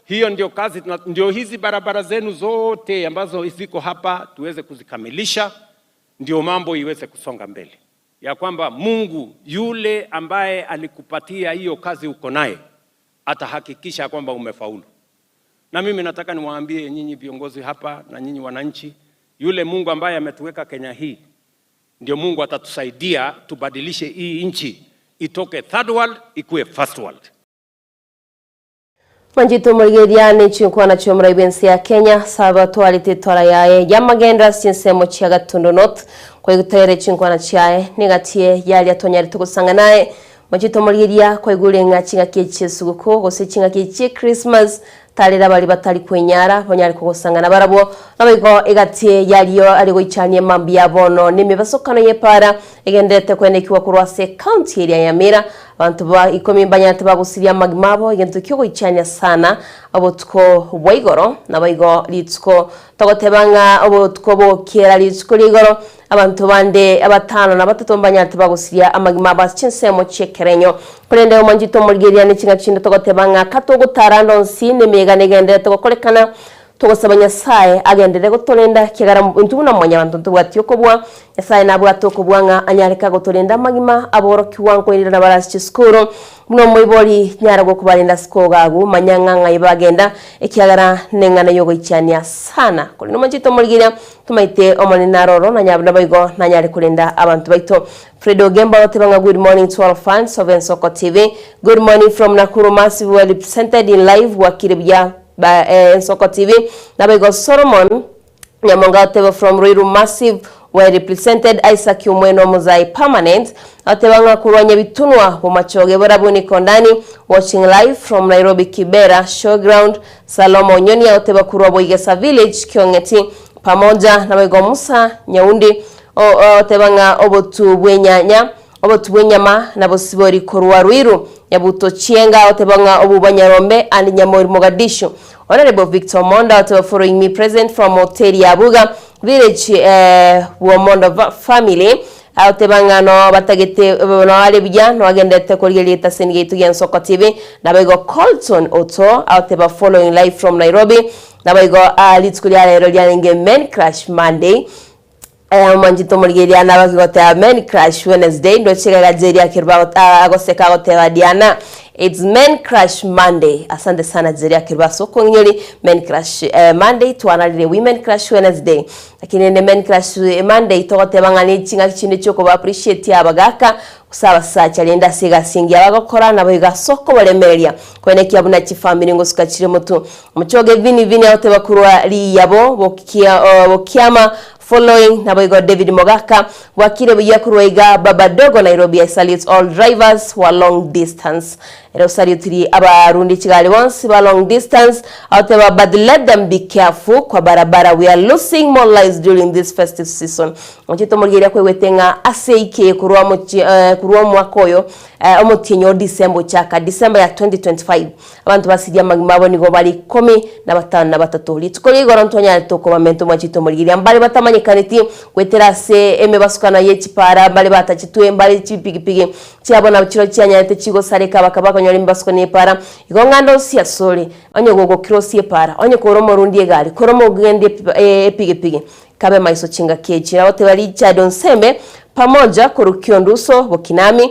A: Hiyo ndio kazi, ndio hizi barabara zenu zote ambazo ziko hapa tuweze kuzikamilisha, ndio mambo iweze kusonga mbele. Ya kwamba Mungu yule ambaye alikupatia hiyo kazi uko naye atahakikisha kwamba umefaulu. Na mimi nataka niwaambie nyinyi viongozi hapa na nyinyi wananchi, yule Mungu ambaye ametuweka Kenya hii ndio Mungu atatusaidia tubadilishe hii nchi itoke third world ikuwe first world.
G: Manjito murigeriane chinkwana cyo muraibensi ya Kenya saba twalite tora yae yamagenda Sinsemo chia Gatundu North kwa gutere chinkwana chiae negatie yali atonyari tugusanga naye Manjito murigeria kwa gulenga chinga kichesuguko gose chinga kiche Christmas talira bali batali kwenyara bonyari kugusangana barabo nabigo egatie yaliyo ali goichanie mambi yabono nimibasokano yepara egendete kwenekiwa kurwase county area ya Mira abantu ba ikomi mbanyate bagusiria magmabo egento kyo goichania sana abotko waigoro nabigo litsko togotebanga abotko bokera litsko ligoro abantu bande abatano na batatu mbanyate bagusiria amagmabo Sinsemo chekerenyo kurende Manjito murigeria ni chinga chindo togotebanga katogutara nsi negendere tugokorekana tugosaba Nyasaye agendere guturenda kigara ntubuna mwanya bantu tubwati okobwa Nyasaye nabwa tokobwanga anyareka guturenda magima aboroki wanko irira barasi skuru muno moibori nyara gokubarinda skogagu manyanga ibagenda ekigara nengana yogo ichania sana kuri no Manjito murigira tumaite omoni naroro na nyabna baigo na nyari kurenda abantu baito Fredo Gemba otebanga good morning to all fans of Ensoko TV. Good morning from Nakuru Massive, well represented in live wakiribya by Ensoko TV. Nabego Solomon Nyamonga oteba from Ruiru Massive, well represented Isaac Umweno Muzai permanent. Otebanga kurwanya bitunwa bomachoge borabuni kondani watching live from Nairobi Kibera showground. Salomo Nyoni oteba kurwa Boigesa village Kiongeti pamoja nabego Musa Nyaundi otebanga obotu bwenyama na bosibori korwa Ruiru yabuto chienga otebanga obubanyarombe and Nyamori Mogadishu. Honorable Victor Monda oteba following me present from Hoteli Abuga village Womondo family otebanga no batagete no ale bijya no agendete kolgelita sengetu ya Ensoko TV nabego Colton Oto oteba following live from Nairobi nabego litskuli ya lero lya men crash Monday Mwanjito Murigeria na bakigotera Men Crush Wednesday ndo chigagajeria kirba agoseka gotera Diana. It's Men Crush Monday. Asante sana Jeria kirba soko nyoli Men Crush Monday tuanalire Women Crush Wednesday. Lakini ne Men Crush Monday togoteba ngani chinga kindi cyoko ba appreciate abagaka usaba sacha lenda siga singi abagokora nabo igasoko balemeria kwene kiabuna chifamily ngo sukachire mutu muchoge vini aute bakurwa li yabo bokiama following nabo igo David Mogaka wakire buya kurwaiga baba dogo Nairobi. I salute all drivers who are long distance. Ero salute abarundi kigali once ba long distance out there, but let them be careful kwa barabara. We are losing more lives during this festive season. Mchito Murigeria kwe wetenga aseike kurwa mwakoyo omutinyo December chaka December ya 2025 abantu basidia magimabo nigo bali 13 litukoli igoro ntonya toko bamento Mchito Murigeria mbali batamanye kaniti weterase eme basukana yechipara mbali batachitwe mbali chipigipigi cyabona bukiro cyanyate kigo sareka bakabaka nyori mbasukane para igongando sia sole onye gogo cross yepara onye koromo rundi egali koromo gende epigipigi kabe maiso chinga kechira wote bali Chadon Sembe pamoja kurukionduso bokinami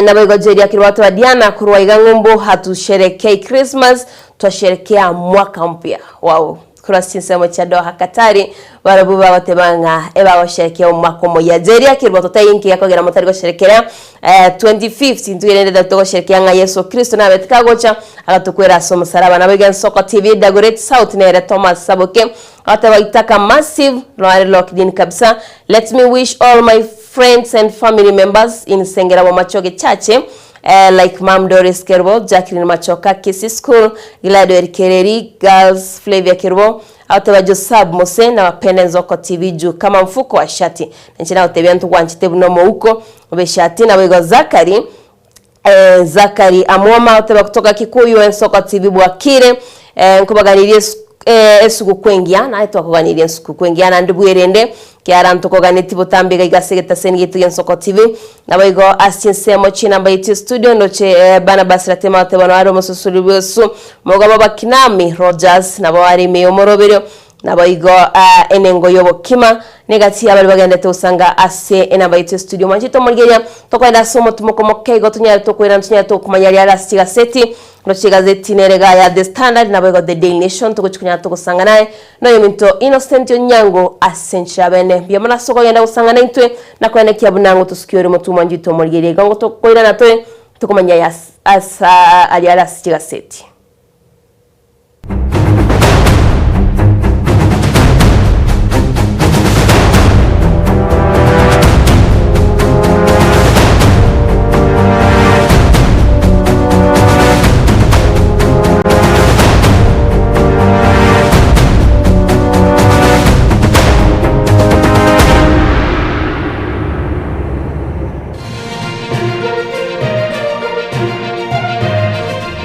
G: na bagojeria kirwatu wa Diana kurwaiga ngumbo hatusherekei Christmas twasherekea mwaka mpya. Wow. Kurasi nsemo cha Doha Katari barabuba batebanga eba washerekea mwaka moya jeria kirwatu tayinki yakogera mutari go sherekera 2015 ntugende dato sherekea nga Yesu Kristo na betikagocha agatukwera so musaraba na Bega Soko TV Dagoret South nere Thomas Saboke atawaitaka massive lockdown kabisa. Let me wish all my friends and family members in Sengera wa Machoge Chache like Mam Doris Kerbo, Jacqueline Machoka Kisi School, Gilado Erikereri Girls, Flavia Kerbo autawa Josab Mose na wapende Nzoko TV juu kama mfuko wa shati nchina utebea ntu kwa nchitebu nomo huko ube shati na wego Zakari Amwama autawa kutoka Kikuyu Nzoko TV Bwakire nkubaganirie esuku kwengia na eto akuganirie esuku kwengia na ndubu erende kiara ntoko ganeti botambiga igasegeta sengitu Nzoko TV na wego asinsemo china baiti studio noche bana basira mate bana waro mususulibusu mogaba bakinami Rogers na bawari meyo morobero na baigo enengo yobo kima negati abali bagendete usanga ase enabaite studio Mwanjito Murigeria tokwenda somo tumokomoke go tunyara tokwera tunyara tokumanyari arasiga seti no chigazeti nerega ya The Standard na baigo The Daily Nation tukuchukunya tukusanga naye no yominto Innocent Onyango asencha bene byamana soko yenda usanga naitwe na kwene kiabunango tusikiore mutu Mwanjito Murigeria gango tokwera natwe tukumanya ya asa ali arasiga seti.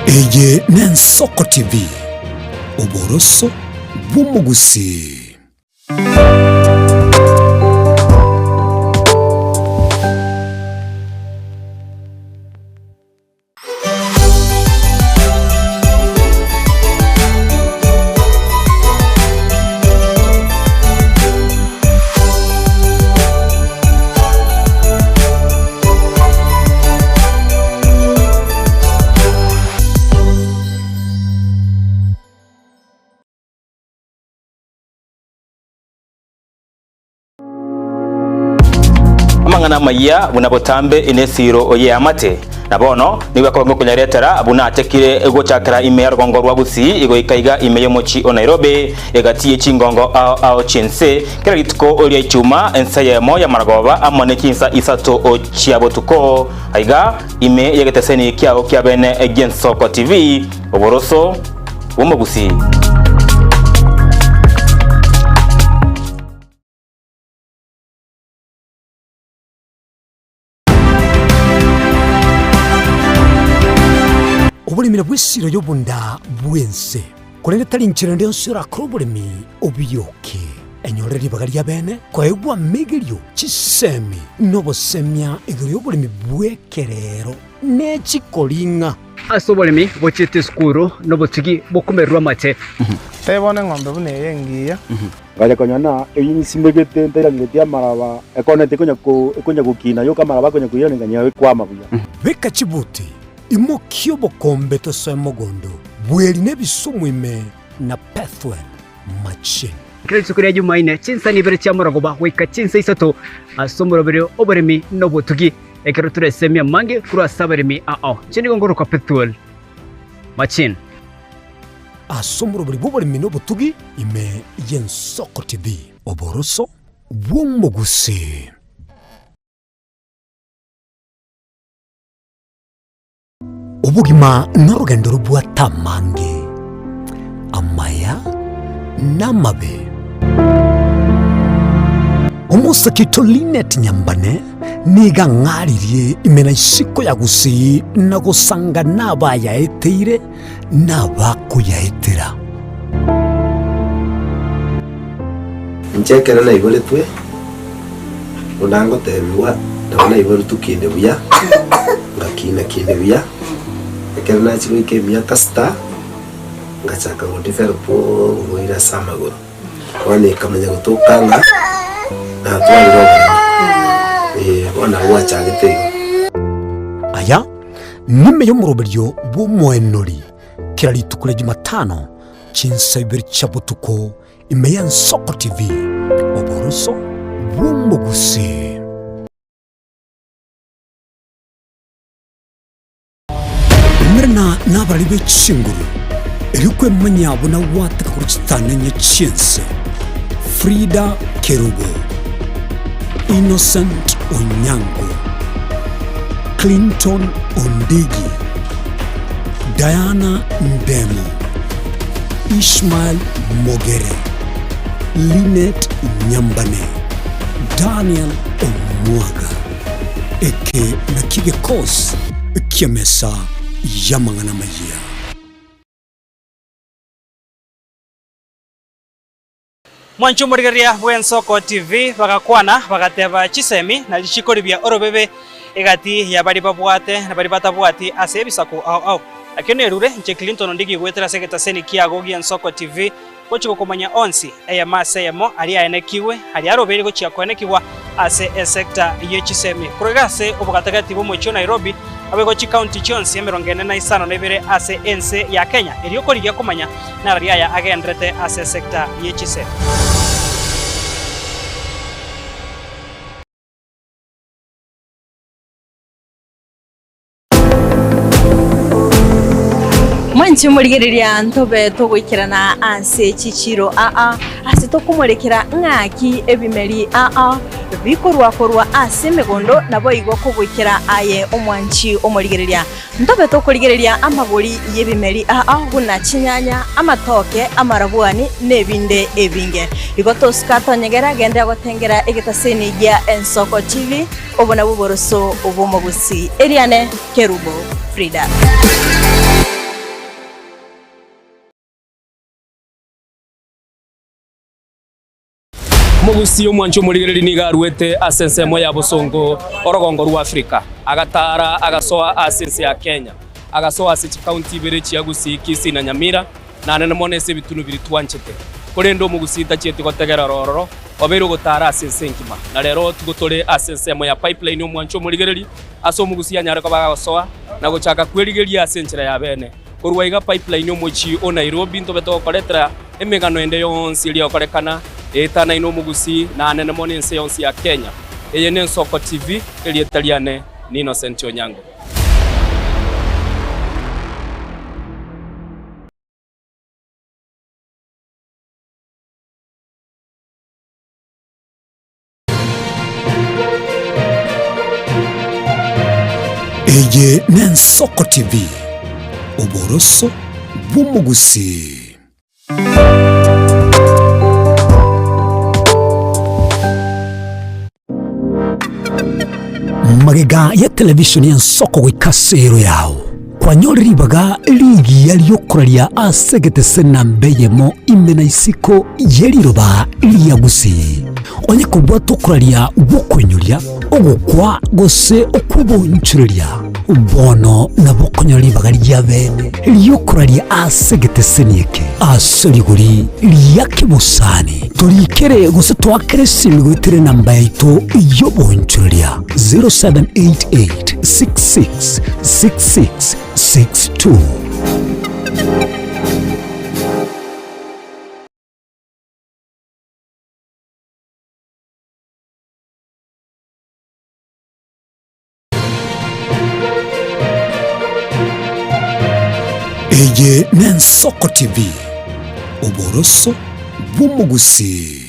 D: Eye Nensoko TV Uboroso bw'umugusi.
L: Amangana maya bunabotambe inesiro oye amate nabono niwe ko kunyaretera abuna atekire ego chakara ime rugongo rwa busi ego ikaiga ime yo mochi o Nairobi egatiye chingongo ao chense kera litko oli ichuma ensaye moya maragoba amone kinsa isato o chiabotuko aiga ime yegeteseni kiao kiabene Nensoko TV oboroso umugusi.
D: Obulimira bw'essiro y'obunda bwense kulende tali nchirende nsura krobulimi obiyoke enyolera libaga lya bene kwaegwa migelyo chisemi nobosemya egero obulimi bwekerero n'ekikolinga
O: ase obulimi bochete skuru nobotigi bokumererwa mate
V: tebone ng'ombe bune yengiya
M: ngaja konyana eyinsimegete nterangetia maraba ekonete konya gukina yoka maraba konya kuyone nganya kwama buya
D: beka chibuti imokio bokombe tosemo gondo bweli nebisumwime na Pathwell Machine
N: Kristo kuri Jumaine chinsa ni bere chamurago ba wika chinsa isato asomoro bere oberemi no botugi ekero turesemia mange kura saberemi chini gongoro kwa Pathwell Machine
D: asomoro bere boberemi no botugi ime Yensoko TV oboroso bwomoguse ubugima n'urugendo rubwa tamange amaya namabe umusakito Linet Nyambane niga ngaririe imena isiko ya gusi na gusanga nabaya eteire nabakuyaetera
O: nchekera na ibole twe unango tebiwa ndabona ibole tukinde buya ngakina kinde buya ekera na chiro ikemia kasta ngachaka ngondifera po ngoira samagoro wane kamenya gutokanga na twaliro wana wachagete
D: aya nime yo muroberyo bumwenori kirali tukule Jumatano chinsa ibiri chabutuko ime Yensoko TV oboroso bwomoguse mrena nabali bechinguru erikwe manyabo na wataka kuruchitananya chinse Frida Kerubo, Innocent Onyango, Clinton Ondigi, Diana Ndemo, Ishmael Mogere, Linet Nyambane, Daniel Omwaga, eke nakige kos kiamesa yamangana maya.
X: Mwanchu murigeria Yensoko TV bagakwana bagateba chisemi na lichikoribia orobebe egati ya bari babwate na bari batabwati ase bisako au akene rure nche Clinton Ondigi gwetera segeta seni kiago Yensoko TV gochiko komanya onsi eya maseyemo ali aenekiwe ali arobere gochia konekiwa ase sector yechisemi kurigase obugatagati bomocho Nairobi abegochi county chonsi emerongene na isano nebere ase ense ya Kenya eriokorigia komanya na ria ya agendrete ase sector yechisemi.
Y: Mwanchi murigereria ntobe tugwikirana ase chichiro ase tokumurekera ng'aki ebimeri bikorwa ase megondo nabo igwa kugwikira aye omwanchi omurigereria ntobe tokurigereria amagori y'ebimeri guna chinyanya amatoke amarabwani nebinde ebinge igotoska tonyegera gende gotengera egetaseni ya Yensoko TV obona buboroso obumogusi Eliane Kerubo Frida
Z: Mugusi omwancho murigereri niga ruete asensemo ya busongo orogongo rwa Afrika agatara agasoa asense ya Kenya agasoa ase county bere chiagusi Kisii na Nyamira na nene monese bitunu biri twanchete kurendo mugusi tachiete gotegera rororo obero gotara asense nkima na rero tugotore asensemo ya pipeline omwancho murigereri aso mugusi anyare ko bagasoa na gochaka kwerigeria asenchera ya bene kurwaiga pipeline omochi o Nairobi ntobeto koretera emegano ende yonsi iri okorekana etana ino mugusi na nene monense yonsi ya Kenya eye Yensoko TV elietaliane ni Innocent Onyango.
D: Eye Yensoko TV oboroso bw'omugusi. Magega ya televisioni Yensoko gwikasero yao kwanyoleribaga ligi yaliyokuraria asegete senambeyemo imena isiko yeliroba liyagusi onye kubwa tokuraria gukwenyuria ogukwa gose okubonchureria bono na bokonyori bagari ya bene liyokuraria asegitesenieke asoriguri liyakibusani turikere gusa twakere simigwitire namba yaito yobonchuria 0788 66 66 62. Eye Nensoko TV Oboroso Bumugusi.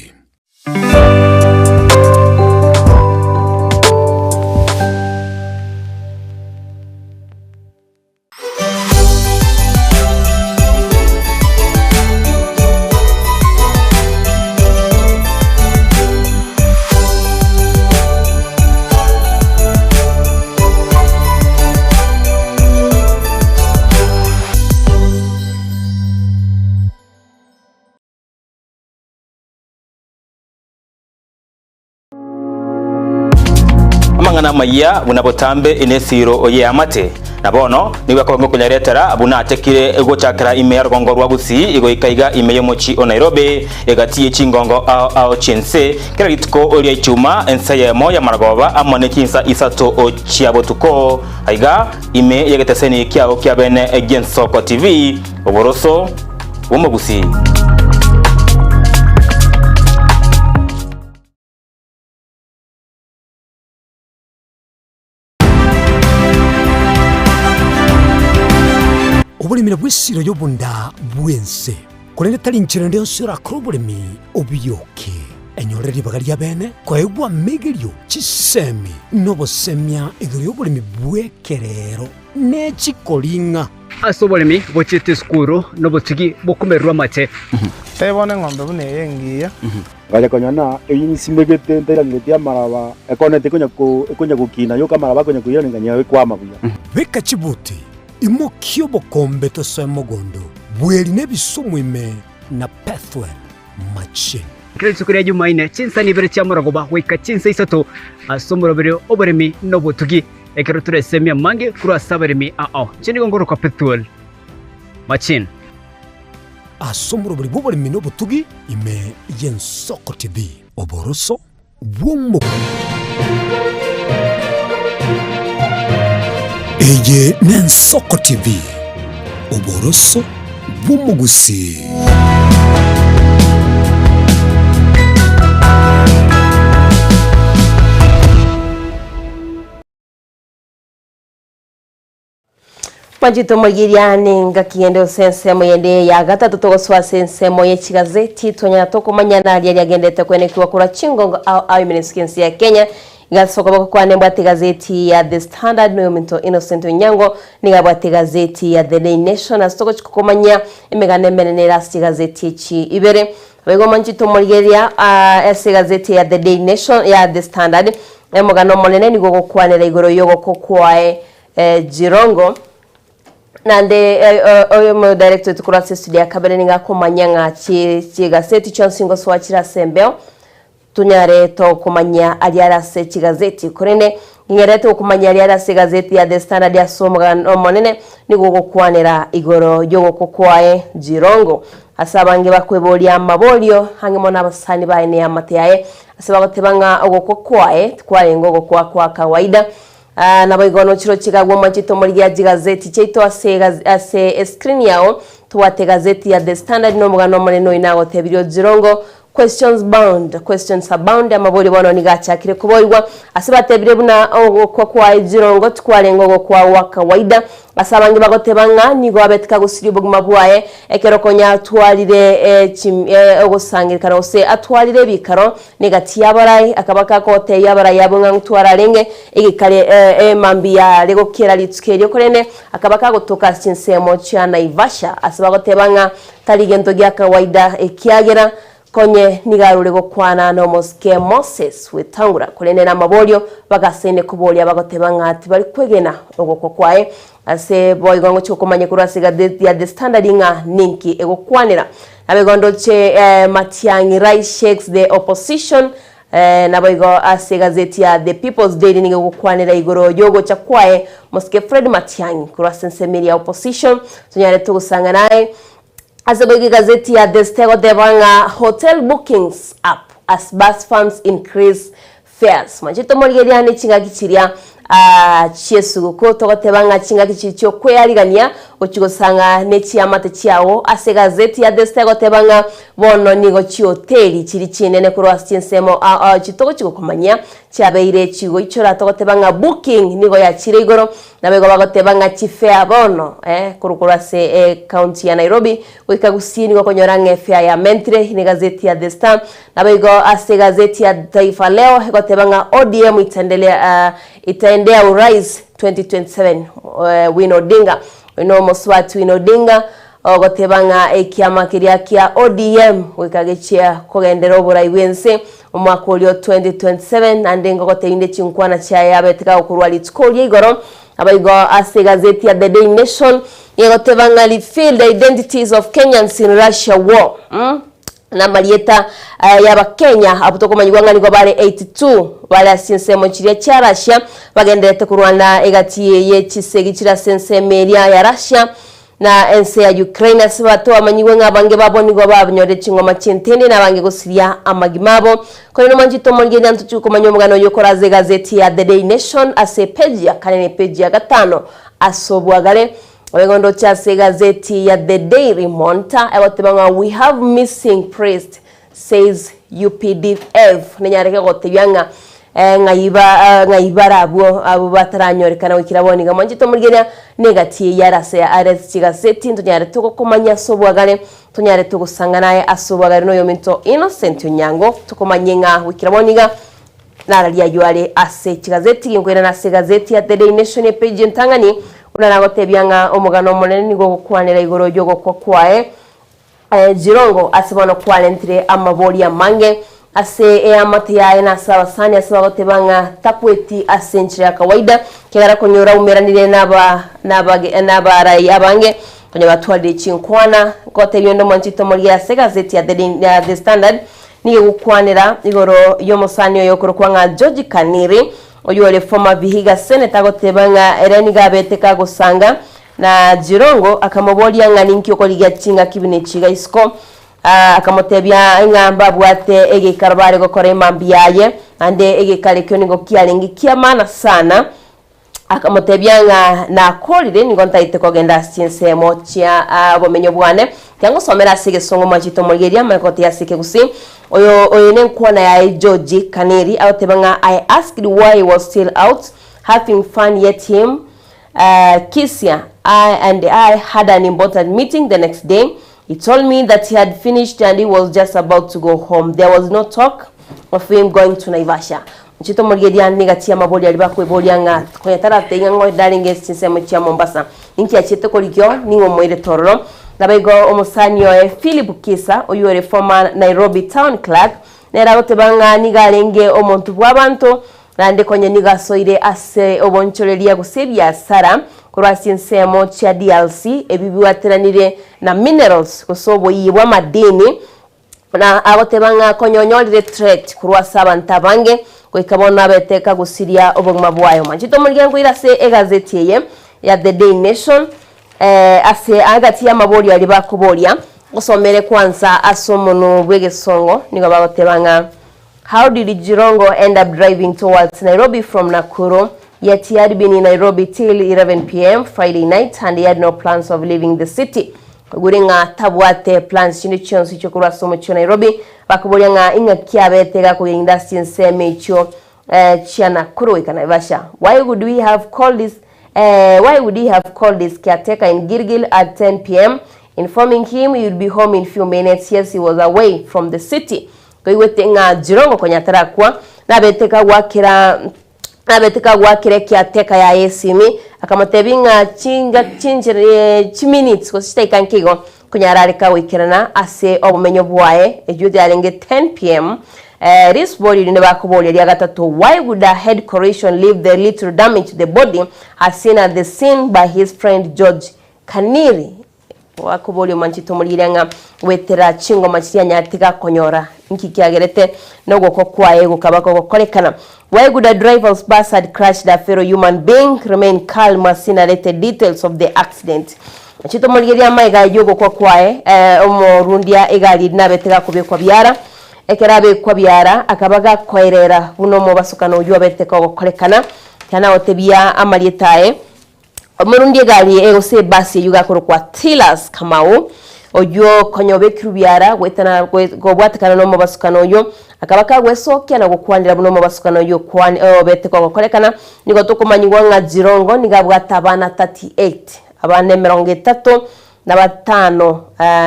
L: Amangana maya bunabotambe inesiro oye amate nabono niwe akongo kunyaretera abunatekire egochakira ime rugongo rwa busi igo ikaiga ime yomochi o Nairobi egatiye chingongo ao chense kera gituko oria ichuma ensaye moya maragoba amone kinsa isato o chiabotuko aiga ime yegeteseni kiao kiabene Nensoko TV oboroso Bumugusi.
D: Obulimira bw'essiro y'obunda bwense kulende talinchira ndio sura krobulimi obiyoke enyoreri bagaria bene kwaegwa megerio chisemi nobosemia egerio obulimi bwekerero nechikolinga
N: asobolimi bochete skuru nobotigi bokumerwa mate
V: tebone ng'ombe bune yengiya
M: ngaja konyana eyinsimegete ntairangete maraba ekonete konya kukina yoka maraba konya kuyana nganya kwama buya
D: beka chibuti imokio bokombe tosemogondo bweli nebisumwime na Pathwell Machine
N: Kile sukuri ya Jumaine chinsa ni bere chamuragoba weka chinsa isato asomoro bere oberemi nobotugi ekero turesemia mange kura saberemi chini gongoro kwa Pathwell Machine
D: asomoro bere oberemi nobotugi ime Nensoko TV oboroso bwomo Eye Nensoko TV oboroso Bumugusi.
G: Panjito mogiriane ngakiende sensemo yende ya gatatu togoswa sensemo y'ekigazeti tonya tokomanya ali agendete kwenekiwa kura chingongo au ministry ya Kenya ngasokoba kwa nembwate gazeti ya The Standard no minto Innocent Onyango nigabwate gazeti ya The Daily Nation asitoko chikukomanya emegane menenera sti gazeti echi ibere bego manjito moligeria ese gazeti ya The Daily Nation ya The Standard emogano monene nigo kwanera igoro yogo kokwae Jirongo nande oyo mo director tukurase studio akabere ninga komanya ngachi gazeti chansingo swachira sembeo tunyare to kumanya aliarase chigazeti kurene ngerete kumanya aliarase gazeti ya The Standard ya somoga monene nigo kwanera igoro yogo kokwae Jirongo asabange bakwebolia amabolio hangemo nabasani baine ya mateyae asabagotebanga ogokokwae twarengo kwa kawaida naboigono chiro chikagwo machito moligia gazeti cheito ase screen yao tuwate gazeti ya The Standard no mugano moneno inago tebirio Jirongo questions abound amaboli bono nigachakire kuboirwa asibatebire buna kwa Jirongo tukwarengo kwa wakawaida asabangi bagotebanga nigo abetika gusiri buguma bwaye ekero konya twalire ogusangirikana ose atwalire bikaro negati yabarai akabaka kote yabarai yabunga ntwararenge igikare mambi ya lego kira litsukerio korene akabaka gotoka chinsemo cha Naivasha asabagotebanga taligento gya kawaida ekiagera konye nigarure gokwana no moske Moses wetangura kulenera mabolio bagasene kubolia bagotebanga ati bali kwegena ogoko kwae ase boigongo chokomanye kurasiga ya The Standard nga ninki egokwanira abegondo che Matiang'i Rai shakes the opposition nabo igo ase gazeti ya The People's Daily nigo gukwanira igoro yogo chakwae Muske Fred Matiang'i kura sensemiri ya opposition tunyare tugusanga naye ase bogi gazeti ya The Stego Devanga hotel bookings up as bus firms increase fares manjito morgeria ni chinga kichiria chiesuguko togotebanga chinga kichicho kweyarigania ukigosanga nechi amate chiawo ase gazeti ya The Stego Tebanga bono nigo chioteli chiri chinene kurwa chinsemo chitogo chigukomanya chabeire chigo ichora togotebanga booking nigo ya chire igoro nabego bagotebanga chifea bono kurukura se county ya Nairobi wikagusini go konyoranga fare ya mentre ni gazeti ya The Star nabego ase gazeti ya Taifa Leo gotebanga ODM itaendea urais 2027 Win Odinga no Moswati Win Odinga gotebanga ekiama kiria kia ODM wikagechia kugendera oburai wense umwaka ulio 2027 andengo goteinde chinkwana cha yabetika okurwa litskolie igoro abaigo ase gazeti ya The Daily Nation yegotebanga reveal the identities of Kenyans in Russia war na marieta yaba Kenya abutokomanyigwanga nigo bale 82 bale asinsemo chiria cha Russia bagenderete kurwana egati ye chisegi chira sensemeria ya Russia na ense ya Ukraine sibato amanyigwenga bange babo nigo babnyore chingoma chintende na bange gosiria amagimabo kono no manjito mongeni antuchuko manyomugano yokoraze gazeti ya The Daily Nation ase page ya kanene page ya 5 asobwagale Wegondo chase gazeti ya The Daily Monitor egotebanga we have missing priest says UPDF nenyareke gotebyanga ngaibara abo bataranyorekana wikiraboni gamanjito murigenya negati yarase ya RS gazeti ntonyare tukokomanya sobwagale tonyare tugusanga naye asobwagale no yominto Innocent Onyango tukomanyenga wikiraboniga naralia yuale ase gazeti ngwera na ase gazeti ya The Daily Nation page ntangani unanagotebyanga omugano monene nigo gukwanira igoro yogo kwae Jirongo asibano kwalentire amaboli ya mange ase amate ya na sabasani asibagotebanga takweti asenchire ya kawaida kigara konyora umeranire naba rai abange kwenye batwali chinkwana kote yondo manchito muri ya gazeti ya The Standard nigo gukwanira igoro yomosani yokoro kwanga George Kaniri oyole former Vihiga Senator gotebanga ereni gabeteka gusanga na Jirongo akamoboli ngani nkyo liga chinga kibine chiga isko akamotebya ngamba bwate ege karabare gokore mambiaye ande ege kale kyonigo kialingi kiamana sana akamotebyanga na kolire nigo ntaite kogenda sinsemo chia bomenyo bwane kyango somera sige songo machito mogeria makoti yasike gusi oyo ne nkwana ya George Kaniri awtebanga I asked why he was still out having fun yet him Kisia I had an important meeting the next day. He told me that he had finished and he was just about to go home. There was no talk of him going to Naivasha. Mchito mgedia negatia maboli alibakwe bolianga kwenye tarate ngo dalinge sinsemo cha Mombasa. Ninki achete kolikyo ningo moire tororo. Nabego omusanyo Philip Kisa oyore former Nairobi town clerk nera gotebanga nigalenge omuntu bwabantu nande kwenye nigasoire ase oboncholeria gusebya Sara kurasi nsemo cha DLC ebibiwateranire na minerals kusobo yibwa madini na abotebanga konyonyolire threat kurwasa abantabange kwikabona beteka gusiria obogma bwayo manchito muryango irase egazeti ye ya The Daily Nation ase agati ya maboli ali bakubolia gusomere kwanza asomono bwegesongo nigo bagotebanga how did Jirongo end up driving towards Nairobi from Nakuru? Yet he had been in Nairobi till 11 p.m. Friday night and he had no plans of leaving the city. Guringa tabwate plans chini chonsi chokura somo cho Nairobi. Bakubolyanga inga kiabetega kuinda sinseme cho chia Nakuru ikanaivasha. Why would he have called this caretaker in Gilgil at 10 p.m. informing him he would be home in few minutes? Yes, he was away from the city. Kuiwetenga Jirongo kwenye tarakwa na beteka wakire kiateka ya esimi akamotebinga minutes kusita kankigo kunyararika wikirana ase obumenyo bwae ejude alenge 10 p.m. This body ne bakuboli ya gatatu. Why would a head corrosion leave the little damage to the body as seen at the scene by his friend George Kaniri? wakubulio manchito muliranga wetera chingo machiya nyatiga konyora nki kiagerete no goko kwae gukabako gokorekana. Why would a driver's bus had crashed a fellow human being? Remain calm as narrated details of the accident. Chito mulgeria maiga yogo kwa kwae omorundia egari nabetega kubekwa byara ekerabe kwa byara akabaga koerera buno mo basukano yo beteka gokorekana kana otebia amalietae omurundia egari egose basi yuga kwa Tilas Kamau oyo konyobe kirubyara gwetana gobwatikana no mo basukano yo akabaka gwesokia na gukwanira buno mo basukano yo kwani beteka gokorekana nigo tukumanyirwa nga Jirongo nigabwata abana 38 abane 35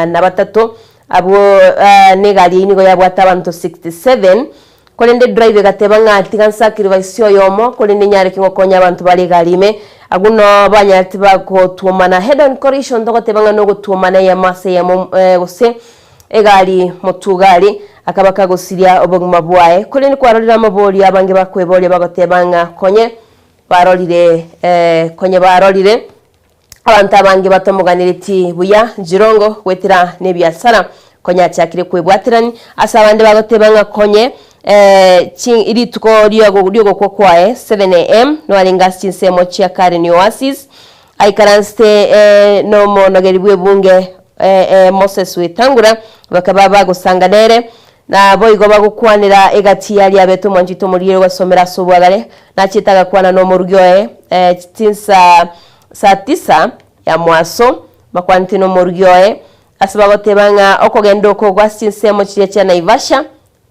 G: na batatu abo negali nigo yabwata abantu 67 kolende drive gateba ngati kansakiri baisyo yomo kolende nyare kingo konya abantu bali galime aguno banyati bakotumana head on collision ndogoteba no gutumana ya mase ya gose egali motugali akabaka gosiria oboguma bwae kolende kwarorira maboli abange bakweboli bagotebanga konye barolire konye barolire abantu abange batomuganiriti buya Jirongo wetira nebyasara konya cyakire kwebwatirani asabande bagotebanga konye iri tuko ryogo kwa kwae 7 am no alingasi nsemo chia kare ni Oasis aikaranste no monogeribwe bunge Moses Wetangura bakaba gusanganere na boigo bagukwanira egati yali abeto mwanjito mulire wasomera sobwagale na chitaga kwana no murugyoe tinsa saa 9 ya mwaso bakwantino murugyoe asabagotebanga okogendo ko gwasinsemo chiye cha Naivasha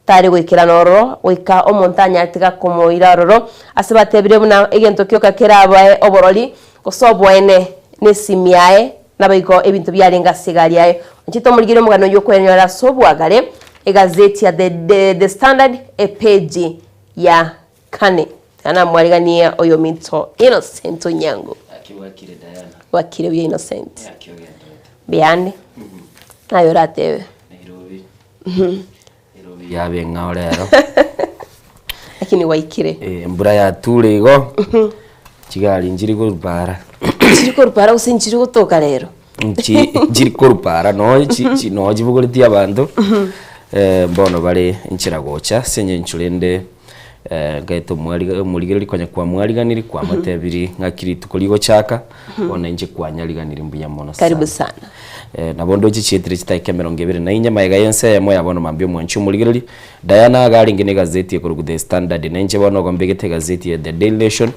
G: tari wikira noro wika omontanya atiga komoira roro asabatebire buna egento kyoka kerabae oboroli kosobwene nesimiae nabaiko ebintu byarenga sigariae nchito murigire mugano yo kwenyora sobwagale egazeti ya the Standard page ya kane ana mwarigania oyo minto Innocent Onyango
P: akiwakire Diana
G: wakire bya Innocent byane nayo ratewe
P: Nairobi yabe ngao rero
G: lakini waikire
P: mbura ya tuligo kigali njiri kurupara
G: usinjiri gutoka rero
P: njiri kurupara no jibuguriti abantu mbono bale inchira gocha senye nchurende gaito muligeri kwanya kwa mwaliganiri kwa matebiri ngakiri tukoligo chaka ona inje kwa nyaliganiri mbuya mono sana
G: karibu sana
P: nabondo chitire chitaike 24 mayiga yense yamo yabono mambyo mwanchu muligeri Diana galingine gazeti ya The Standard nenje bono gombegete gazeti ya The Daily Nation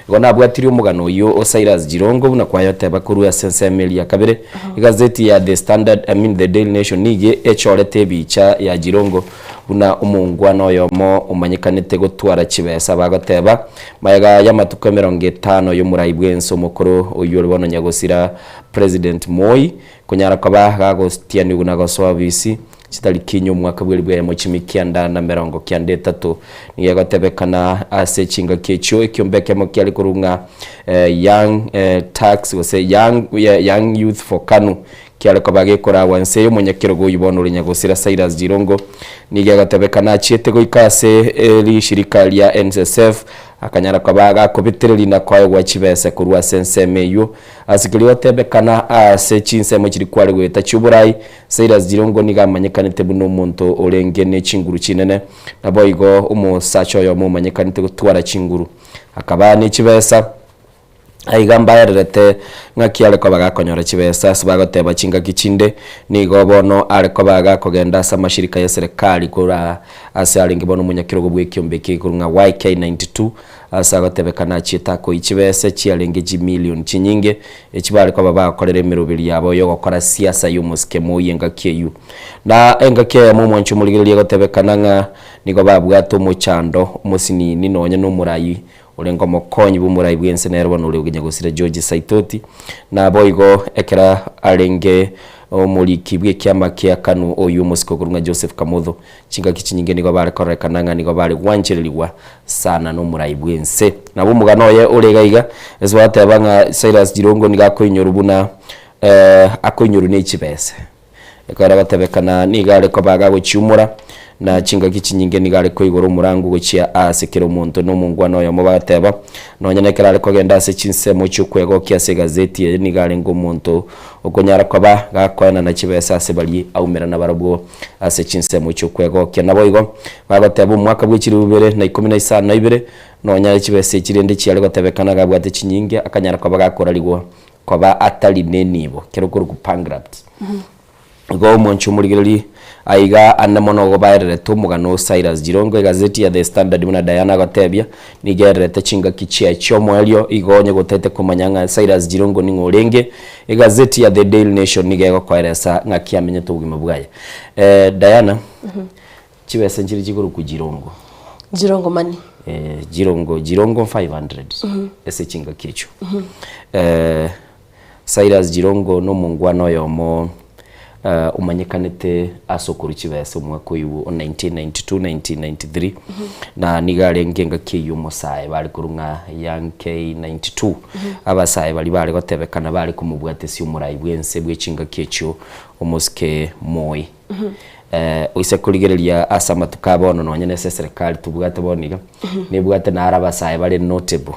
P: gona bwatiri umugano yo Osiris Jirongo buna kwa yote bakuru ya sense emeli ya kabere gazeti ya The Standard The Daily Nation nige echorete bicha ya Jirongo buna umungwana yomo umanyikanete gutwara kibesa bagoteba mayiga y'amatuko 50 yo murayibwenso mukuru uyo bono nyagosira President Moi kunyara kwabaga gostiani gunagosoa bisi chitali kinyo mwaka bweli mu chimikianda na 93 niye gatebekana ase chinga kecho ekyombeke mo kyali kurunga young tax wose young youth for Kanu kyali kwabage kora wanse yo munyakirogo yibonore nyagosira Cyrus Jirongo niye gatebekana chiete goikase li shirika lya NSSF akanyara kwabaga kubitereri na kwayo gwa kibese kurwa sensemeyo asikiriyo tebekana ase chinsemo kiri kwari gweta cyuburai Cyrus Jirongo nigamanyekanite buno muntu orengene chinguru kinene naboigo umusacho yo mumanyekanite gutwara chinguru akaba ni kibesa aigamba yarete ngakiale ko bagakonyora kibesa sibagoteba chinga kichinde nigo bono areko bagakogenda samashirika ya serikali kura ase alingi bono munyakirogo bwekyombeke kurunga YK92 asagotebekana chitako ikibese chialengeji million chinyinge ekibale ko babakorera emirubiri yabo yo gukora siasa y'umusike moyenga keyu na engake mu mwanchu muligiri gotebekana nga nigo babwato mu chando umusini ninonye no murayi ulengo mokonyi bumurayi bwense nero bono ulegenya gusira George Saitoti na boigo ekera alenge omuliki bwe kyama kya Kanu oyu musiko kurunga Joseph Kamotho chinga kichinyinge nigo bare korekananga nigo bare wanchereliwa sana no murayi bwense na bumugano ye ulegaiga ezwate abanga Cyrus Jirongo niga koinyorubuna akoinyoru ne chibese ekora gatebekana nigare ko baga guchumura na chinga kichinyinge nigare ko igoro murangu guchia asekero muntu no mungwana yo mubateba no nyanekera ariko genda ase chinsemo cyukwego kiase gazeti nigare ngo muntu okonyara kwaba gakwana na chibesa ase bali aumera na barabwo ase chinsemo cyukwego kenabo igo bagateba umwaka bw'ikiri 2012 no nyara chibesa kirende cyari gatebekana gabwate chinyinge akanyara kwaba gakora ligwo kwaba atali nenibo kerokuru kupangrapt go monchu murigeri aiga anamono go bairere tumugano Cyrus Jirongo gazeti ya The Standard muna Diana gatebia nigerete chinga kichia chomo elio igonye gotete kumanyanga Cyrus Jirongo ningorenge gazeti ya The Daily Nation nigego kwairesa ngakiamenye tugima bwaye Diana chibese njiri chiguru ku
G: Jirongo mani
P: Jirongo 500 ese chinga kicho Cyrus Jirongo no mungwano yomo umanyekanete asokuru kibese umwaka uyu 1992-1993 na nigare ngenga kiyu musaye bari kurunga Young K92 abasaye bari batebekana bari kumubwate si umurayi bwense bw'ekinga kecho umuske moyi uise kuligerelia asama tukabono no nyene serikali tubwate boniga nibwate na arabasaye bari notable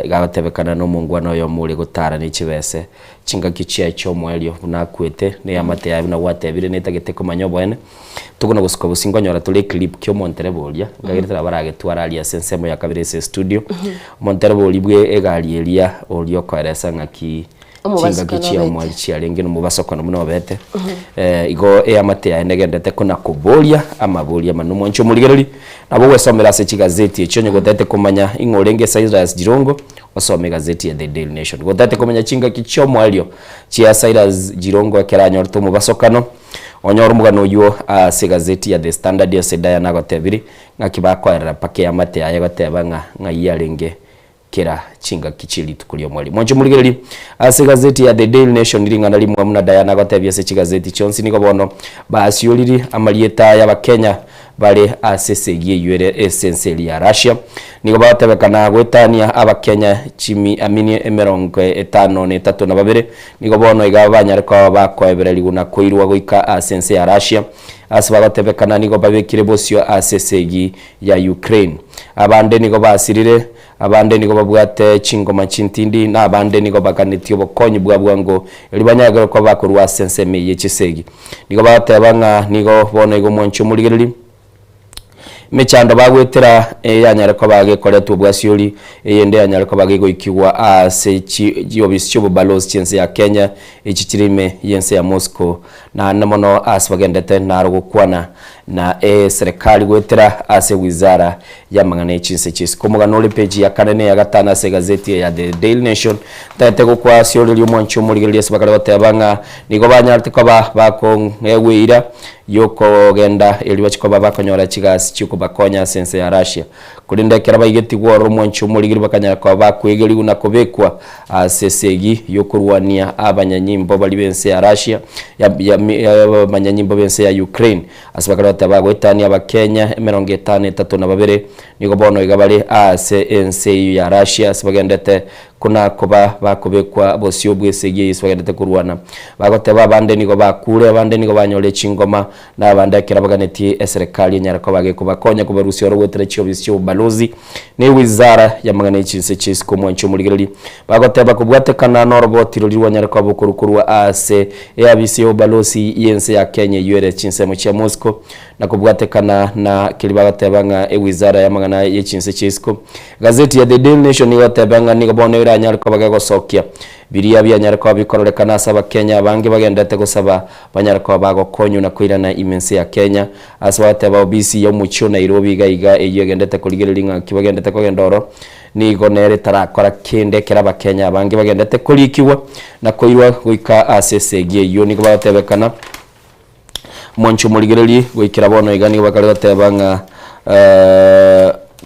P: gabatebekana no mungwana yo muri gutara ni kibese cinga kicia cyo mwelio nakwete ne amate yabi na watebire netagete kumanyobo ene tugona gusuka busingo nyora tuli clip kyo Monterebolia ngagirira barage twaralia sensemo ya kabirese studio Monterebolia bwe egalielia olio kwaresa ngaki cinga kicia mwalchi alenge no mubasoko no muno bete igo amate ya negendete kuna kubolia amabolia manumo ncho muligereri nabo wesomera se gazeti ecyonye gotete kumanya ingorenge Cyrus Jirongo osome gazeti ya The Daily Nation gotete kumanya cinga kichomo alio cia Cyrus Jirongo akeranyo ruto mubasokano onyor mugano yo se gazeti ya The Standard ya sedaya na gotebiri ngakibakwarira pake ya mate ya goteba nga yarenge kera cinga kichili tukulio mwali monje muligereri ase gazeti ya The Daily Nation iringana limwe muna Diana gotebya se gazeti chonsi niko bono basioliri amalieta y'abakenya bale asesegie yuere essential ya Russia niko batebekana gwetania abakenya chimi amini emerongo 53 niko bono igabanya ko bakwebera liguna koirwa goika asense ya Russia asbagatebekana niko babekire bosio asesegi ya Ukraine abande niko basirire abande niko babwate chingoma chintindi na abande niko bakanityo bokonyi bwabwango libanyaga ko bakurwa sense me yechisegi niko batebanga niko bono igo moncho muligereri mechando bagwetera yanyara ko bagekoretwa bwasioli yende yanyara ko bagegoikigwa ase obisyo balozi chense ya Kenya echichirime yense ya Moscow na namono asbagendete narugukwana na serikali gwetera ase wizara ya mangane chinse chisi komugano page ya kanene ya gatana se gazeti ya The Daily Nation tate ko kwa sioli lyumoncho muligereri asbakale batebanga niko banyarte ko bako ewira yoko genda elibachiko babakonyora chigasi chiko bakonya sense ya Russia kulindekera bayigeti gworo moncho muligiri bakanya ko bakwegeri una kubekwa sesegi yokurwania abanyanyimbo bali bense ya Russia ya abanyanyimbo bense ya Ukraine asbakara tabagwetani abakenya 52 niko bono igabali sense ya Russia asbagendete kuna koba bakobekwa bosio bwesege iswagendete kurwana bagoteba bande niko bakure bande niko banyole chingoma na bande kirabaganeti serikali nyara ko bage kubakonya kubarusio rwetera cyo bisyo balozi ni wizara ya mangane chinse chisiko mwancho muligereri bagoteba kubwate kana noroboti rulirwa nyara ko bukurukuru ase ya bisyo balozi yense ya Kenya yure chinse mu cha Moscow na kubwate kana na kilibagoteba nga wizara ya mangana ye chinse chisiko gazeti ya The Daily Nation yotebanga niko bono nyara ko bagagosokia biriya byanyara ko bikorekana saba Kenya bangi bagendete gusaba banyara ko bagokonyu na kwirana imense ya Kenya aswate ba BC yo mucho Nairobi gaiga eyo gendete kuligerelinga kibagendete ko gendoro ni gonere tarakora kende kera bakenya bangi bagendete kulikiwa na koirwa guika asesegie yo niko batebekana moncho muligereli gwikira bono igani bakarotebanga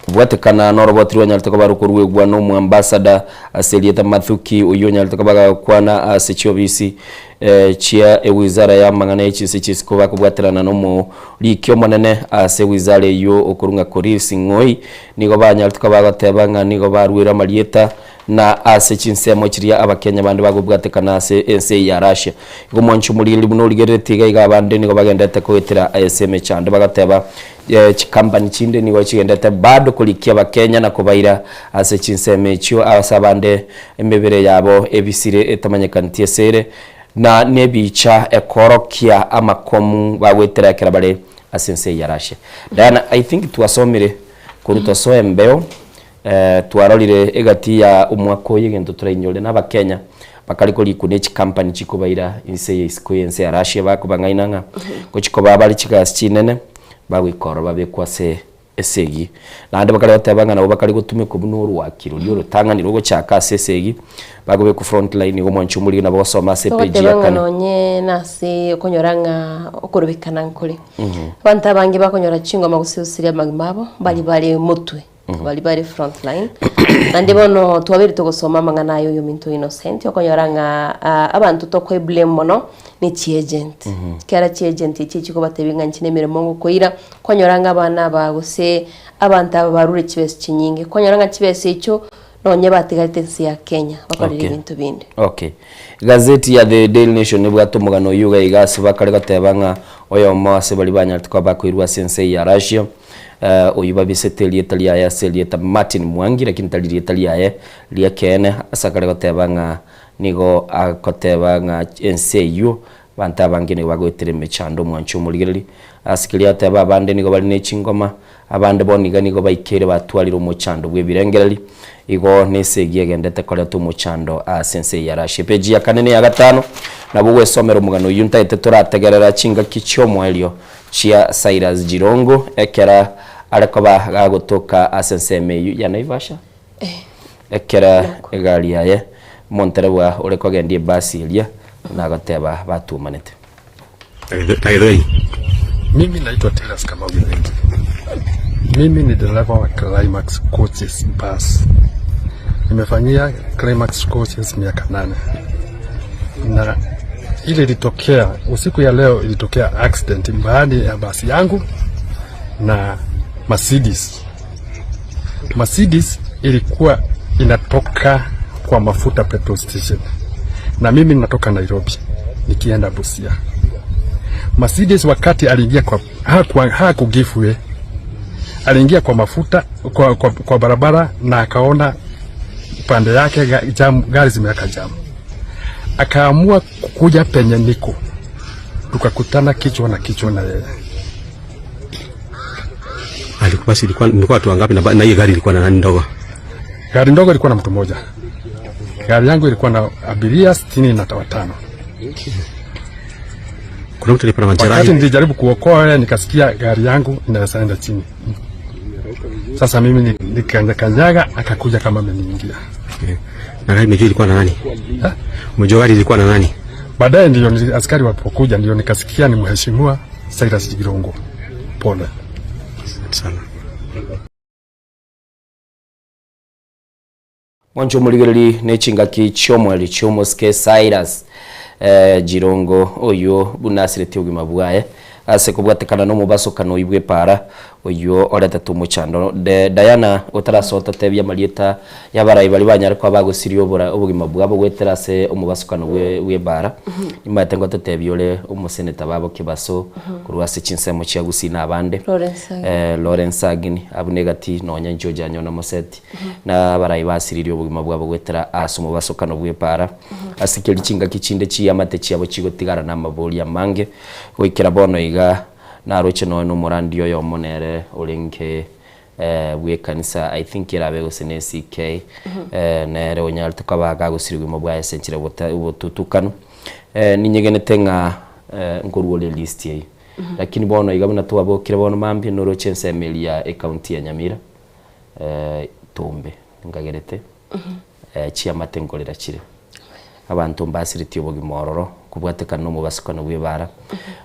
P: bwatekana noroboti rwanyalite ko barukurwe gwa no mu ambassador Aselieta Mathuki uyo nyalite ko bagakwana asechobisi chia wizara ya mangana y'icisi cisiko bakubwaterana no mu likyo monene ase wizara yo okurunga Korisi Ngoi niko banyalite ko bagatebanga niko barwira Marieta na ase chinsemo chiria abakenya bandi bagubwatekana ase ense ya Russia igo mwanchu muri buno rigerete iga abandi nigo bagendete kwitira ASM chande bagateba chikampani chinde nigo chigendete bado kulikia abakenya na kubaira ase chinseme chyo abasabande emebere yabo ebisire etamanyekantie sere na nebicha ekorokia amakomu bagwitira kerabale asense ya Russia. Diana, I think tuasomire kuruta so embeo twarorire egati ya umwako yegento turainyole n'abakenya bakariko likune company chikubaira inse yense ya Russia bakubangainanga ko chikoba bali chikasi chinene bagwikoro babekwase esegi nande bakali batabanga nabo bakali gutume ku bunuru wakiro lyo rutanganiro go chaka sesegi bagobe ku front line go mwanchu muri nabo basoma CPG yakane
G: nonye nasi konyoranga okurubikana nkuri banta bangi bakonyora chingo magusiusiria magimabo bali mutwe bali front line nande bono twabiri tugosoma mangana yo minto innocent okonyoranga abantu tokwe blame mono ni chi agent kera chi agent ichi ko batebinga nchine mirimo ngo koira konyoranga abana baguse abantu abarure chibese chinyinge konyoranga chibese icho nonye batigarite nsi ya Kenya bakorera ibintu bindi.
P: Okay. Gazeti ya The Daily Nation nibwato mugano yuga igasi bakare gatebanga oyo mase bali banyartwa bakwirwa sense ya Russia. Uyuba biseteli Italia ya Selieta Martin Mwangi lakini taliri Italia ya lia kene asakare gatebanga nigo akotebanga NCU banta bangine bagwetire mechando mwanchu muligeri asikilia teba bande nigo bali nechingoma abande boniga nigo baikere batwalira umuchando bwebirengereri igo nesegiye gendete kole tu muchando sense ya Russia peji ya kanene ya gatano nabugwe somero mugano yunta itetorategerera chinga kichomo elio chia Cyrus Jirongo ekera alikoba gagotoka sense meyu ya Naivasha ekera egali yaye Monterewa ureko gendie basi elia na gateba batumanete.
F: Mimi naitwa Teras Kamau Githingi. Mimi ni dereva wa Climax Coaches bus. Nimefanyia Climax Coaches miaka 8. Na ile ilitokea usiku ya leo, ilitokea accident baada ya basi yangu na Mercedes. Mercedes ilikuwa inatoka kwa mafuta petrol station na mimi ninatoka Nairobi nikienda Busia. Mercedes wakati aliingia kwa hakugiveaway, aliingia kwa mafuta kwa barabara na akaona pande yake gari zimeweka jam, akaamua kuja penye niko, tukakutana kichwa na kichwa na yeye.
Q: Alikuwa nilikuwa watu wangapi na hiyo gari ilikuwa na nani ndogo?
F: Gari ndogo ilikuwa na mtu mmoja. Gari yangu ilikuwa na abiria 65.
Q: Kuna mtu alipata majeraha.
F: Wakati nilijaribu kuokoa nikasikia gari yangu inaenda chini. Sasa mimi nikakanyaga akakuja kama ameniingia.
Q: Na gari mjui ilikuwa na nani? Mjui gari ilikuwa na nani?
F: Baadaye ndio askari walipokuja ndio nikasikia ni mheshimiwa Cyrus Jirongo. Pole
Q: sana.
P: Mwancho muligereri nechinga kichomo lichomo ske Cyrus Jirongo oyo bunasirete ugima bwaye ase kubwatekana no mubasokano ibwe para oyo oreta tumuchando Diana utarasota tebya marieta yabarayi bali banyara kwa bagusiriyo bora ubugima bwabo gweterase umubasokano we bara nyuma tengo tetebyole umuseneta babo kibaso kurwase chinsemo cya gusina abande Lawrence Agini abunegati nonya njoja nyona moseti na barayi basiriyo ubugima bwabo gwetera asumo basokano bwe para asikeli chinga kichinde chi amate cyabo kigotigara na maboli ya mange wikira bono iga na roche no murandi yo monere olinke bwe kanisa I think irabe gusene CK nere onyalta kabaga gusirwe mu bwa essential ubututukano ninyegene tenga ngoruole list ye lakini bono iga buna tuwabokira bono mambi no roche nsemeli ya account ya Nyamira tombe ngagerete chiamate ngorera chire abantu mbasiriti obugimororo kubwatekana no mubasukano bwebara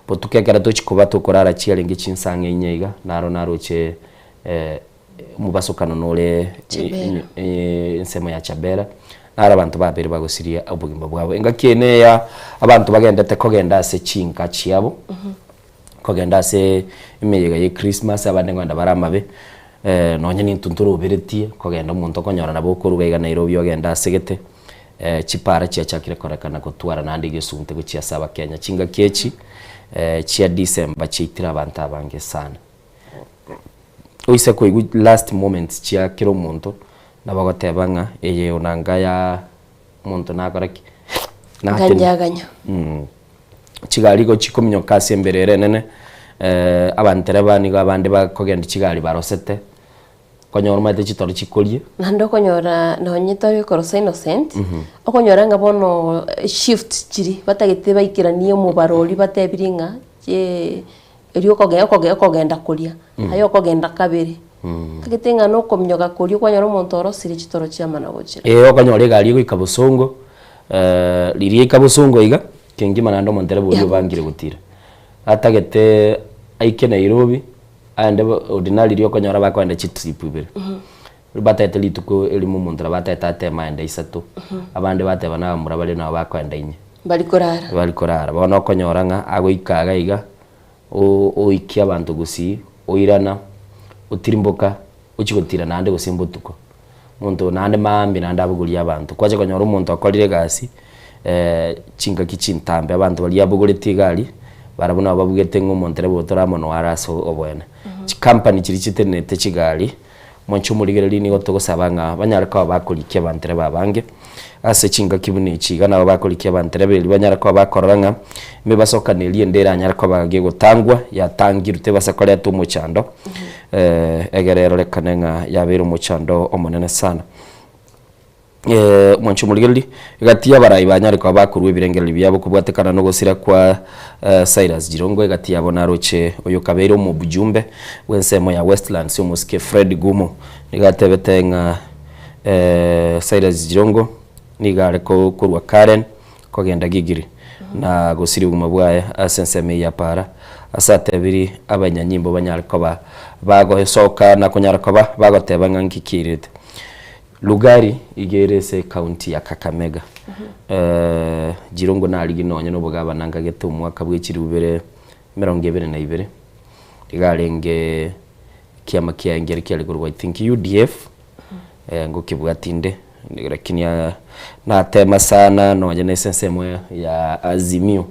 P: botukegera tochikuba tokorara chialinge chinsange nyeiga naroche mubasukano nole nsemo ya Chabera nara abantu babere bagosiria obugimba bwabo engakene ya abantu bagendete kogenda se chinka chiabo kogenda se imeyega ye Christmas abande ngwanda baramabe nonye ni tunturu biritie kogenda umuntu konyora nabo kurubega Nairobi ogenda asegete chipara chia chakire korekana gutwara nandi gisunte gucia saba Kenya chinga kechi chia December chitira abantu abange sana oise ko last moments chia kiro muntu nabagotebanga eye onanga ya muntu nakoraki
G: ganya
P: chigali go chikomyo kasi emberere nene abantere bani go abandi bakogenda chigali barosete konyora mate chitoro chikolie
G: nando konyora nonyitori korosa innocent okonyora nga bono shift chiri batagete baikiranie mu barori batebiringa je eri okogenda kulia ayo okogenda kabiri kagetenga no komnyoga kulia konyora omonto orosire chitoro chiamana gochira
P: okonyora egali go ikabusongo lirie ikabusongo iga kengima nando montere bo bangire gutira atagete aike Nairobi ande ordinary rio konyora bakwenda chitrip ibere batete lituko elimu mundra batete atema ende isatu abande bateba na murabale na bakwenda inye bali korara bona konyora nga agoikaga iga o ikia abantu gusi oirana utirimboka uchigotira nande gusimbutuko muntu nande mambi nande abugulia abantu kwaje konyora umuntu akorire gasi chinga kichintambe abantu bali abuguriti gali barabona babugete ng'omontere botora mono araso obwene company chiri chitenete chigali moncho murigereri ni gotogosaba nga banyaraka bakolikia bantere babange ase chinga kibuni chiga nabo bakolikia bantere beli banyaraka bakoranga mebasokanelie ndera nyaraka bagiye gutangwa yatangirute basakore tumuchando egerero lekanenga yabero muchando omonene sana moncho murigereri gatia barayi banyaraka bakurwe birengeri byabo kubwatekana no gosira kwa Cyrus Jirongo egati yabona roche oyo kabero mu bujumbe wensemo ya Westlands umuske Fred Gumo nigatebetenga Cyrus Jirongo nigare ko kurwa Karen kogenda gigiri na gosiri bumabwaye asenseme ya para asatebiri abanyanyimbo banyarikoba bagohesoka na kunyarikoba bagotebanga nkikirite Lugari igerese county ya Kakamega Jirongo nari ginonye no bugaba nanga geto umwaka bw'ikiri bubere 2022 igarenge kiama kiangere kialigurwa I think UDF ngo kibwatinde lakini na tema sana no jene sensemo ya Azimio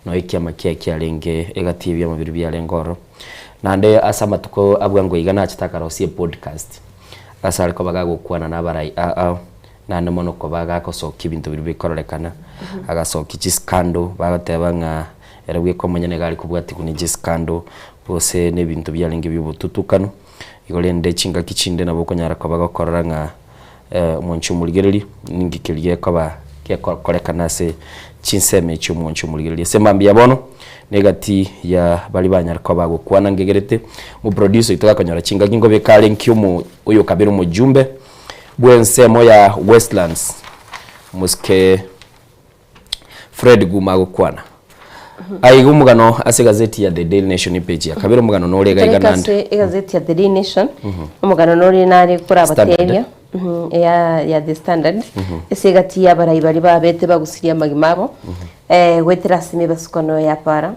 P: no ikiama kialenge egatibya mabiri byalengoro nande asama tuko abwango igana chitaka rosie podcast asari ko bagagukwana nabarayi nane mono ko bagakosoka ibintu biri bikorekana agasoka igiskando bagatebanga erabwe ko munyene gali kubwati kuni igiskando bose ne bintu byalinge bibututukano igolende chinga kichinde nabo ko nyara ko bagakorera nga umunchu murigereri ningikiriye ko ba korekana se chinseme cyo umunchu murigereri semambi yabono negati ya bali banyara ko bagukwana ngegerete mu producer itoka kanyara chinga kingo bekale nkiumu uyo kabiro mu jumbe bwensemo ya Westlands muske Fred Gumago kwana aigu mugano ase gazeti ya The Daily Nation page ya kabiro mugano no lega iganande
G: gazeti ya The Daily Nation mugano no rinari kura bateria ya The Standard ese gati ya barayi bari babete bagusiria magimabo wetera sime basukano ya para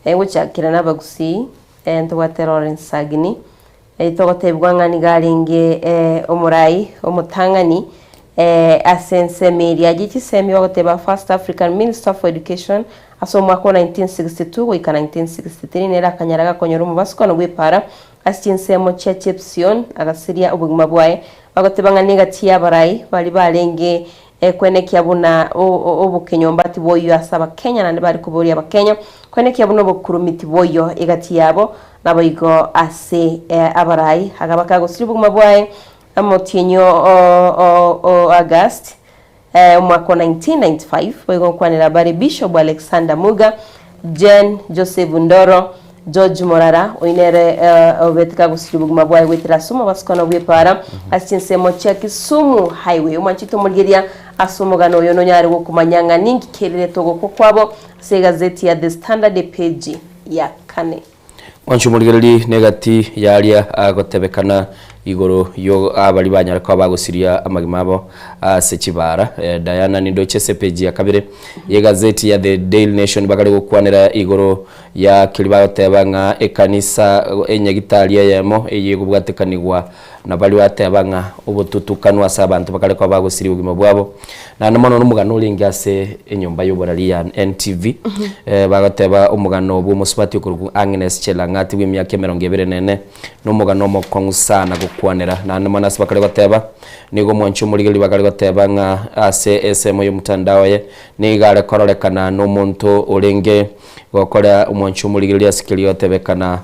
G: nguchakira nabagusi ntwa Lawrence Sagini itogotebwa ngani garinge omurayi omutangani asense media gikisemi bagoteba First African Minister for Education asomwa ko 1962 wika 1963 nera kanyaraga konyora mu basukano gwepara asinsemo cha Chepsion agasiria ubugima bwaye bagoteba ngani gati ya barayi bali balenge kwene kiabuna obukenyombati boyo asaba Kenya nande bari kuboria abakenya kwene kiabuna obukurumiti boyo igati yabo nabo igo ase abarayi agabaka gusiri buguma bwaye amotinyo August mwaka 1995 boyo kwanira bari Bishop Alexander Muga Jen Joseph Ndoro George Morara oinere obetika gusiri buguma bwaye wetira suma basikona bwepara asinsemo cha Kisumu highway umachito mulgeria asomogano yono nyari wo kumanyanga ningi kerere togo kwabo se gazeti ya The Standard page ya kane
P: wanchu mulgereri negati yalia agotebekana igoro yo abali banyara kwa bagusiria amagima abo ase kibara. Diana nindo chese page ya kabire ye gazeti ya The Daily Nation bakali gukwanira igoro ya kilibayo tebanga ekanisa enyagitalia yemo eye kubwatekanirwa na bali watebanga obututukanwa sabantu bakali kwa bagusiri ubugima bwabo na namono n'umugano ulingase enyumba y'oborali ya NTV bagateba umugano bw'umusubati okurugu Agnes Chelangati w'imyaka 24 n'umugano mokongu sana gukwanira na namana bakali gateba nigo mwanchu muligeli bakali gateba nga ase SM yo mutandao ye nigale korolekana n'umuntu ulenge gokora umwanchu muligeli asikili otebekana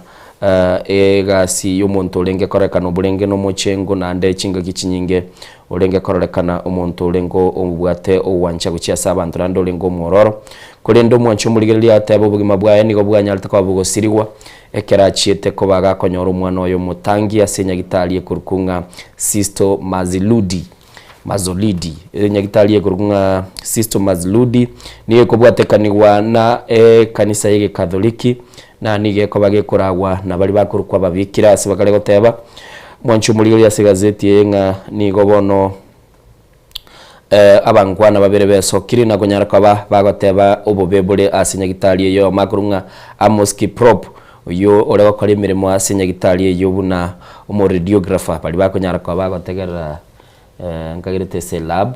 P: egasi y'umuntu ulenge korekana obulenge no muchengo na nde chinga kichinyinge ulenge korekana umuntu ulengo obwate owancha gucyasa abantu rando ulengo mwororo kulendo mwancho muligeli atabo bugima bwaye nigo bwanyalta kwa bugosiriwa ekera chiete ko baga konyora umwana oyo mutangi asenya gitaliye kurukunga Sisto Mazolidi nyagitaliye kurukunga Sisto Mazolidi niye ko bwatekaniwa na kanisa yege Katoliki na nige ko bagekoragwa na bali bakurukwa babikira asibakale goteba mwancho muligeli asigazeti yenga nigo bono abangwana babere besokiri na gonyara kwa bagoteba ububebule asinya gitaliye yo makurunga Amoski Prop uyo ole wakora imirimo asinya gitaliye yo buna umu radiographer bali bakonyara kwa bagotegera ngagirete se lab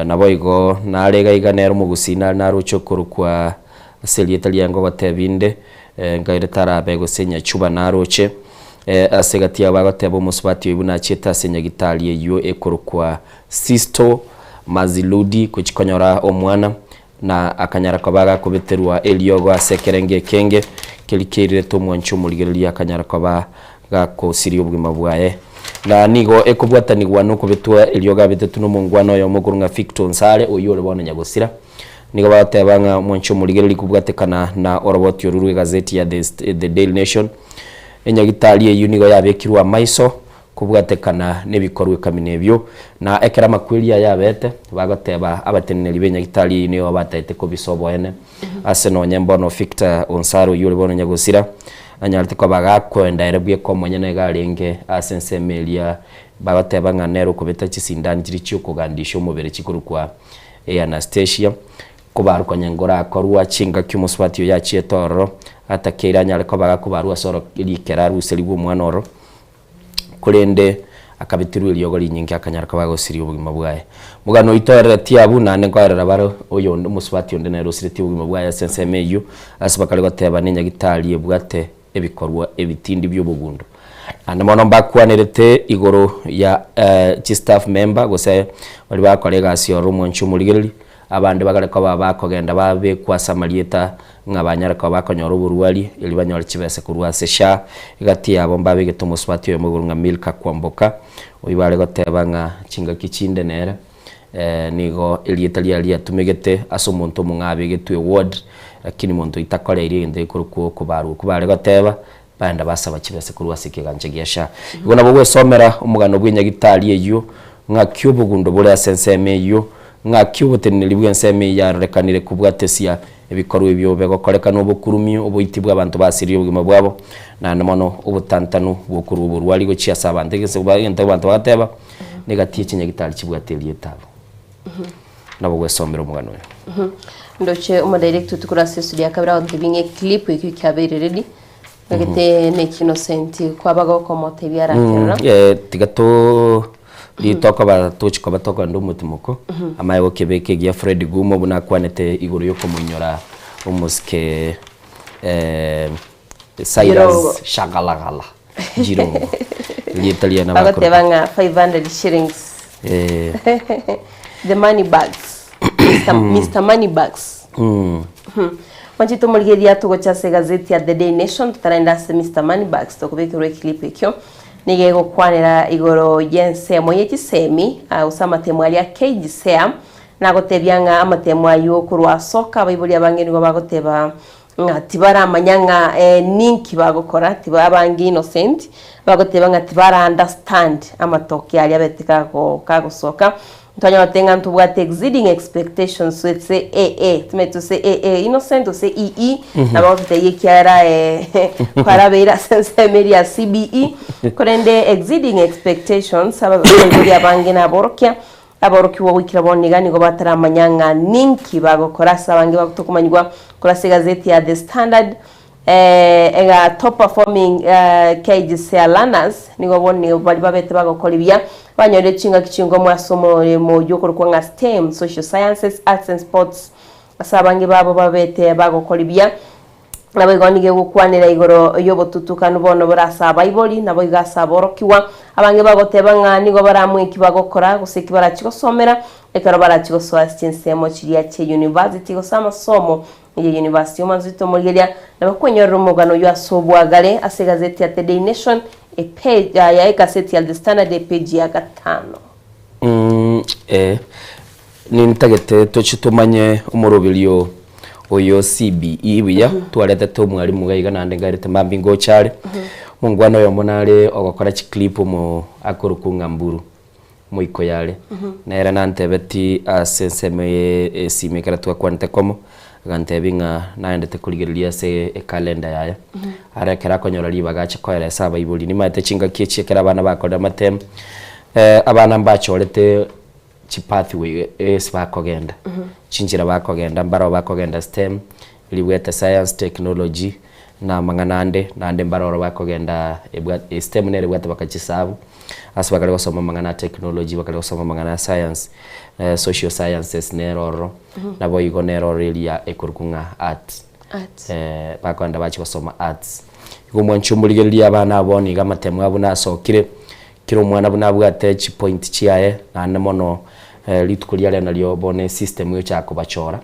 P: nabo igo nalega iganero mu gusina narucokuru kwa selietali yango batebinde ngairetara bego senya chuba naroche asegati abagoteba umusubati ibuna cheta senya gitaliye yo ekorukwa Sisto Maziludi kuchikonyora omwana na akanyara kwabaga kubeterwa eliogo asekerenge kenge kilikirire to mwanchu muligeli akanyara kwabaga ko siri ubwima bwaye na nigo ekubwatanirwa no kubetwa eliogo betetu no mungwano yo mugurunga Victor Nsale oyole bona nyagosira nigo batebanga mwanchu muligeli kubwatekana na oroboti yoruru gazeti ya The Daily Nation enyagitaliye unigo yabekirwa maiso kubwatekana nebikorwe kaminebyo na ekera makwilia yabete bagoteba abateneri benyagitaliye niyo batayite ko bisobo ene aseno nyembono Victor Onsaro yule bono nyagosira anyalite ko bagakwenda erebwe ko monyene galenge asensemelia bagoteba nganero kubeta kisindani kiri cyo kugandisha umubere kikuru kwa Anastasia kubaruka nyangora akorwa chinga cyumuswatiyo yaciye toro atakera anyalite ko bagakubarwa soro likera ruseli bw'umwanoro kulende akabitiru iliyogo linyingi akanyara kabagosiri ubugima bwaye mugano itorera tiabu nane kwarera baro oyo umusubati onde nero sireti ubugima bwaye sensemeyo asibakale goteba n'inyagitaliye bwate ebikorwa ebitindi by'ubugundo anamono bakwanerete igoro ya staff member gose bali bakolega asiyoro mwanchu muligeli abandi bagale ko bakogenda babe kwa samalieta ngabanyara ko bakonyora uburuwali ili banyora kibese kurwase sha igati yabo mbabe getomuswati yo mugurunga milka kwamboka uyibale goteba nga chinga kichinde nera nigo ili Italia tumegete aso muntu mungabe getwe ward lakini muntu itakole iri inde kuruko kubaru kubale goteba banda basaba kibese kurwase kiganje gyasha igona bwo somera umugano bw'inyagitaliye yo nga kyubugundo bole asenseme yo nga kyubuteneli bw'enseme ya rekanire kubwatesia ebikorwa ebyo begokorekana obukurumi obuyitibwa abantu basiriye ubugima bwabo na namono ubutantanu bwokuru uburwali go chiasa abantu ngese bagenda abantu bateba negatiye kinyagitali kibwateliye tabo nabo gwesomera umugano
G: ndoche uma direct tukurase studio kabira ontibinge clip iki kyabere ready ngete ne Innocent kwabaga ko motebiara kera
P: tigato litoka batochiko batoka ndo mutimuko amaye kebeke gya Fred Gumo buna kwanete iguru yo kumunyora umuske Cyrus Shagalagala Jirongo l'italiana
G: bakotebanga 500 shillings the money bags Mr. Money bags Wanjito mulgeria tugo chase gazeti ya The Daily Nation tutaraenda se Mr. Money bags tokubekirwe clip ekyo nigego kwanera igoro yense moye kisemi usama temwali ya KGSM nagotebyanga amatemo ayo kurwa soka bayibuli abangeni go bagoteba tibara amanyanga ninki bagokora tibabangi Innocent bagoteba tibara understand amatoki ali abetika ko kagosoka Ntonya tenga ntubwate exceeding expectations so it's AA tumeto say AA innocent say EE na bavuta yekiara para beira sense media CBE korende exceeding expectations ababiri abange na borokia aborokiwa wikira bonigani go bataramanyanga ninki bagokora sabange bakutokumanywa kora gazeti ya The Standard ega top performing KGC learners nigo boni bali babete bagokolibya banyore chinga kichingo mwasomo mu yokorwa nga STEM social sciences arts and sports asabange babo babete bagokolibya nabo igonige gukwanira igoro yobotutukano bono borasa Bible nabo igasa borokiwa abange bagoteba nga nigo baramwiki bagokora guseki barachigosomera ekaro barachigoswa chinsemo chiria che university gosama somo ye university omanzito murigeria nabakwenyorera umugano yasobwagale ase gazeti ya The Daily Nation page ya gazeti ya The Standard page ya 5
P: nintagete tochitumanye umurobilio oyo CBE wiya twarete to mwarimu gaiga nande ngarete mambingo chale mungwana yo monale ogokora clip mu akorukunga mburu muiko yale nera nantebeti asenseme simekara twakwante komo gantebinga naendete kuligirilia se calendar yaya arekera konyora libagacha koera saba ibuli ni mate chinga kiechekera abana bakoda matem abana mbachorete chipathway bakogenda chinjira bakogenda mbaro bakogenda STEM liweta science technology na manganande nande mbaro bakogenda STEM nere bwata bakachisabu asibakali gosoma mangana technology bakali gosoma mangana science social sciences neroro nabo igo neroro ilia ekurukunga arts bakonda bachi gosoma arts igo mwanchumuligelia abana aboni gamatemu abuna sokire kiro mwana buna bwate chi point chiae na mono litukulia lena lyo bone system yo chako bachora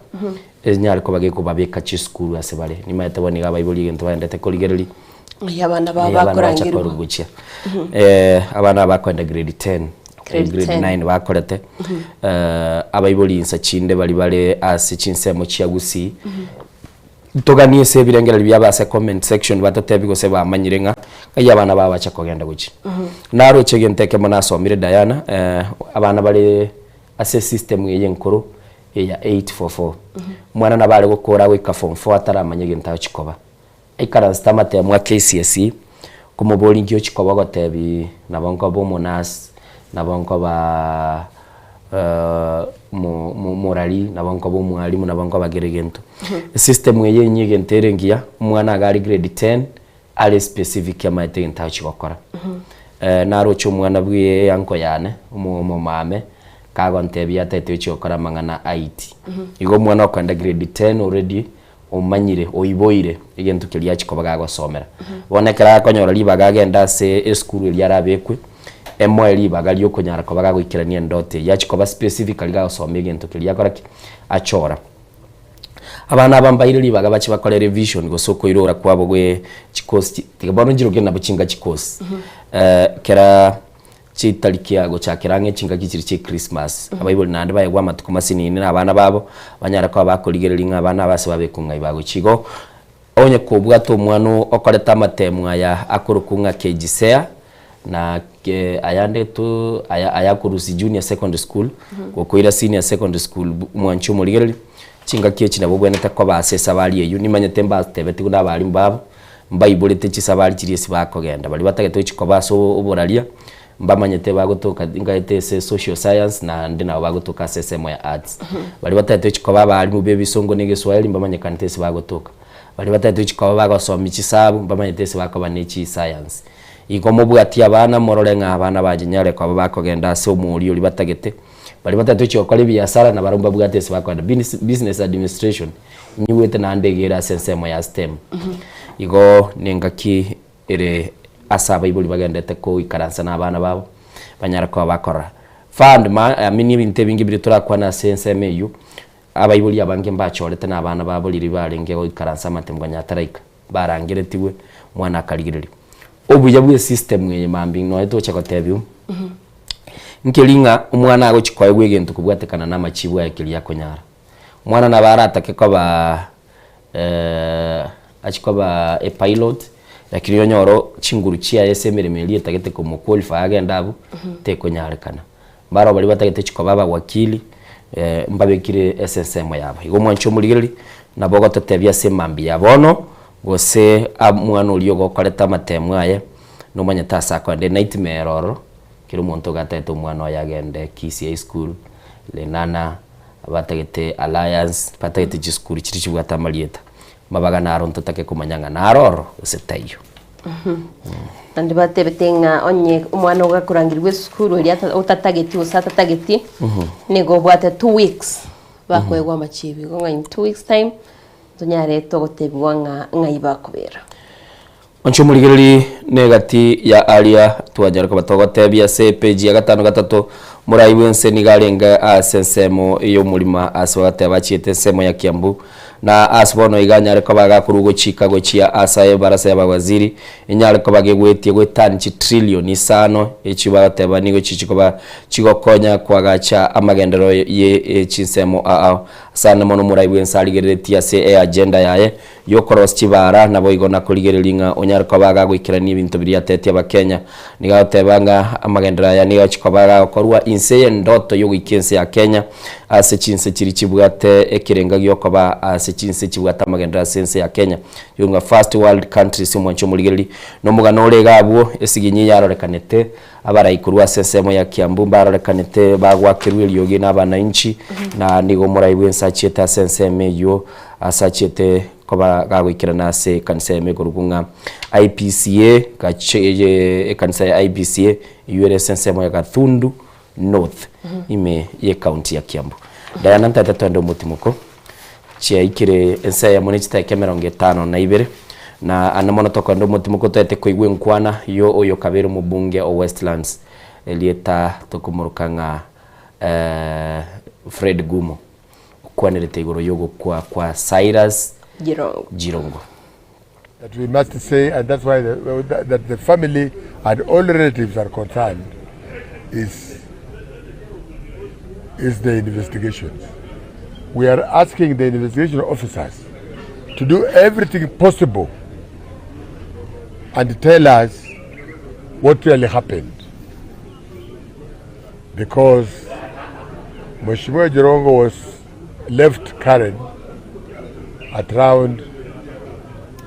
P: nyari ko bageko babeka chi school asebale nimayete boni ga Bible gento bandete kuligereli
G: abana bakorangira
P: abana bakwenda grade 10 grade 9 bakorete abayiboli insachinde bali ase chinsemo chiagusi toganie se birengera byabase comment section batatebigo se bamanyirenga kaya abana babacha kogenda guchi naro chegenteke mona somire Diana abana bali ase system ye nkuru ya 844 mwana nabale gukora wika form 4 ataramanyege ntaho chikoba ikara stamate mwa KCSE kumuboli ngyo chikoba gotebi nabonko bo monas nabonko ba morali nabonko bo mwalimu nabonko bageregento system ye nyige nterengia mwana gari grade 10 ali specific ya maite ntaho chikokora naro cyo mwana bwiye yanko yane umu mame kago ntebi atete chikokora mangana IT igo mwana okanda grade 10 already umanyire oiboire igento kilia chikobaga gosomera bonekera konyora libaga genda se school ili arabekwe emwe libaga lyo konyara kobaga gwikirania ndote yachikoba specifically ga gosoma igento kilia koraki achora abana abambaire libaga bachi bakora revision gosoko irora kwabo gwe chikosi tigabono njiro gena buchinga chikosi kera chitariki yago chakirange chinga kichiri chi Christmas abayiboli nande bayegwa matuko masinini abana babo banyara ko bakoligerelinga abana base babekunga ibago chigo onye kubwato umwano okoreta matemwa ya akurukunga KGCA na ayande tu ayakurusi junior secondary school kokoira senior secondary school mwanchu muligereli chinga kieci nabo bwene takwa basesa bali eyu nimanyete mbatebeti kuna bali mbabo mbayiboli techi sabali chiriesi bakogenda bali batagete chikobaso oboralia mbamanyete bagotoka ngaite se social science na ndina bagotoka sesemo ya arts bali batatu chikoba bali mu bebisongo nege Swahili mbamanyeka ntese bagotoka bali batatu chikoba bagosoma ichisabu mbamanyete se bakoba nechi science ikomo bwati abana morolenga abana bajinyare kwa bakogenda se omuri oli batagete bali batatu chikokole biasara na barumba bwate se bakoda business administration nyiwete na ndegera sesemo ya STEM igo nengaki ere asaba ibuli bagendete ko ikaransa n'abana babo banyara ko bakora fund mini binte bingi biri turakwa na sensemeyu abayibuli abange mbachorete n'abana babo liri barenge ko ikaransa matembwa nyataraika barangiretiwe mwana akaligiriri obuya bwe system mwe mambi no eto chakotebiu nkelinga umwana ago chikoye gwegento kubwatekana n'amachibwa yakili yakonyara mwana nabarata ke ko ba achikoba a pilot lakini nyoro chinguru chia esemere meli etagete ko qualify agenda abu te konyarekana mbaro bali batagete chiko baba wakili mbabekire SSM yabo igo mwancho muligeri nabo gototebya semambi yabono gose amwana ulio gokoreta matemu aye no manya tasa kwa de nightmare oro kiro muntu gatete umwana yagende KCA school lenana batagete alliance batagete school kiri kibwata malieta mabaga naro ntotake kumanyanga naroro usetayo
G: tandi batebetenga onye umwana ugakurangirwe school uri utatageti usatatageti nego bwate 2 weeks bakwegwa machibi gonga in 2 weeks time tunyare togotebwa nga kubera oncho muligeri negati ya alia twajara ko batogotebya se page ya 5 murai wense nigalenga asensemo iyo mulima aswagate bachiete semo ya Kiambu na asbono iganya ko bagakurugo Chicago chia asaye barasa ya bagwaziri inyare ko bagegwetie gwetanchi trillion isano echibagate banigo chichikoba chigokonya kwagacha amagendero ye chinsemo sana mono murai wense aligeretia se agenda yaye yokoros chibara nabo igona kuligerelinga onyare ko bagagwikirani ibintu biriatete abakenya nigatebanga amagendera ya nigo chikobaga korwa inseye ndoto yo wikense ya Kenya ase chinse chiri chibwate ekirenga gyokoba ase chinse chibwata magendera sense ya Kenya yunga first world countries mwancho muligeri no mugano olega abo esiginyi yarorekanete abara ikurwa sesemo ya Kiambu barorekanete bagwakirwe lyogi nabana inchi na nigo murai wensa cheta sense meyo asachete koba gagwikirana se kanse megorugunga IPCA gache kanse ya IPCA yure sense mo ya Gathundu North ime ye county ya Kiambu Diana ntatatondo mutimuko chia ikire ensa ya monechita kamera 5 na ibere na anamono tokondo mutimuko tete koigwe nkwana yo oyo kabero mubunge o Westlands elieta tokumurukanga Fred Gumo kwanelete igoro yogo kwa Cyrus Jirongo
B: that we must say, and that's why that the family and all relatives are concerned is the investigations. We are asking the investigation officers to do everything possible and tell us what really happened, because Mheshimiwa Jirongo was left Karen at around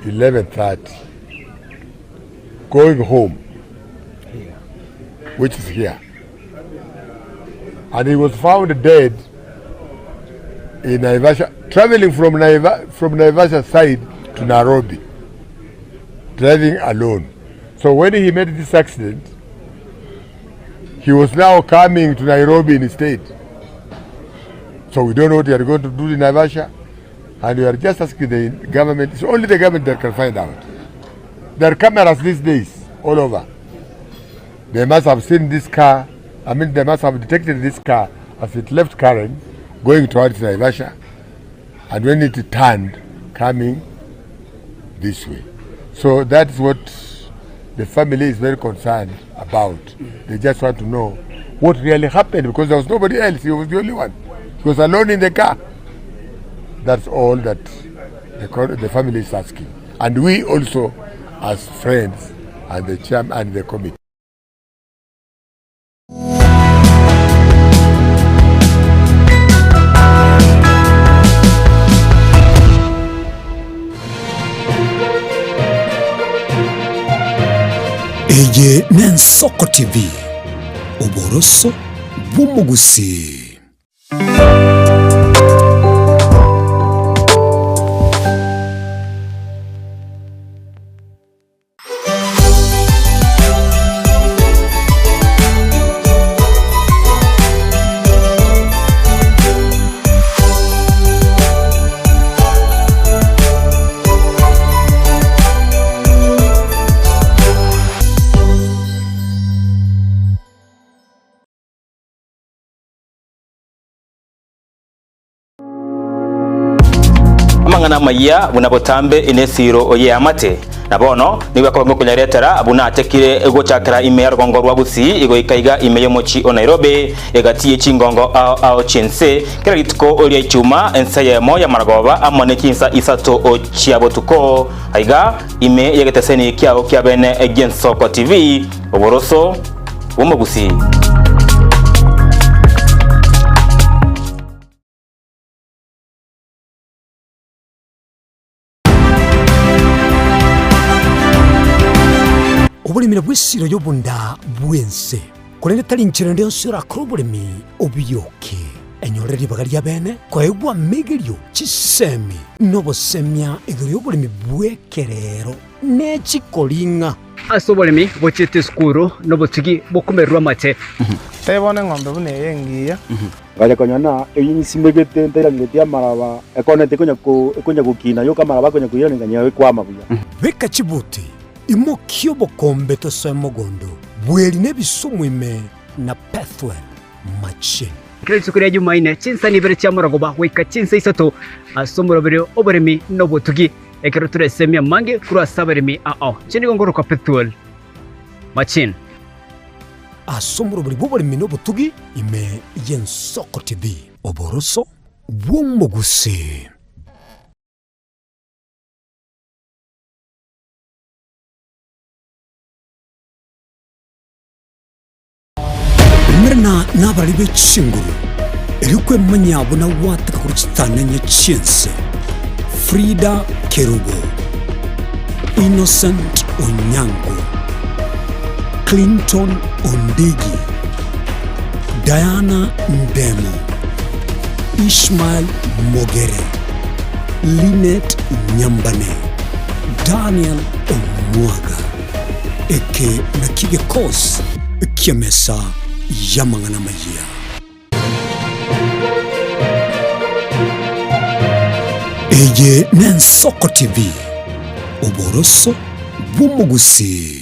B: 11:30 going home, which is here, and he was found dead in Naivasha, traveling from Naivasha side to Nairobi, driving alone. So when he made this accident, he was now coming to Nairobi instead. So we don't know what they are going to do in Naivasha, and we are just asking the government. It's only the government that can find out. There are cameras these days all over. They must have seen this car. I mean, they must have detected this car as it left Karen, going towards Naivasha, and when it turned, coming this way. So that's what the family is very concerned about. They just want to know what really happened, because there was nobody else. He was the only one. He was alone in the car. That's all that the family is asking. And we also, as friends and the chairman and the committee.
D: Eye Nensoko TV, Oboroso Bumugusi.
L: Amangana maya bunabotambe inesiro oye amate nabono niwe akongo kunyaretera abuna atekire ego chakara ime yargongo rwabusi ego ikaiga ime yomochi o Nairobi egatiye chingongo ao chense kera gitko olia ichuma ensaye moya maragoba amone kinsa isato o chiabotuko aiga ime yegeteseni kiao kiabene Nensoko TV oboroso womogusi.
D: obulimira bw'essiro y'obunda bwense kulende tali nchira ndio sura krobolemi obyoke enyore ribaga lya bene kwaegwa migirio chisemi nobosemya igirio bulimi bwekerero nechikolinga
N: asobolemi bochete skuru nobotigi bokumerwa mate
V: tebone ng'ombe bune yengiya
M: ngaja konyana eyinyisimegete ntairang'etia maraba ekonete ikonya gukina yo kamaraba konya kuyonengania kwama buya
D: beka chibuti imokio bokombe tosemogondo bweli nebisumwime na Pathwell Machine
N: kile sukuri ya Jumaine chinsa ni bere chamuragoba weka chinsa isato asomoro bere oberemi nobotugi ekero turesemia mange kura saberemi chini gongoro kwa Pathwell Machine
D: asomoro bere oberemi nobotugi ime Yensoko TV oboroso bw'omugusi. Mirna nabali b'ekishinguru erikwe manyabo na wataka kuri kitananya chinse Frida Kerubo, Innocent Onyango, Clinton Ondigi, Diana Ndemo, Ishmael Mogere, Linet Nyambane, Daniel Omwaga, eke nakige kos kiamesa yamangana maya. Eye Yensoko TV oboroso bw'omugusi.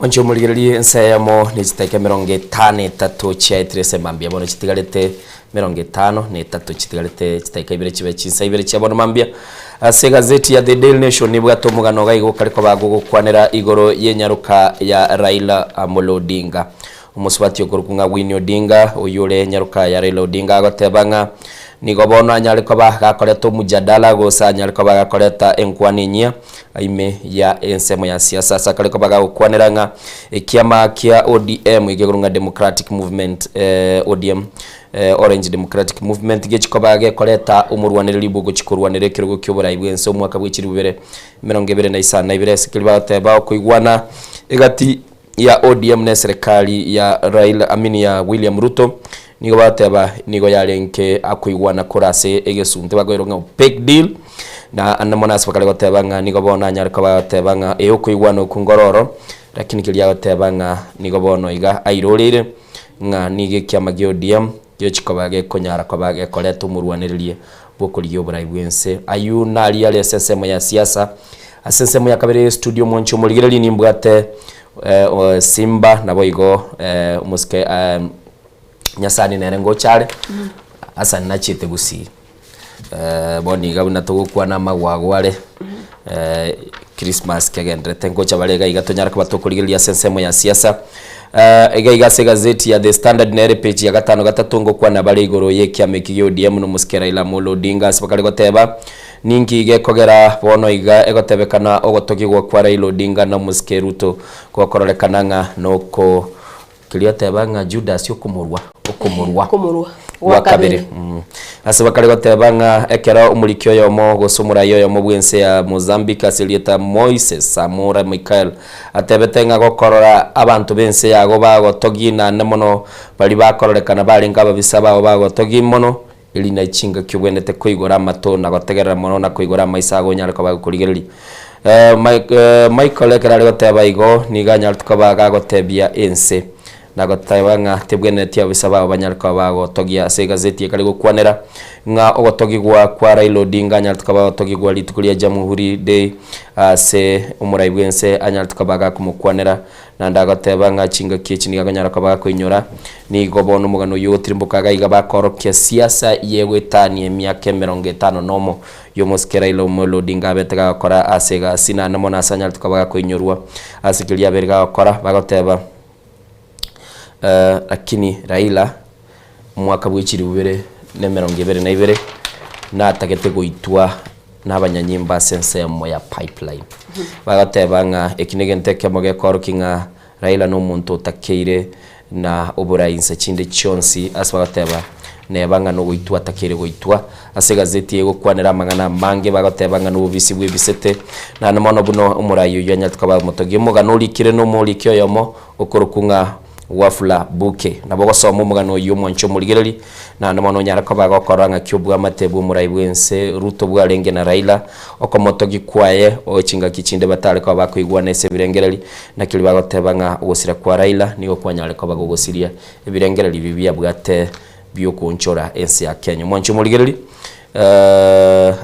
P: Oncho muligirali ensayamo ni chitake 53 chia itrese mambia bono chitigalete 53 chitigalete chitake ibere chibe chinsa ibere chia bono mambia ase gazeti ya The Daily Nation ni bwato mugano gaigo kaliko bagugo kwanera igoro yenyaruka ya Raila Amolo Odinga umuswati yokurukunga Winnie Odinga oyule nyaruka ya Raila Odinga agotebanga nigobono anyaliko bagakoreto mujadala gosa anyaliko bagakoreta enkwaninyia aime ya ensemo ya siasa sakaliko bagakwaniranga ekiama kia ODM igegurunga Democratic Movement ODM Orange Democratic Movement gechiko bagakoreta umurwaniriri bugo chikurwanire kirugo cyobora ibwense umwaka bw'ikiri bubere 2022 sikiliba teba kuigwana egati ya ODM na serikali ya Raila Amini ya William Ruto nigo bateba nigo yalenke akuigwana kurase egesunte bagoironga big deal na anamona bakale gotebanga nigo bona nyariko batebanga okuigwana kungororo lakini kilia gotebanga nigo bono iga airorire nga nige kiama gyo ODM gyo chikobage konyara kobage koleta umurwaniririe bokuriyo buraibwense ayuna ali ali sesemo ya siasa asesemo ya kabere studio moncho muligirali nimbwate Simba nabo igo muske nyasani nerengo chale asa nachite gusi boni gabuna tugukwa na magwagware Christmas kegendrete ngocha balega igatonyara kubatokurigiria sensemo ya siasa igaiga gazeti ya The Standard na page ya 5 ngo kwa na bale igoro yekiame kigyo ODM no muske Raila Amolo Odinga sibakale goteba ningi gekogera bono iga egotebekana ogotogigwa kwa Raila Odinga na muske Ruto kwa korolekananga noko kiliotebanga Judas yokumurwa wa kabiri asibakale gotebanga ekera umulikyo yomo gosumura yomo bwense ya Mozambique asilieta Moises Samora Michael atebetenga gokorora abantu bense yago bagotogina nemono bali bakororekana bali ngaba bisaba bagotogi mono ili na ichinga kyubwenete kuigora mato na gotegerera mono na kuigora maisago nyariko bagukurigereri Michael ekera goteba igo niganya tukabaga gotebia ense na gotebanga tebwenete abisaba abanyariko bagotogia se gazeti ekali gukwanera nga ogotogigwa kwa Raila Odinga nyarituka ogotogigwa litukulia Jamhuri Day se umuraibwense anyarituka baga kumukwanera na ndagotebanga chinga kichi niganyarako baga kuinyora ni gobono umugano yotirimbukaga iga bakorokia siasa yewetani emyaka 50 nomo yomuske Raila Amolo Odinga betega gukora asega sina namona asanyarituka baga kuinyorwa asikilia berga gukora bagoteba lakini Raila mwaka bw'ikiri bubere ne 2022 natagete goitwa n'abanyanyimba sensemo ya pipeline bagatebanga ekinegente kemoge korkinga Raila no muntu utakeire na oburainse chinde chonsi asbagateba nebanga no goitwa takere goitwa ase gazeti yego kwanera mangana mange bagatebanga no bisi bwebisete na nomono buno umurayo yanya tukaba motogi mugano likire no molikyo yomo okorokunga wafula buke nabogo somo mugano yo mwancho muligereri na nomono nyara ko bagokoranga kyobwa amatebu umurayi bwense ruto bwarenge na Raila okomotogi kwaye ochinga kichinde batale ko bakwigwa nese birengereri nakili bagatebanga ogosira kwa Raila nigo kwanyale ko bagogosiria ebirengereri bibya bwate byo kunchora ensi ya Kenya mwancho muligereri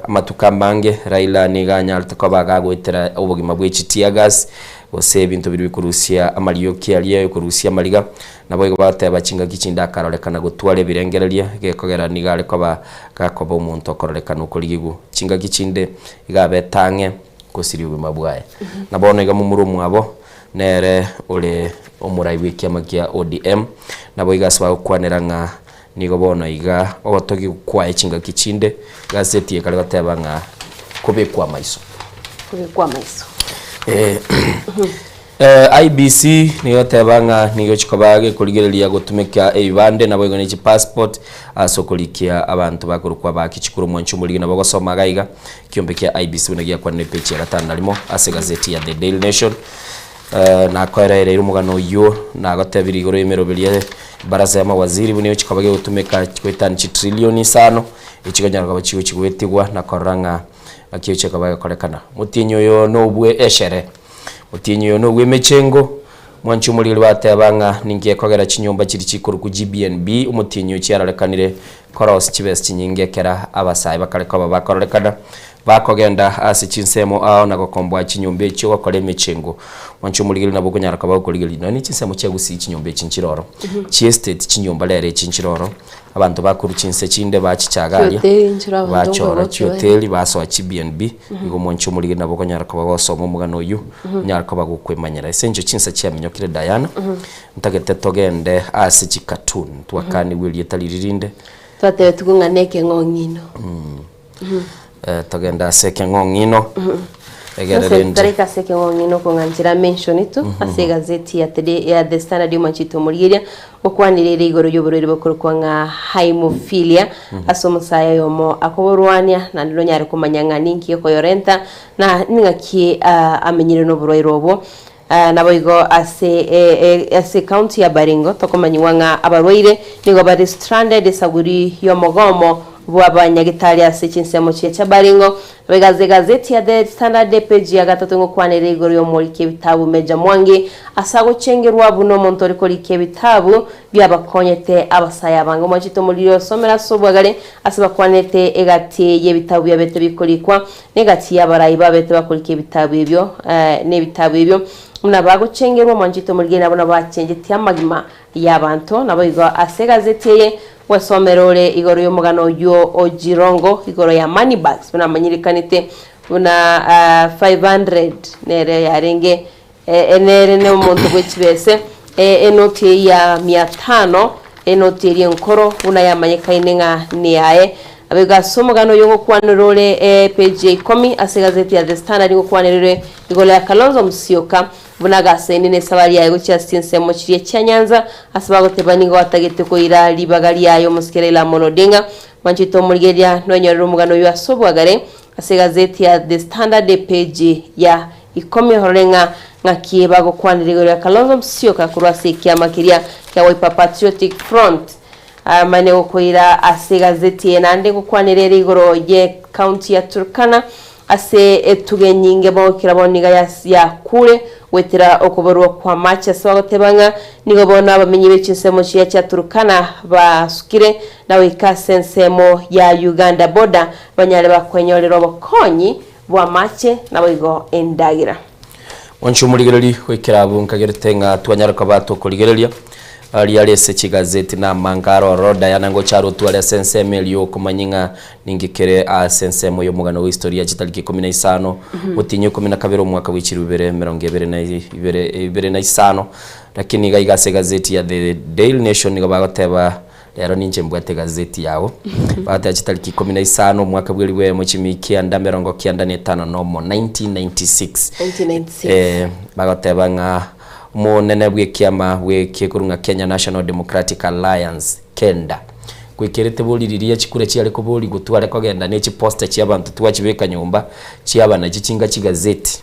P: amatuka mange Raila niganya altakobaga gwetera ubugima bw'echitiya gas ose ebintu biri bikurusia amaliyo kialiye kurusia maliga nabo bate abachinga kichinda karolekana gutware birengereria gekogera nigale koba gakoba umuntu akorolekana ukoligigu chinga kichinde igabe tange kusiri ubima bwaye nabone iga mumurumu abo nere ule omurayi w'ikiamakia ODM nabo igaswa kwaniranga nigo bona iga otogi kwa echinga kichinde gazeti ekale gatebanga kubekwa maiso IBC niyo tebanga niyo chikobage kuligerelia gutumika ebande nabo igo ni passport asokolikia abantu bakurukwa bakichikuru mwanchu muligi nabo gosoma gaiga kiombe kia IBC unagia kwa ne page ya 5 alimo ase gazeti ya The Daily Nation na kwera rero mugano yo na gatebiri igoro yemerobelie baraza ya mawaziri bune chikabage gutumika kwetani trilioni 5 ichiganyara kwa chiwe chigwetigwa na koranga akiyo chikabage kolekana mutinyo yo no bwe eshere mutinyo yo no bwe mechengo mwanchu mulili batebanga ningiye kogera chinyomba chiri chikuru ku GBNB umutinyo cyaralekanire koros chibes chinyingekera abasayi bakaleka babakorolekana bakogenda asi chinsemo ao na gokombwa chinyombe cyo gakore mechengo mwancho muligiri nabo kunyara kaba kuligiri nani chinsemo cyo gusi chinyombe chinchiroro chi estate chinyomba lere chinchiroro abantu bakuru chinse chinde bachichagalia bachora hoteli baso wa GBNB igo mwancho muligiri nabo kunyara kaba gosoma mugano yu nyara kaba gukwemanyira esenjo chinse cyamenyokire Diana ntagete togende asi chikatun twakani wili talirinde
G: twate tugunganeke ngongino
P: togenda seke ngongino
G: egererende tarika seke ngongino kunganjira mention itu ase gazeti ya The Standard Machito Muligeria okwanirire igoro y'uburori bakuru kwanga hemophilia asomusaya yomo akoborwania na ndiro nyari kumanyanga ninki ko yorenta na ningaki amenyire no buroi robo nabo igo ase county ya Baringo tokomanyiwanga abarwaire nigo bari stranded saguri yomogomo bw'abanyagitari ase chinsemo cha Baringo begaze gazeti ya The Standard page ya gatatu ngo kwanere igoro yo muri kebitabu Meja Mwangi asago cengerwa buno montori ko likebitabu byabakonyete abasaya bango Machito Muliro somera sobwagale asaba kwanete egati yebitabu yabete bikolikwa negati yabarayi babete bakolike ibitabu ibyo n'ibitabu ibyo munabago cengerwa Machito Muliro nabona bacengete amagima y'abantu nabo igo ase gazeti ye wasomerore igoro y'umugano yo Ojirongo igoro ya money bags bunamanyirikanite buna 500 nere yarenge enere ne umuntu gw'ikibese enoti ya 500 enoti iri nkoro buna yamanyikaine nga niyae abega somugano yo kwanirore page 10 asegazeti ya The Standard ngo kwanirore igoro ya Kalonzo Musyoka bunaga senine sabari yayo cyastinse mu kiriye cyanyanza asaba gutebani ngo atagete ko ira libagali yayo muskerela monodinga Machito Muligeria nonyorero umugano yo asobwagare asegazeti ya The Standard page ya ikomye horenga ngakiye bago kwaniriro ya Kalonzo Musyoka kurwase kiamakiria ya Wiper Patriotic Front mane okoira asegazeti enande gukwanirira igoro ye county ya Turkana ase etugenyinge bawukira boniga ya kure wetera okuborwa kwa macha sawa gotebanga nigo bona bamenyi bechinsemo cya Turkana basukire nawe ikasensemo ya Uganda border banyale bakwenyorero bokonyi bwa mache nabo igo endagira
P: wanchu muligereri wekera bunkagerete nga twanyaruka bato kuligereria ali alese chigazeti na mangaro roda yanango charo twale senseme liyo kumanyinga ningikere a sensemo yo mugano wa historia chitaliki 15 utinyo 12 mwaka w'ichiru 2025 lakini gaigase gazeti ya The Daily Nation nigo bagoteba rero ninje mbwate gazeti yawo bata chitaliki 15 mwaka bwiriwe mu chimiki anda 95 nomo 1996 bagoteba nga munene bw'ikiama bw'kikurunga Kenya National Democratic Alliance kenda kwikirite buliririe chikure cyari ko buli gutware ko genda ne chiposter cy'abantu twachibeka nyumba cy'abana gicinga kigazeti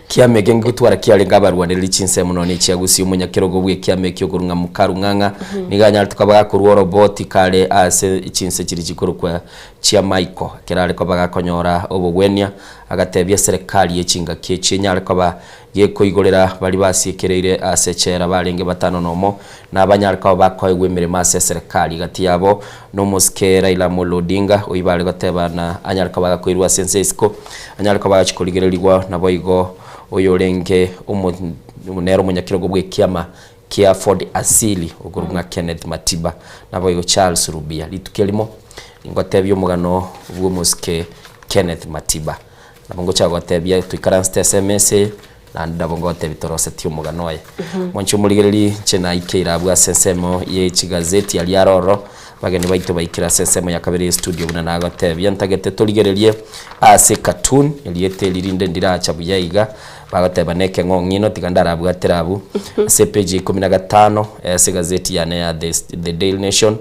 P: kiamege ngutwara cyari ngabarwane lichinse muno ne cyagusi umunyakirogo bw'ikiame cyo kurunga mukarunganga niganya tukabaga ku robot kale ase ichinse kiri gikuru kwa cia Michael kirare ko bagakonyora obugwenia agatebya serikali yecinga kiecinya ariko ba yekoigorera bari basikereire asechera barenge batano nomo n'abanyarika bakoywe imirimo ase serikali gati yabo no muskera ila Molodinga oyibare gotebana anyarika bagakoirwa sensesco anyarika bagachikoligererwa naboigo oyolenge umunero munyakirogo bw'ikiama kia Ford Asili ogurunga Kenneth Matiba naboigo Charles Rubia litukelimo ingotebyo mugano bw'umuske Kenneth Matiba nabongo cyagotebya twikaranste SMS na ndabongote bitorose tyo muganoye mwancho muligereri cena ikira bwa sensemo ye chigazeti ya liaroro bageni baito baikira sensemo ya kabiri studio buna nagotebya ntagete tuligererie ase cartoon eliyete lirinde ndiracha buyayiga bagoteba neke ngongino tigandara bwa terabu ase page 15 ase gazeti ya The Daily Nation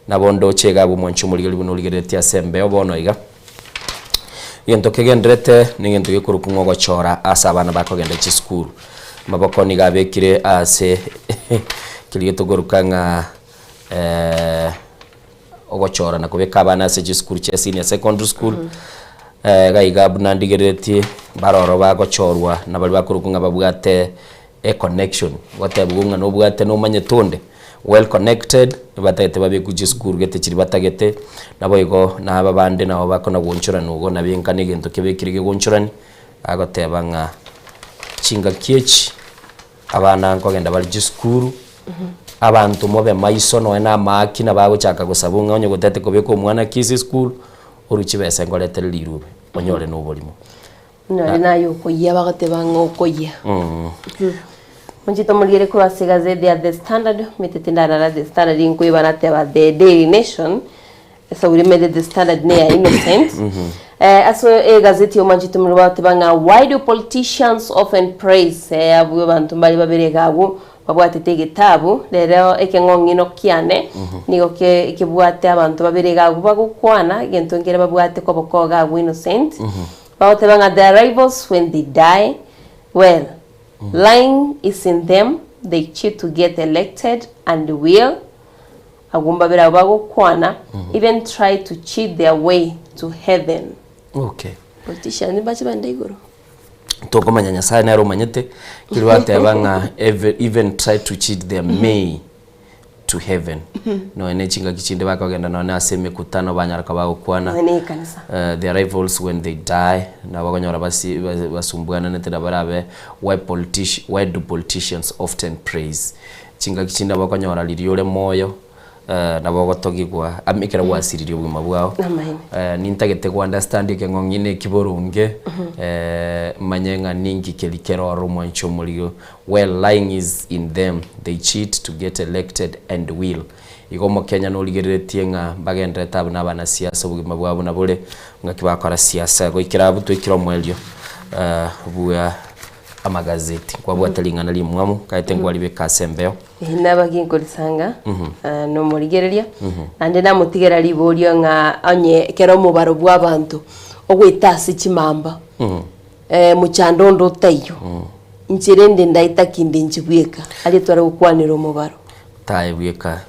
P: nabondo chega bu mwancho muligereri buno ligereti asembe obono iga yento kegendrete ningento yikurukungo gochora asa abana bakogenda chi school maboko ni gabekire ase kiligeto gorukanga ogochora na kubeka abana ase chi school cha senior secondary school gaiga bunandigereti baroro bagochorwa na bali bakurukunga babwate a connection gotebugunga no bwate no manyetonde well connected batete babikuji school gete chiri batagete nabo igo na babande nabo bakona gonchura nugo nabinka nigento kebekirige gonchurani agoteba nga chinga kiechi abana nkogenda bali school abantu mobe maiso no ena makina bago chaka gusabunga onye gotete kobeko umwana kisi school uruchibese ngolete lirube onyole no bolimo
G: nayo koya bagoteba ngo koya Mjito muligere kwa gazeti ya The Standard mitetindana na The Standard inkuibana teba The Daily Nation so we made The Standard near innocent aso gazeti omanjito mulwa tebanga why do politicians often praise abu abantu bali baberegawo babwate tegetabu lero ekengongino kiane nigo ke ikibwate abantu baberegawo bagukwana gento ngere babwate kobokoga innocent bawotebanga the rivals when they die well lying is in them, they cheat to get elected and will agumba bera bago kwana even try to cheat their way to heaven.
P: Okay.
G: Politician bachi bandegoro.
P: Toko manyanya sana nero manyete kilwate banga even try to cheat their way to heaven. No ene chinga kichinde bakagenda no aseme kutano banyaraka bago kwana. The rivals when they die na bagonyora basi basumbuana netera barabe why do politicians often praise chinga kichinda bakonyora liriole moyo na bagotogigwa amikira wasiriri ubuma bwao nintagete ku understand ke ngongine kiborunge manyenga ningi kelikero rumwancho mulio well lying is in them, they cheat to get elected and will igomo Kenya no ligeretie nga bagendre tabu na bana siasa ubuma bwabo na bole ngakibakora siasa go ikirabu to ikiro mwelio buya amagazeti kwa bwatalingana limwamu kaitengwa libeka sembeo
G: nabaginkolisanga no murigereria ande namutigera libolio nga onye kero mubaro bw'abantu ogwitasi chimamba muchandondo tayo nchirende ndaita kindi nchibweka ali twara gukwanira umubaro
P: taye bweka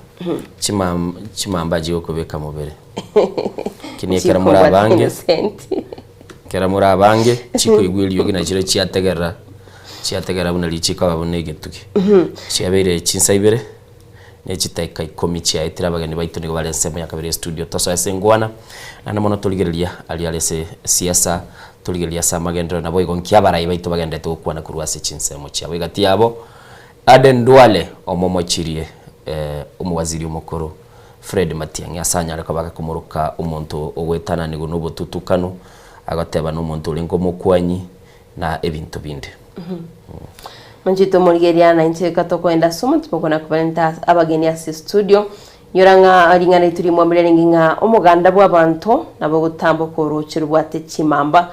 P: chimamba jiyo kubeka mubere kini kera murabange chiko igwiliyo gina chire chiategera buna lichika babone getuke chiabere chinsaibere nechitaika ikomi chiaitira bagani baito ni bale nsemo ya kabiri studio toso yasengwana ana mono tuligerelia ali alese siasa tuligerelia sama gendro na boy gonkia barayi baito bagende to kwana kurwase chinsemo chiabo igati yabo Aden Duale omomochirie umwaziri umukuru Fred Matiang'i asanyare kabaga kumuruka umuntu ogwetana nigo nobututukano agateba n'umuntu ulingo mukwanyi na ebintu bindi.
G: Manjito Murigeria na incheka tokwenda somo tipokona kubalenta abageni ase studio yoranga aringana turi mu mbirenginga umuganda bw'abantu nabo gutambuka uruciro bwate Chimamba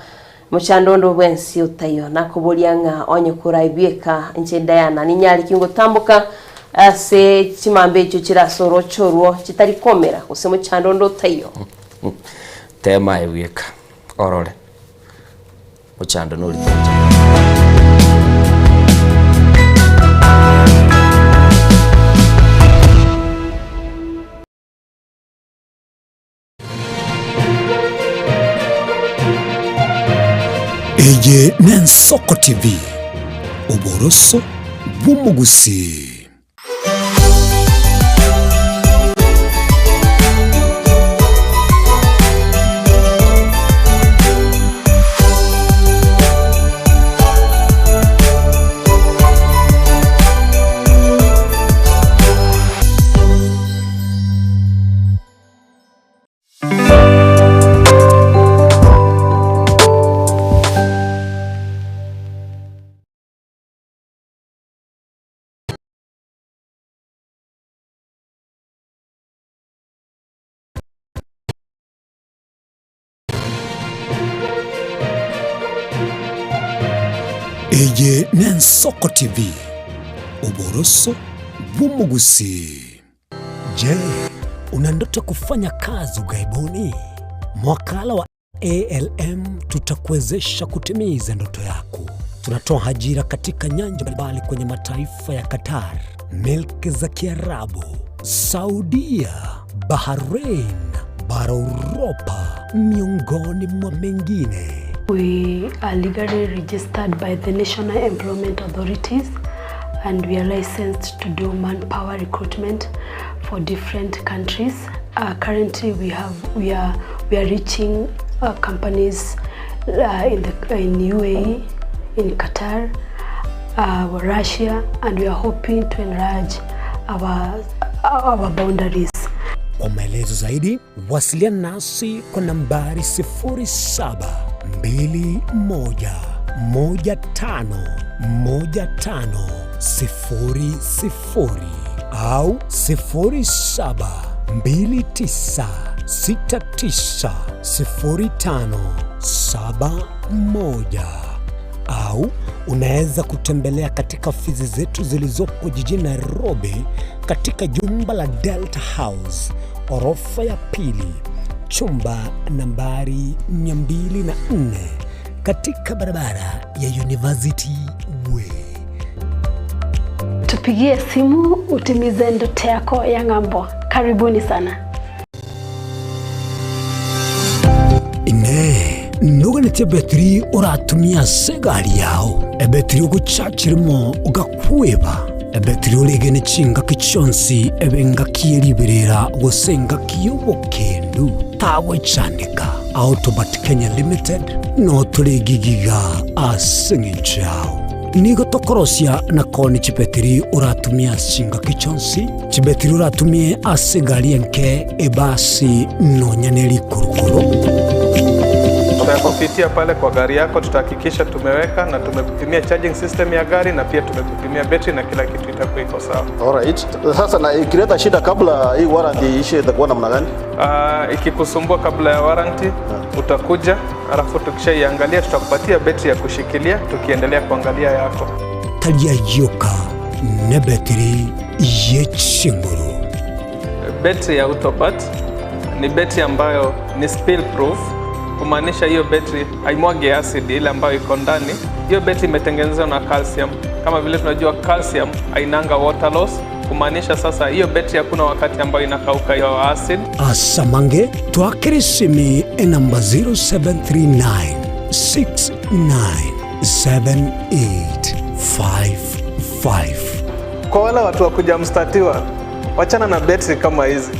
G: muchandondo bwensi utayona kubulyanga onye kuraibeka inchenda yana ninyali kingo tambuka ase Chimambe ico kirasoro chorwo kitari komera use muchandondo utayo
P: tema ebweka orole muchando no litonje
D: Eye Nensoko TV Oboroso Bumugusi. Eye Nensoko TV Oboroso Bumugusi. Je, una ndoto kufanya kazi ughaibuni? Mwakala wa ALM tutakuwezesha kutimiza ndoto yako. Tunatoa ajira katika nyanja mbalimbali kwenye mataifa ya Qatar, Milki za Kiarabu, Saudia, Bahrain, bara Europa, miongoni mwa mengine.
J: We are legally registered by the National Employment Authorities and we are licensed to do manpower recruitment for different countries. Currently we are reaching companies in UAE, in Qatar, Russia, and we are hoping to enlarge our boundaries.
D: Kwa maelezo zaidi, wasiliana nasi kwa nambari 0721151500 au 0729690571 au unaweza kutembelea katika ofisi zetu zilizopo jijini Nairobi katika jumba la Delta House, orofa ya pili, chumba nambari 204 katika barabara ya University Way.
J: Tupigie simu utimize ndoto yako ya ng'ambo. Karibuni sana.
D: Nuganite betri uratumia segari yao ebetri ugucakirimo ugakweba ebetri uregene cinga kichonsi ebenga kieriberera gusenga kiyobokendu tawe candika Autobat Kenya Limited no turegigiga asingichao nigo tokorosia na koni chibetri uratumia cinga kichonsi chibetri uratumie asegari enke ebasi no nyaneri kurukuru.
K: Tutakupitia pale kwa gari yako, tutahakikisha tumeweka na tumekupimia charging system ya gari na pia tumekupimia battery na kila kitu itakuwa iko sawa.
M: Alright. Sasa na ikileta shida kabla hii warranty ishe itakuwa namna gani?
K: Ikikusumbua kabla ya warranty utakuja, alafu tukishaiangalia tutakupatia battery ya kushikilia tukiendelea kuangalia yako.
D: Talia yoka ne battery yechinguru.
K: Battery ya Autobat ni battery ambayo ni spill proof, kumaanisha hiyo battery haimwagi acid ile ambayo iko ndani. Hiyo battery imetengenezwa na calcium. Kama vile tunajua calcium hainanga water loss, kumaanisha sasa hiyo battery hakuna wakati ambayo inakauka hiyo acid.
D: Asamange twakirisimi namba 0739697855.
K: Kwa wale watu wa kujamstatiwa, wachana na battery kama hizi.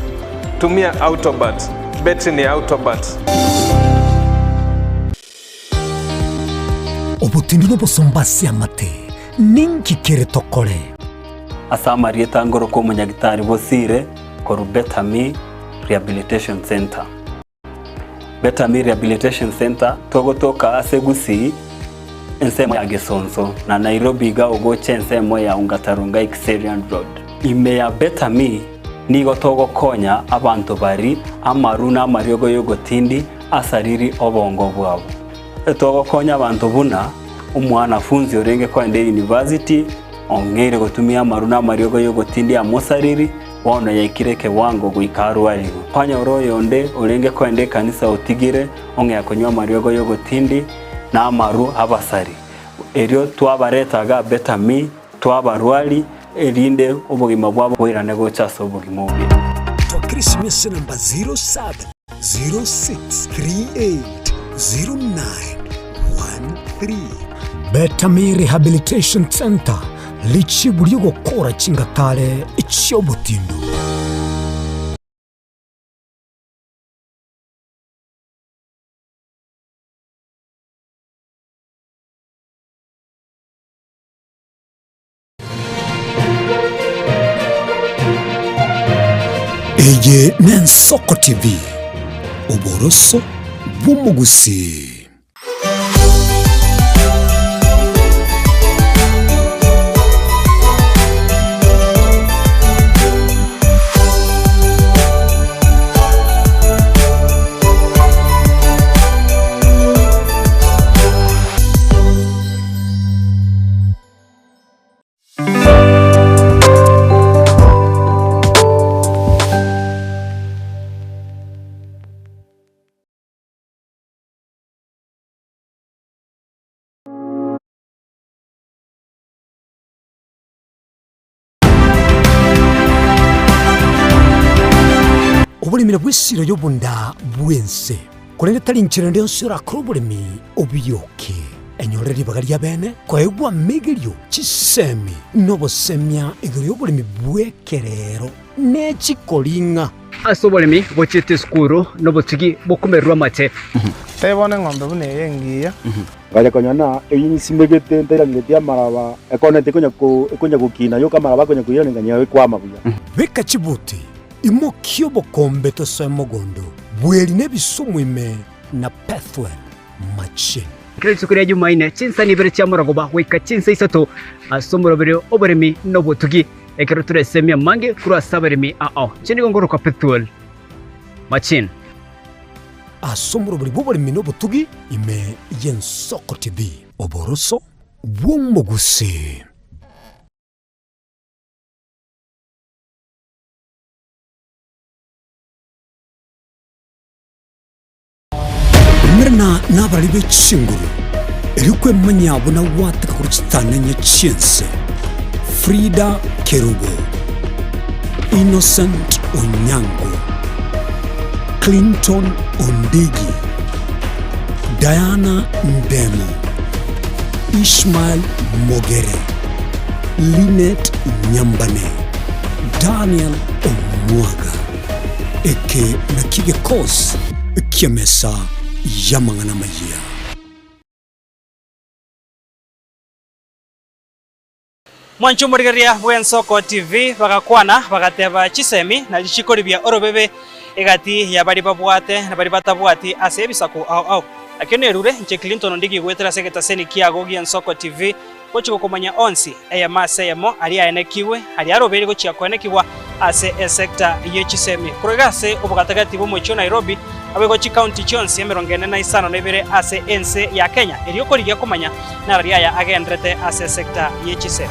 K: Tumia Autobat. Battery ni Autobat.
D: Obutindi no bosombasi amate ninki kere tokore
C: asamarieta ngoro ko munyagitari bosire koru Betami Rehabilitation Center. Betami Rehabilitation Center togotoka asegusi ensemo ya Gesonso na Nairobi ga ogoche ensemo ya Ungatarunga Xerian Road. Ime ya Betami nigo togokonya abantu bari amaruna amaryogo yogotindi asariri obongo bwabo. Togokonya abantu buna umwana funzi orenge kwende university ongere gotumia amaruna amaryogo yogotindi amosariri wana yaikireke wango guikaru aligo. Panya oroyo onde orenge kwende kanisa otigire onge akonywa amaryogo yogotindi na amaru abasari. Erio twabaretaga Betami twabarwali erinde obugima bwabo bwirane gochaso obugima obi.
D: To Christmas number 0706380913. Betami Rehabilitation Center lichibulyo gukora chingatale ichyobutindu. Eye Nensoko TV Oboroso Bumugusi. Obulimira bw'essiro y'obunda bwense kulenge talinchira ndio sura krobulimi obiyoke enyore libaga lya bene kwaegwa migelyo chisemi nobosemya igero y'obulimi bwekerero n'echikolinga
N: ase obolimi bochete skuru nobotigi bokumerwa mate
V: tebone ng'ombe bune yengiya
M: ngaja konyana eyinsimegete nterangetia maraba ekonete konya kukina yo kamaraba konya kuyona nganya kwama buya
D: beka chibuti imokyo bokombe tosoe mogondo bweli nebisumwime na Pathwell Machine.
N: Kile sukuri Jumaine chinsa ni bere chamuragoba wika chinsa isato asomoro bere oberemi nobotugi ekero turesemia mange kura saberemi chini gongoro kwa Pathwell Machine
D: asomoro bere oberemi nobotugi ime Yensoko TV oboroso bwumugusi. Mrna nabali bechinguru erikwe manyabo na wataka kuruchitana nya chense Frida Kerubo, Innocent Onyango, Clinton Ondigi, Diana Ndemo, Ishmael Mogere, Linet Nyambane, Daniel Omwaga, eke nakige kos kiamesa yamangana majia.
X: Mwanchu murigeria Bwensoko TV bagakwana bagateba chisemi na lichikori bya orobebe egati ya bari babwate na bari batabwati ase bisaku au akene rure nche Clinton ndigi gwetera segeta seni kiago Bwensoko TV kochiko komanya onsi eya maseyemo ali aenekiwe ali arobere gochia konekiwa ase sector yechisemi kuregase obugatagati bo mocho Nairobi abegochi county chonsi emerongene na isano nebere ase ense ya Kenya erioko ligia komanya na riaya agendrete ase sector yechisemi.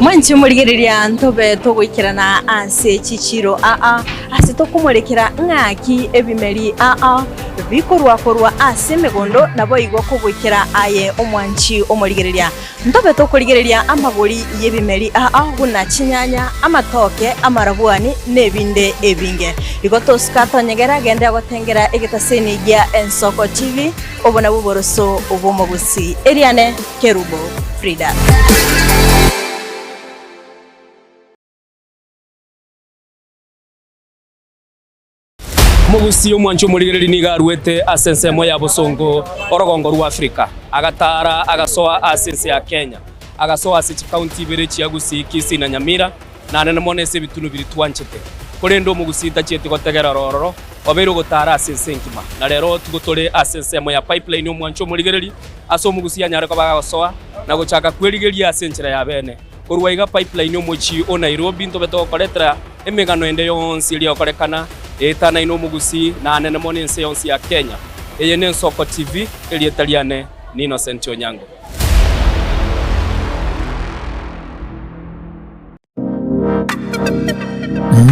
Y: Mwanchi murigereria ntobe togwikirana ase chichiro ase tokumurekera ng'aki ebimeri bikorwa ase megondo nabo igwa kugwikira aye omwanchi omurigereria ntobe tokurigereria amagori yebimeri guna chinyanya amatoke amarabwani nebinde ebinge igotoska nyegera gende agotengera egetaseni gya Ensoko TV obona buboroso obomogusi Eriane Kerubo Frida.
Z: mugusi omwancho murigiriri niga arwete asensemo ya Bosongo orogongo rwa Afrika agatara agasoa asense ya Kenya agasoa ase county ibere cia Gusii, Kisii na Nyamira na nene monese bitunu biri twanchete kuri ndo mugusi tachiete gotegera rororo oberu gotara asense nkima na rero tugotore asensemo ya pipeline omwancho murigiriri aso mugusi anyare ko bagasoa na gochaka kwerigeria asenchera ya bene kurwaiga pipeline omochi o Nairobi ntobeto koretera emegano ende yonsi iri okorekana etana ino mugusi na nene monense yonsi ya Kenya eye ne Nsoko TV eri etaliane ni Innocent Onyango.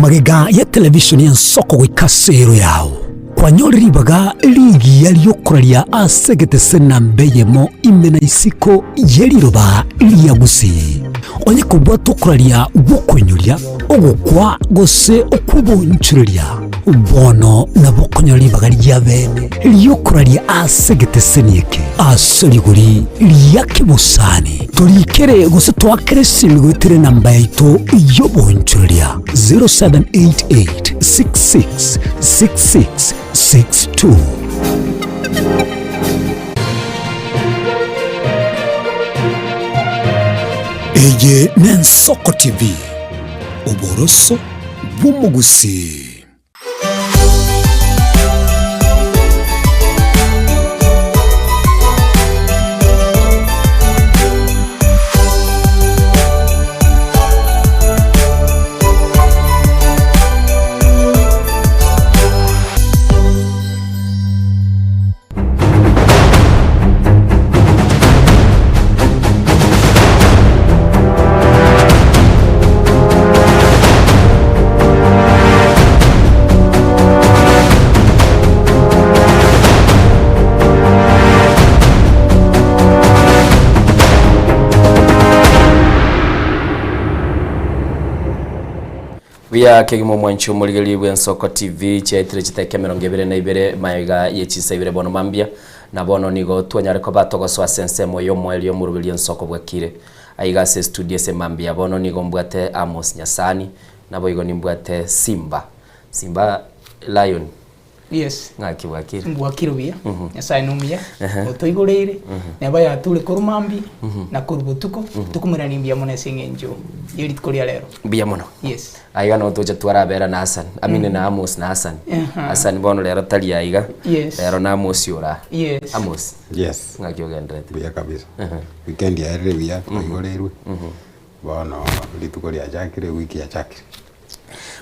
D: Magega ya televishoni ya Nsoko gwikasero yao kwanyoriribaga ligi yaliyokuraria asegete sena mbeyemo imena isiko yeliroba liya Gusii onye kubwa tukuraria gukwenyuria ogukwa gose okubunchuria bono na bokonyoribaga lya bene liyokuraria asegete senieke asoliguri liya kibusani tulikere gose twakere simigwitire namba yaito yobunchuria 0788666662. Eye ne Nsoko TV oboroso bw'umugusi.
P: Via kegimo mwancho murigeli bwa Nsoko TV chaitire chiteke 22 maiga yechisa ibire bono mambia na bono nigo twanyare ko batogoswa sensemo yo mweli mu rubili Nsoko bwakire aiga se studio se mambia bono nigo mbwate Amos Nyasani na boigo nimbwate Simba Lion.
I: Yes.
P: Ngaki bwakire.
I: Mbwakire bia. Nyasani numia. Otoigorere. Neba ya tule korumambi na korubutuko tukumira nimbia monese ngenjo. Yeri tukoria lero.
P: Bia mono.
I: Yes.
P: Aiga no toja twara na Hassan. Amine na Amos na Hassan. Hassan bono lero tali aiga.
I: Yes.
P: Lero na Amos yora.
I: Yes.
P: Amos.
H: Yes.
P: Ngaki ogendrete.
H: Bia kabisa. Weekend ya revia toigorerwe. Bono litukoria jakire wiki ya chakire.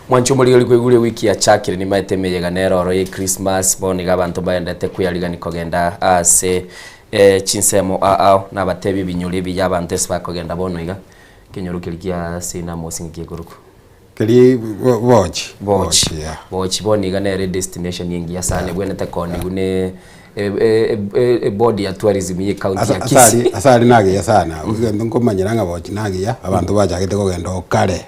P: Mwancho murigeli kwegure wiki ya chakire ni maetemeyega neroro ye Christmas boni gabantu baendete kuyaliga kogenda ase chinsemo na batebi binyuri by'abantu esba kogenda bono iga kenyurukirikia sina mosingi guruko
H: kali
P: watch boni iga nere destination yengi ya sane bwenete koni gune body ya tourism ye county ya Kisii
H: asali nage ya sana ugendo nkomanyiranga watch nage ya abantu bajagete kogenda okare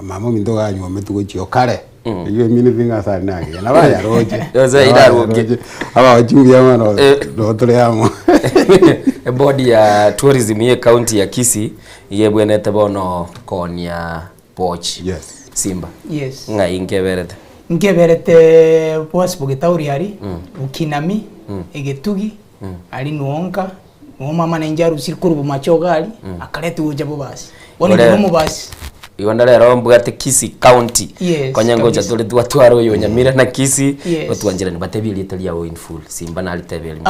H: mama mindo ganyu metugo chio kare iyo mini vinga sana nage na baya roje
P: yoza idaruge
H: aba wachungia mano do tuleamo
P: body ya tourism ye county ya Kisii ye bwenete bono konia poch.
H: Yes.
I: Simba. Yes.
P: Ngai ngeberete
I: boss bugetauri ari ukinami egetugi ari nuonka mama na njaru sirikuru bumachogali akalete ujabo basi woni bomo basi
P: igona lero mbugate Kisii county
I: konyango
P: cha tole twatwaro yo Nyamira na Kisii batwanjira ni batebili italia in full Simba na litebeli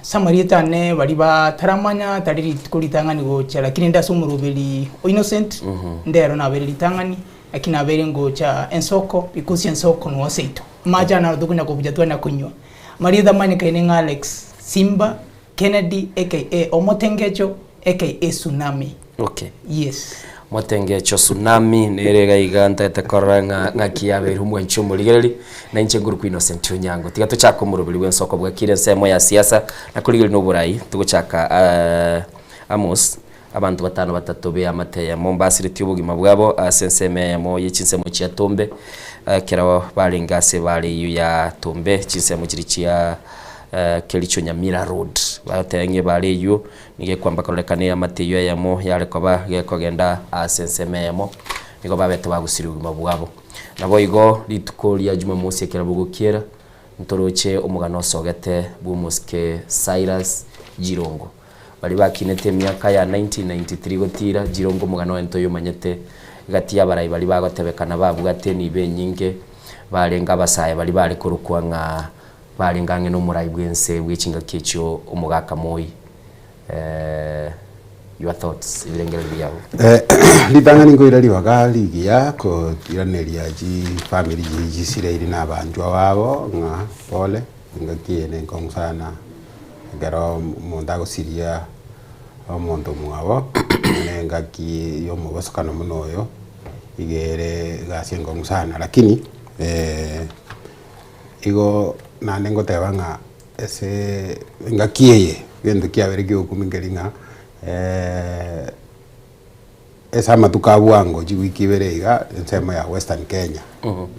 I: samarita ne bali bataramanya tariri kulitangani gocha lakini ndasumurubeli Innocent ndero na beli litangani akina beli ngocha Nsoko because Nsoko no seito maja na dukunya kubuja twana kunywa marida manye kainenga Alex Simba Kennedy aka Omotengecho aka Tsunami.
P: Okay.
I: Yes.
P: Motengecho Tsunami nerega iganta etakoranga ngakiaberu mwencho muligereri na inche nguru ku Innocent Onyango tigato chako murubili w'Nsoko bwakire semo ya siasa na kuligeri no burayi tuguchaka Amos abantu batano batatu be amateye Mombasa riti ubugima bwabo asenseme mo yichinsemo cia Tumbe kirawo balingase bali yu ya Tumbe chinsemo kirichia Kericho Nyamira road batenge bali yu nige kwamba kolekane amateyo yamo yale koba gekogenda asenseme yamo niko babete bagusiri ubugima bwabo nabo igo rituko ria Jumamosi ekerabugukiera ntoroche omugano sogete bumuske Cyrus Jirongo bari bakinete myaka ya 1993 gotira Jirongo mugano ento yomanyete gati y'abarayi bari bagotebekana babugate ni benyinge barenga basaye bari kurukwanga barengange no murayi bwense bwichinga kicho omugaka moyi your thoughts ibirengero byawo
E: litangani ngoira liwaga ligia ko tiraneria ji family ji sireri na bantu wabo nga pole ngakiene kongsana garo mondago siria omonto mwabo ngaki yo mubasukano munoyo igere gasengo ngusana lakini igo nande ngotebanga ese ngakieye gendo kia bere gyo kumingeringa esa matuka bwango jiwiki berega nsema ya Western Kenya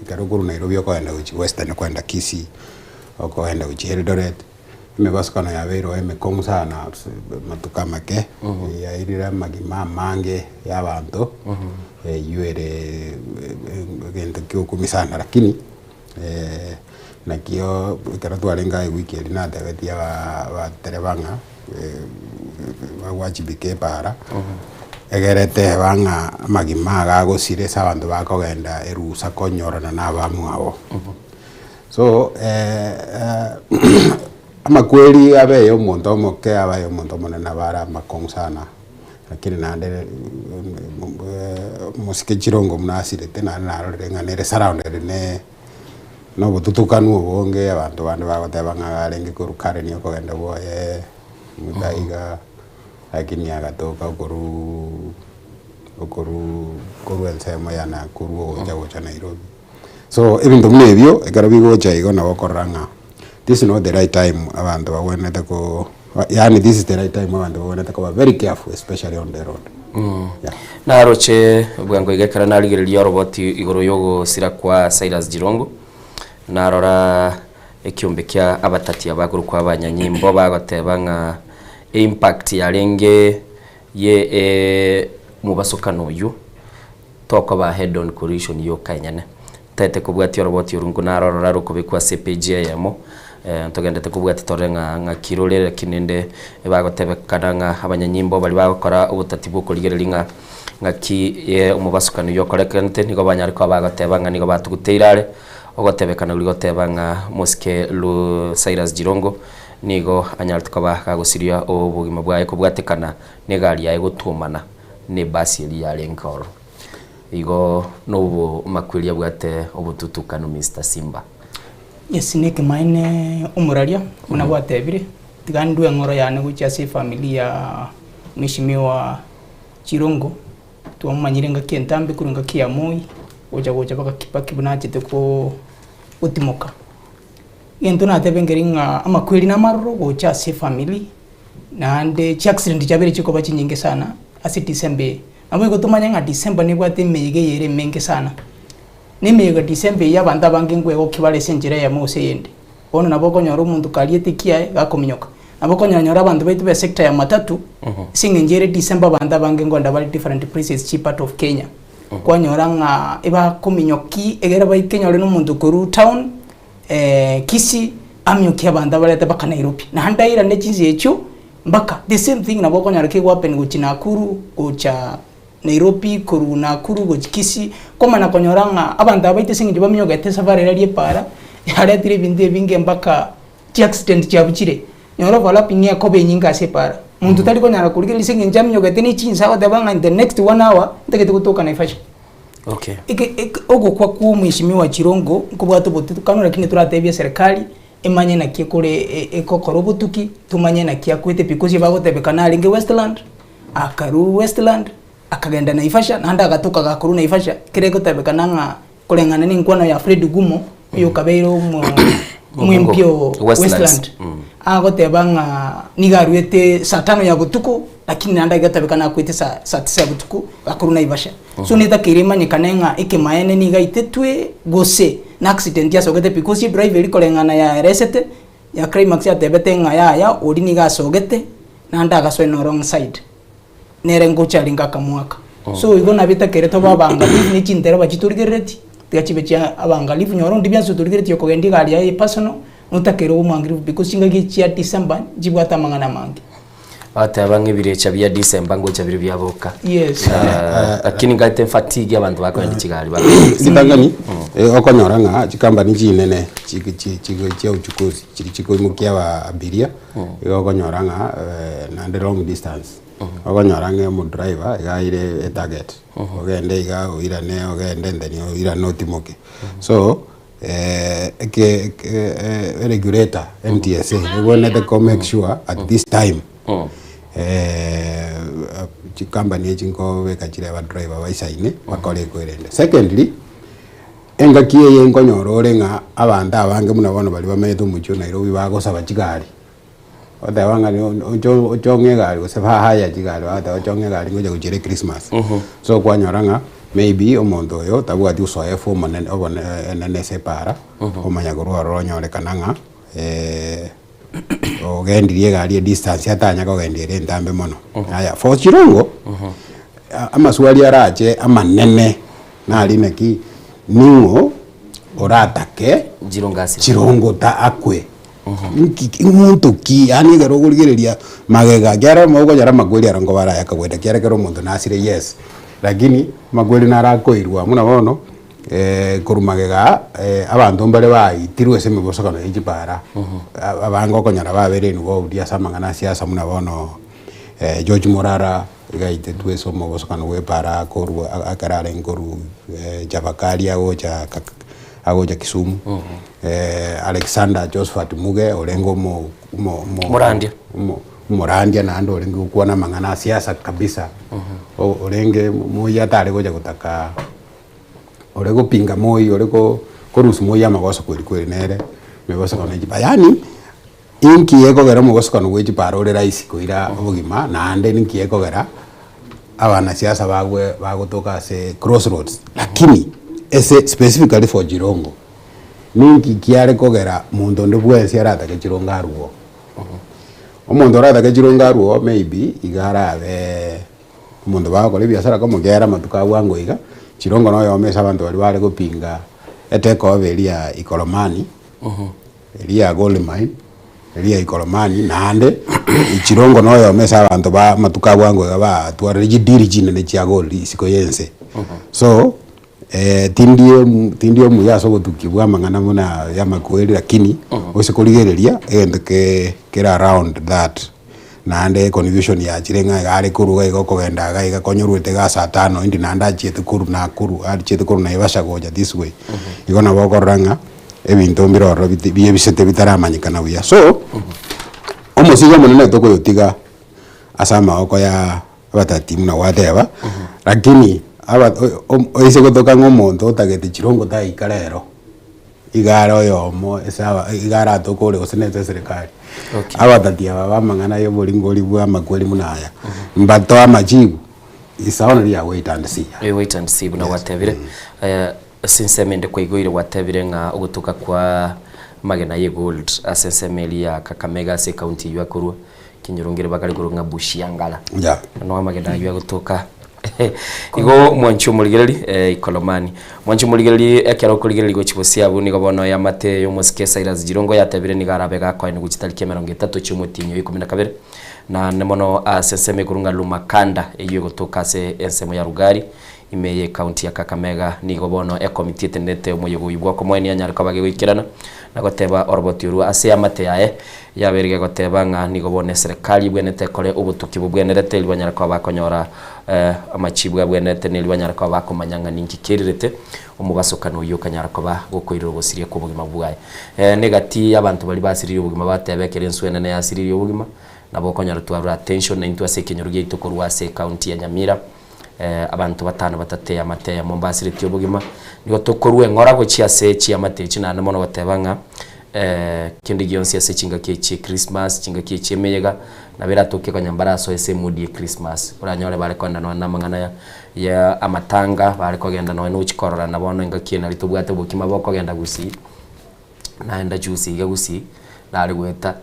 E: ikaruguru Nairobi okoenda uchi Western kwenda Kisii okoenda uchi Eldoret imebasukana ya bero emekomusana matuka make ya irira magima mange y'abantu yuere gento kyo kumisana lakini nakio ikaratuarenga weekend na davetia ba terebanga wajibike para egerete banga magima gago siresa abantu bakogenda erusa konyorana nabamu abo so amakweli abe omuntu omoke abaye omuntu monena bara makonsana lakini nande musike Jirongo munasirete narenga nere surrounded ne no bututukanu bonge abantu bandi bagotebanga garenge kurukare niyo kogenda boye mutaiga lakini agatoka koru ensemo yana kuru oja Nairobi so ebintu mnebyo ekarabigo chaigo na bokoranga this is not the right time abantu bawonete ko yani this is the right time abantu bawonete ko very careful especially on the road
P: yeah. Naroche bwango igekara narigereria roboti igoro yogo sira kwa Cyrus Jirongo narora ekiombe kya abatati abaguru kwa abanyanyimbo bagotebanga impact yarenge ye mubasukano uyu toko ba head on collision yo kanyane tete kubwati roboti urungu narora rukubikwa CPG yamo ntogendete kubwati torenga nga kirolere kinende bagotebekana nga abanyanyimbo bali bakora ubutati bukurigereringa ngaki ye umubasukano yo korekente nigo banyari ko bagotebanga nigo batuguteirare ogotebekana urigotebanga muske lu Cyrus Jirongo nigo anyaltukaba kagosiria obugima bwaye kubwatekana negari yaye gutumana ne basi eri ya lenkoro igo no makwiria bwate obututukano Mr. Simba
I: yes neke maine umuraria unabwatebire tigandwe ngoro yane guchase familia mheshimiwa Jirongo tuamanyirenga kentambe kurunga kia moi oja baka kipaki bunachete ko utimoka gento na tebengeringa amakweli na marro gochase family na ande accident jabere chiko bachi nyinge sana asi December amwe gotumanya nga December ni bwate meyege yere menge sana ni meyege December ya banda bangengwe go kibale senjira ya mose yende ono naboko nyoro mundu kaliete kia gakominyoka naboko nyoro abantu baitu be sector ya matatu singenjere December banda bangengo ndabali different places chi part of Kenya kwa nyoranga eba kominyoki egera baikenya ole no mundu kuru town Kisii amyoki abanda balete baka Nairobi na handaira ne chinzi echo mbaka the same thing naboko nyarake wapen guchi Nakuru gocha Nairobi kuru Nakuru gochi Kisii koma na konyoranga abanda baite singi bamyoga ete safari rali para yale tire binde binge mbaka accident cyabuchire nyoro vala pingia kobe nyinga separa muntu tali ko nyara kurige lisingi njamyoga ete ni chinsa wadabanga in the next 1 hour ndekete kutoka Naivasha.
P: Okay.
I: Ogo kwa ku mheshimiwa Jirongo kubwato botutukano lakini turatebia serikali emanye na kikore ekokoro butuki tumanye na kia kwete because bagotebekana alinge Westland akaru Westland akagenda Naivasha nanda agatuka gakuru Naivasha kirego tebekana nga kulengana ni nkwano ya Fred Gumo yo kabeiro mwimpio Westland agotebanga nigaruete saa 5 ya butuku lakini nanda igatabekana kwete saa 9 ya butuku akuru Naivasha so nita kirima nikanenga ikemaene nigaitetwe gose na accident ya sogete because driver liko lengana ya resete ya climax ya tebetenga ya odi niga sogete nanda agaswe no wrong side nere ngocha linga kamwaka so igo nabita kereto babanga ni chintera bachiturigereti tigachibe chia abangalifu nyoro ndi byanso turigire tyo kogendi gari ya personal nutakero umangirifu because ingagi chia December jibwata mangana mangi
P: ata bange birecha bya December ngo chabiri byaboka
I: yes
P: lakini ngate fatigue abantu bakwenda kigali ba
E: sitangani okonyora nga chikambani chinene chiki uchukuzi chiko imukia wa abiria okonyora nga na long distance okonyora nga mu driver ga ile target ogende ga irane ogende ndeni irane otimoke so regulator NTSA we want to make sure at this time chikambani echinko wekachire ba driver baisaine bakole koirende. Secondly engakie yenkonyoro orenga abantu abange munabona bali bameto mucho Nairobi bagosaba kigali oda wanga ni ochonge gali osefa haya kigali oda ochonge gali ngoja kuchere Christmas so kwanyoranga maybe omondo yo tabwati usoefu manene obone enene separa omanya kurwa ronyore kananga ogendirie gali distance atanya kogendire ndambe mono aya for chirongo amaswali arache amanene nali neki ningo oratake chirongo ta akwe umuntu ki ani gero gurigereria magega gyara maugo jara magweli arango baraya kagweta kyara kero muntu nasire yes lakini magweli narakoirwa muna bono kurumagega abantu mbere bayitirwe se mibosokano y'ikipara abango konyara babere ni bo dia samangana siasa muna bono George Morara gaite tueso mobosokano we para koru akarare ngoru Javakali agoja Kisumu Alexander Josephat Muge olengo Morandia na ando olengo kuona mangana siasa kabisa olenge moya tare goja kutaka olego pinga moyo olego korusu moya magoso kweli nere mebosokano y'ikipayani inki yeko gera mugosokano gw'ikipara ore raisi koira obugima nande ninki yeko gera abana siasa bagwe bagotoka se crossroads lakini ese specifically for Jirongo ninki kiare kogera muntu ndibwensi arata ke Jirongo aruo omuntu arata ke Jirongo aruo maybe igara abe omuntu bakole biashara komo gera matuka wango iga Jirongo no yomesa abantu bali bale gupinga eteko belia Ikolomani elia gold mine elia Ikolomani nande Jirongo no yomesa abantu ba matuka wango iga ba tware jidiri jinene chia gold isiko yense so tindio muyaso gutukibwa mangana muna ya makweli lakini osikoligereria endeke kera around that nande confusion ya chirenga gari kuruga igokogenda ga konyorwete ga saa 5 indi nanda chete kuru na kuru ari chete kuru na ibasha goja this way igona bokoranga ebintu mbiroro biye bisete bitaramanyikana buya so omosiga munene toko yotiga asama oko ya batati muna whatever lakini aba oise gotoka ngomonto otagete Jirongo ta ikarero igaro yomo esaba igara tokole osenete serikali abatati aba mangana yo bolingoli bwa makweli munaya mbato amajibu isaona ya wait and see
P: buna watebire sinsemende kwigwire watebire nga ugutuka kwa magena ye gold asensemeli ya Kakamega se county ya Kurwa kinyurungire bakali kurunga bushiyangala no magena ya gutuka igo mwanchu muligereri Ikolomani mwanchu muligereri ekero kuligereri go chibosia bu nigo bono ya mate yo mosike Cyrus Jirongo yatabire ni garabe ga kwa ni guchitariki 30 cyumutinyo 12 na nemono aseseme kurunga Lumakanda iyo gotoka se ensemo ya Rugari imeye county ya Kakamega nigo bono e committee tenete umuyoboyi bwa komweni anyari ko bage wikirana nagoteba orobotiuru ase amate yae yaberige goteba nga nigo bone serikali bwenete kole ubutuki bubwenerete libanyara ko bakonyora amachibwa bwenete nilibanyara ko bakomanyanga ninki kirirete umubasokano yo kanyara ko ba gokoiriro bosirie ko bugima bwaye negati abantu bali basirire bugima batebekere enswene ne yasirire bugima nabo konyara tuabra attention na into ase kinyoruge itokorwa ase county ya Nyamira abantu batano batateye amate ya Mombasa rityo bugima nigo tokorwe ngora go chiase chi amate china namono batebanga kindi gionsi ase chinga kechi Christmas chinga kechi meyega na bera toke kwa nyambara so ese mood ya Christmas uranyore bare kwanda no namangana ya amatanga bare kogenda no no chikorora nabono ngakina litubwate bukima boko genda gusi naenda juice gagusi nari gweta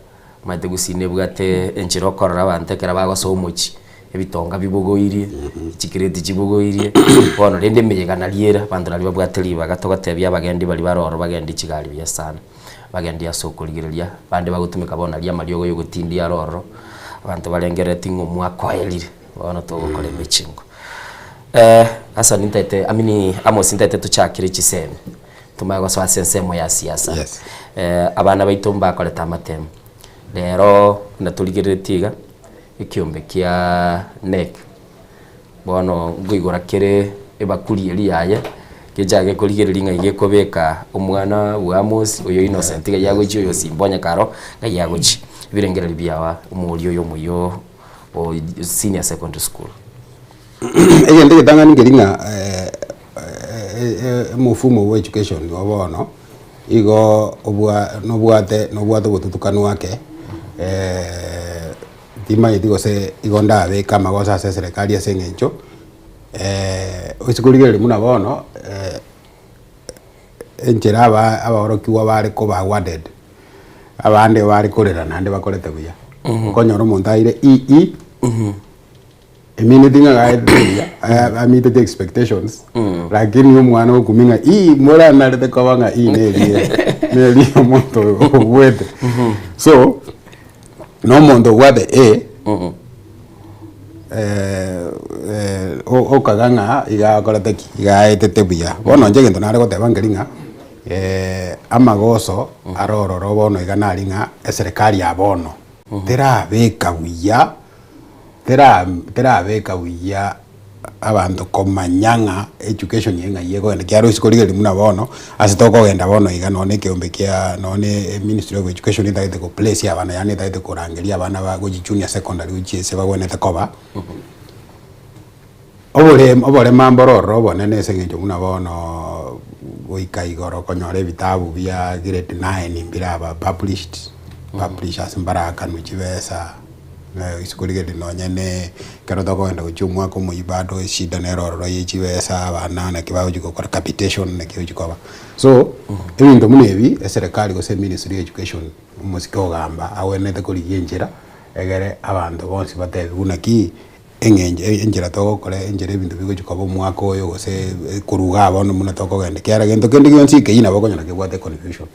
P: mate gusi nebwate enchiro korora bantekera bago so muchi ebitonga bibugoirie chikireti chibugoirie bono rende meyegana liera bantu nali babwateli bagatogotebia bagendi bali baroro bagendi chigari bia sana bagendi asokoligereria bande bagutumika bona lia mariogo yogutindia roro abantu balengereti ng'omwaka elire bono togokora emichingo asa nintete amini amos nintete tuchakire chisemi tumago so asensemo ya siasa abana baitu mbakoreta amatemu rero naturigeretiga ikiombe kia nek bono ngwigora kere ebakuri eri yaye kijage kurigereria ng'aige kobeka omwana wa Amos oyo Innocent ga yagochi oyo simbonya karo ga yagochi birengereri biawa umuri oyo muyo o senior secondary school
E: egende gitangani ngeringa mufumo wa education wabono igo obwate gututukanu wake tima yitigo se igonda be kama gosa se serikali asengencho usikuligere muna bono enchera aborokiwa bari ko bawarded abande bari korera nande bakorete buya konyoro montaire immediately I meet the expectations lakini umwana okuminga mora narete kwanga neli omonto wete so no mondo wade okaganga igakorateki igaetete buya bono nje gento nare goteba ngeringa amagoso arororo bono iganaringa eserikali ya bono terabeka buya terabeka buya abantu komanyanga education yenga yego ende kyaro isikolire limuna bono asitoko genda bono iga none kiombe kia none Ministry of Education itaite ko place abana yani itaite kurangeria abana ba go junior secondary uchiese bagwenete koba obole mambororo bonene sengejo muna bono goikaigoro konyore bitabu bia grade 9 mbiraba publishers mbaraka nuchibesa isikuligede nonyene kero toko enda kuchumwa ko muibado shida neroro yechibesa abana na kibaho gikora capitation na kiyo gikoba so ebintu munebi eserikali go se Ministry of Education umusiko gamba awenete kuri yenjera egere abantu bonsi batebi unaki enjera toko kore enjera ebintu bigo gikoba mwaka oyo go se kuruga abono muna toko gende kyara gento kendi yonsi keyina bakonya na kibwate confusion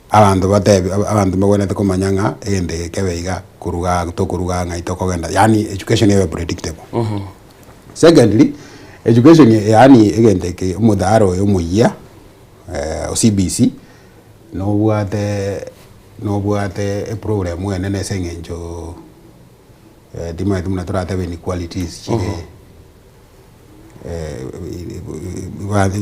E: abantu batebi abantu bagwenete komanyanga ende kebeiga kuruga tokuruga ngaitoko genda yani education is predictable secondly education yani egende ke mudaro yo muya CBC no buate a problem when ne sengenjo dima dumna trata inequalities chire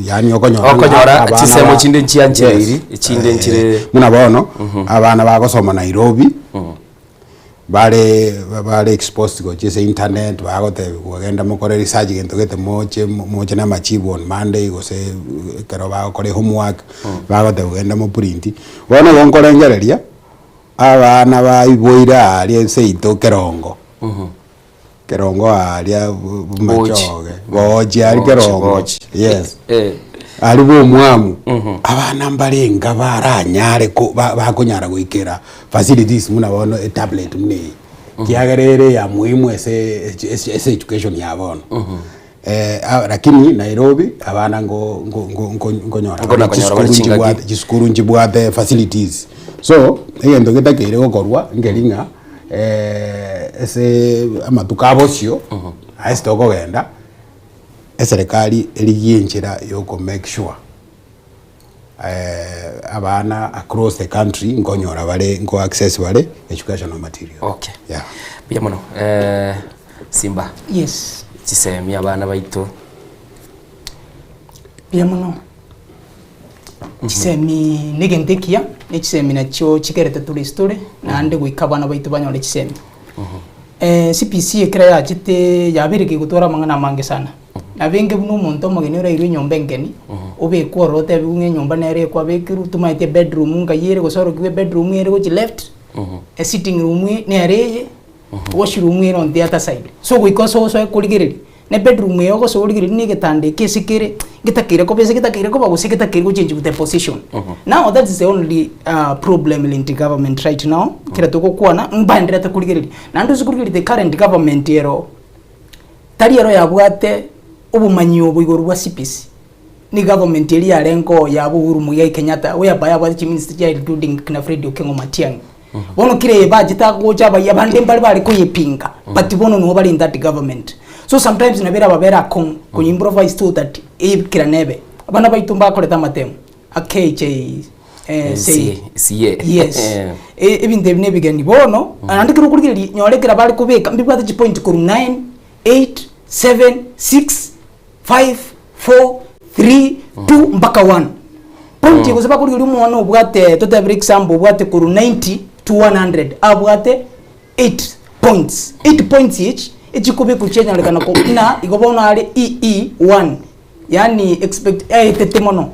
E: yani okonyora
P: chisemo chinde nchianje iri chinde nchire
E: muna bono abana bagosoma Nairobi bare exposed go chese internet bagote kugenda mukore research gento gete moche na machibu on Monday go se kero bagokore homework bagote kugenda mu print bono gonkore ngereria abana baiboira ali seito kerongo kerongo alia machoge boji ali kerongo yes ali bo mwamu abana mbarenga baranyare ko bakonyara goikera facilities muna bono a tablet mune kiagerere ya muhimu ese education ya bono lakini Nairobi abana ngonyora jiskuru njibwate facilities so egento getakire gokorwa ngeringa ese amatuka abosio aistoko genda eserikali eliyenjera yoko make sure abana across the country ngonyora bale ngo access bale educational material
P: okay yeah bia mono Simba
I: yes
P: chisemi abana baitu
I: bia mono chisemi negentekia ne chisemi nacho chikerete tuli story na ande gwikabana baitu banyole chisemi CPC ekira yachite yabirike gutora mangana mange sana abenge buno muntu magenera iro nyomba ngeni obe kworote bunge nyomba nere kwa bekiru tumaite bedroom ngayere gosoro kiwe bedroom ere go left a sitting room nere washroom ere on the other side so gwikoso so kuligiriri ne bedroom yoko so kuligiriri ni getande kesikire gitakire ko bese gitakire ko baguse gitakire go change the position now that is the only problem in the government right now kira toko kuana mbandira ta kuligiriri nando zukuligiriri the current government yero tari ero yabwate obumanyi obo igoro bwa CPC ni government eri yarengo yabo Uhuru Muigai Kenyatta we abaya bwa chief minister ya including kina Fred Okengo Matiang'i bono kire budget agoja bayabande mbali bali kuyipinga but bono no bali in that government so sometimes nabera babera ku improvise to that kira nebe abana baitumba koleta matemu AKJ say yes even they never get bono andikira kurigiri nyorekera bali kubeka mbibwa the point ku 9 8 7 6 5 4 3 2 mpaka 1 point kusaba kurigiri umuntu ubwate total break example ubwate ku 90 to 100 abwate 8 points each echikubi kuchenya lekana ko na igobona ali EE1 yani expect tetemono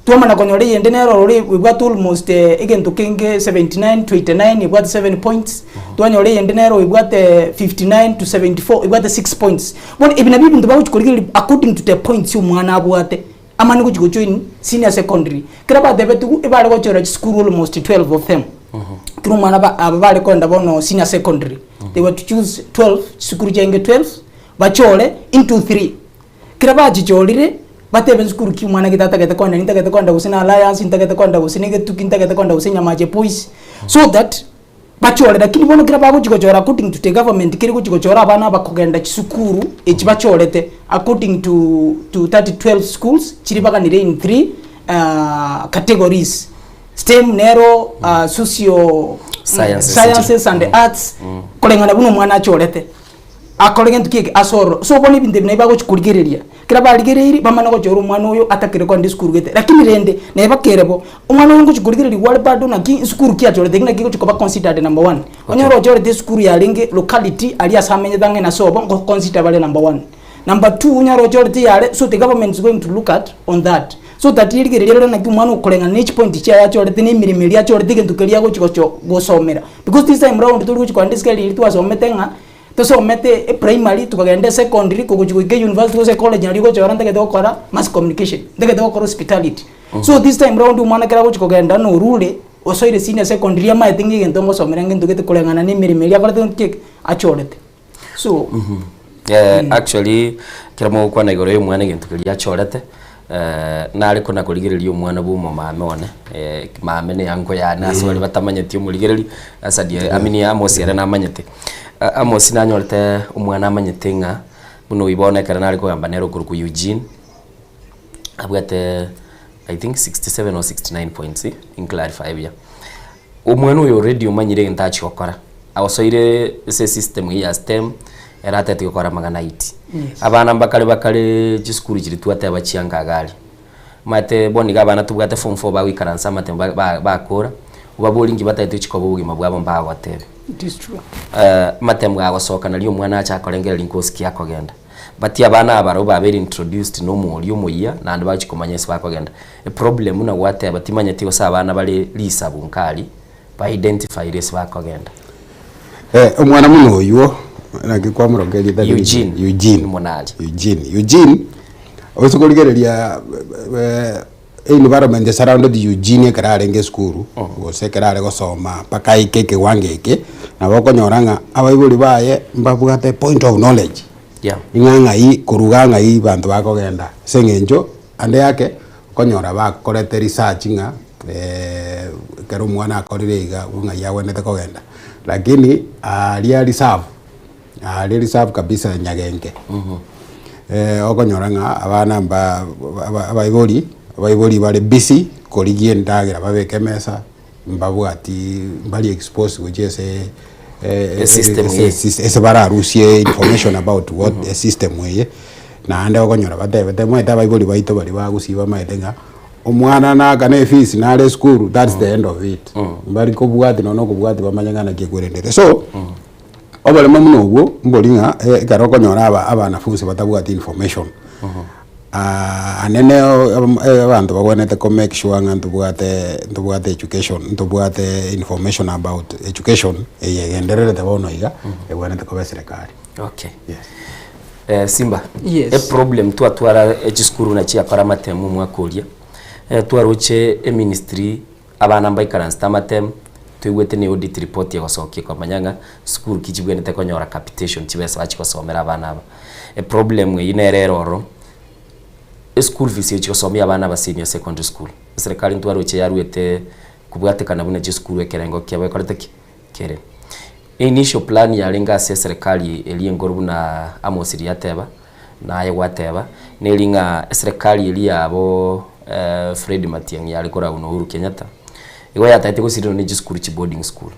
I: tuamana konyole yende nero ri we got almost again to king 79 to 89 we got 7 points tuanyole yende nero we got 59 to 74 we got 6 points bon ibina bibi ndo bawo chikoligi according to the points yo mwana abwate amani ko join senior secondary kiraba debetu ibale ko chora school almost 12 of them kiro mwana abale ko ndabono senior secondary they were to choose 12 school jenge 12 bachole into 3 kiraba jijolire batebe school ki mwana gitata kwanda nitageta kwanda usina alliance nitageta kwanda usinige tukintageta kwanda usinya maje boys so that bachole lakini bono kiraba kujikojora according to the government kiri kujikojora abana bakogenda chisukuru echibacholete according to 12 schools chiri bakanire in 3 categories STEM nero socio sciences and arts kolengana buno mwana acholete akolenge tukike asoro so boni binde bine bago chikuligereria kira baligereri bamana ko joro mwana oyo atakire kwa ndisukuru gete lakini rende ne bakerebo umwana ngo chikuligereri wale bado na ki sukuru kia joro dekina kiko chikoba considered number 1 onyoro joro de sukuru ya lenge locality ali asamenye dange na so ngo consider bale number 1 number 2 unyaro joro de yale so the government is going to look at on that so that iligereri na ki mwana ukolenga next point cha ya joro de ni mirimiri ya joro de ndukelia go chikocho go somera because this time round tuli ko kwandiskel ili tuwasometenga so mete primary tukagenda secondary kukujuke university ko college aliko chora ndeke dokora mass communication ndeke dokora hospitality so this time round umwana kira ko kugenda no rule osoire senior secondary ama I think ngendongo somera ngendo gete kulengana ni mirimiri akora tek achorete so
P: actually kira mo kwa na igoro umwana ngento kiri achorete na ariko na kurigireria umwana bumo mame one mame ne yango ya naso bali batamanyeti umurigereri asadie amini amosi ara namanyete amosi nanyorete umwana amanyete nga buno ibonekana nari kugamba nero ku Eugene abwate I think 67 or 69 points in clarify bia umwana uyo already umanyire ntachi okora awosoire se system ya STEM eratete gukora magana 80 abana bakale chiskuru kiri twate abachianga gali mate boni gabana tubwate form 4 bagwikaransa mate bakora ubabolingi batayite chikobo bugima bwabo mbagotebe
I: it is true
P: mate mwagosoka nali umwana acha akorengera linkoski yakogenda bati abana abaro babere introduced no muri umuya nandi bachikomanyese bakogenda a problem na wate batimanya tiyo sabana bali lisabu nkali ba identify res bakogenda
E: umwana muno uyo nakikwa murongeri that
P: Eugene Monali
E: Eugene osukoligereria environment surrounded Eugene kararenge school gose karare gosoma paka ikeke wangeke na bokonyoranga abaibuli baye mbabugate point of knowledge inganga yi kuruganga yi bantu bakogenda sengenjo ande yake konyora bakorete research nga kero mwana akoririga unga yawenete kogenda lakini alia reserve kabisa nyagenge okonyoranga abana abaiboli bali busy korigie ndagira babeke mesa mbabwati bali expose which is a system is bara rusie information about what a system way na ande okonyora batebe mweta abaiboli baito bali bagusiba maetenga omwana na kana fees na le school that's the end of it bali kubwati no kubwati bamanyangana kigwerendere so obale mamuno ubwo mbolinga garoko nyora abanafunzi batabwati information anene abantu babonete ko make sure nga ntubwate education ntubwate information about education yenderere tabono iga ebonete ko beserikali
P: okay Simba a problem tu atwara echiskuru na chia para matemu mwakolia twaroche ministry abana mbaikaransta matem twigwete ni audit report ya gocokia kwa manyanga school kichibwenete konyora capitation chibesa bachi gosomera abana aba a problem ine rero school fees echo somia abana ba senior secondary school serikali ntwaro che yaruete kubwatekana bune je school ekerengo kyawe korete kere initial plan ya lenga se serikali eliengoru na amosiri yateba na ye wateba nelinga serikali eli abo Fred Matiang'i alikora uno Uhuru Kenyatta igo yataite gusirino ni school chi boarding school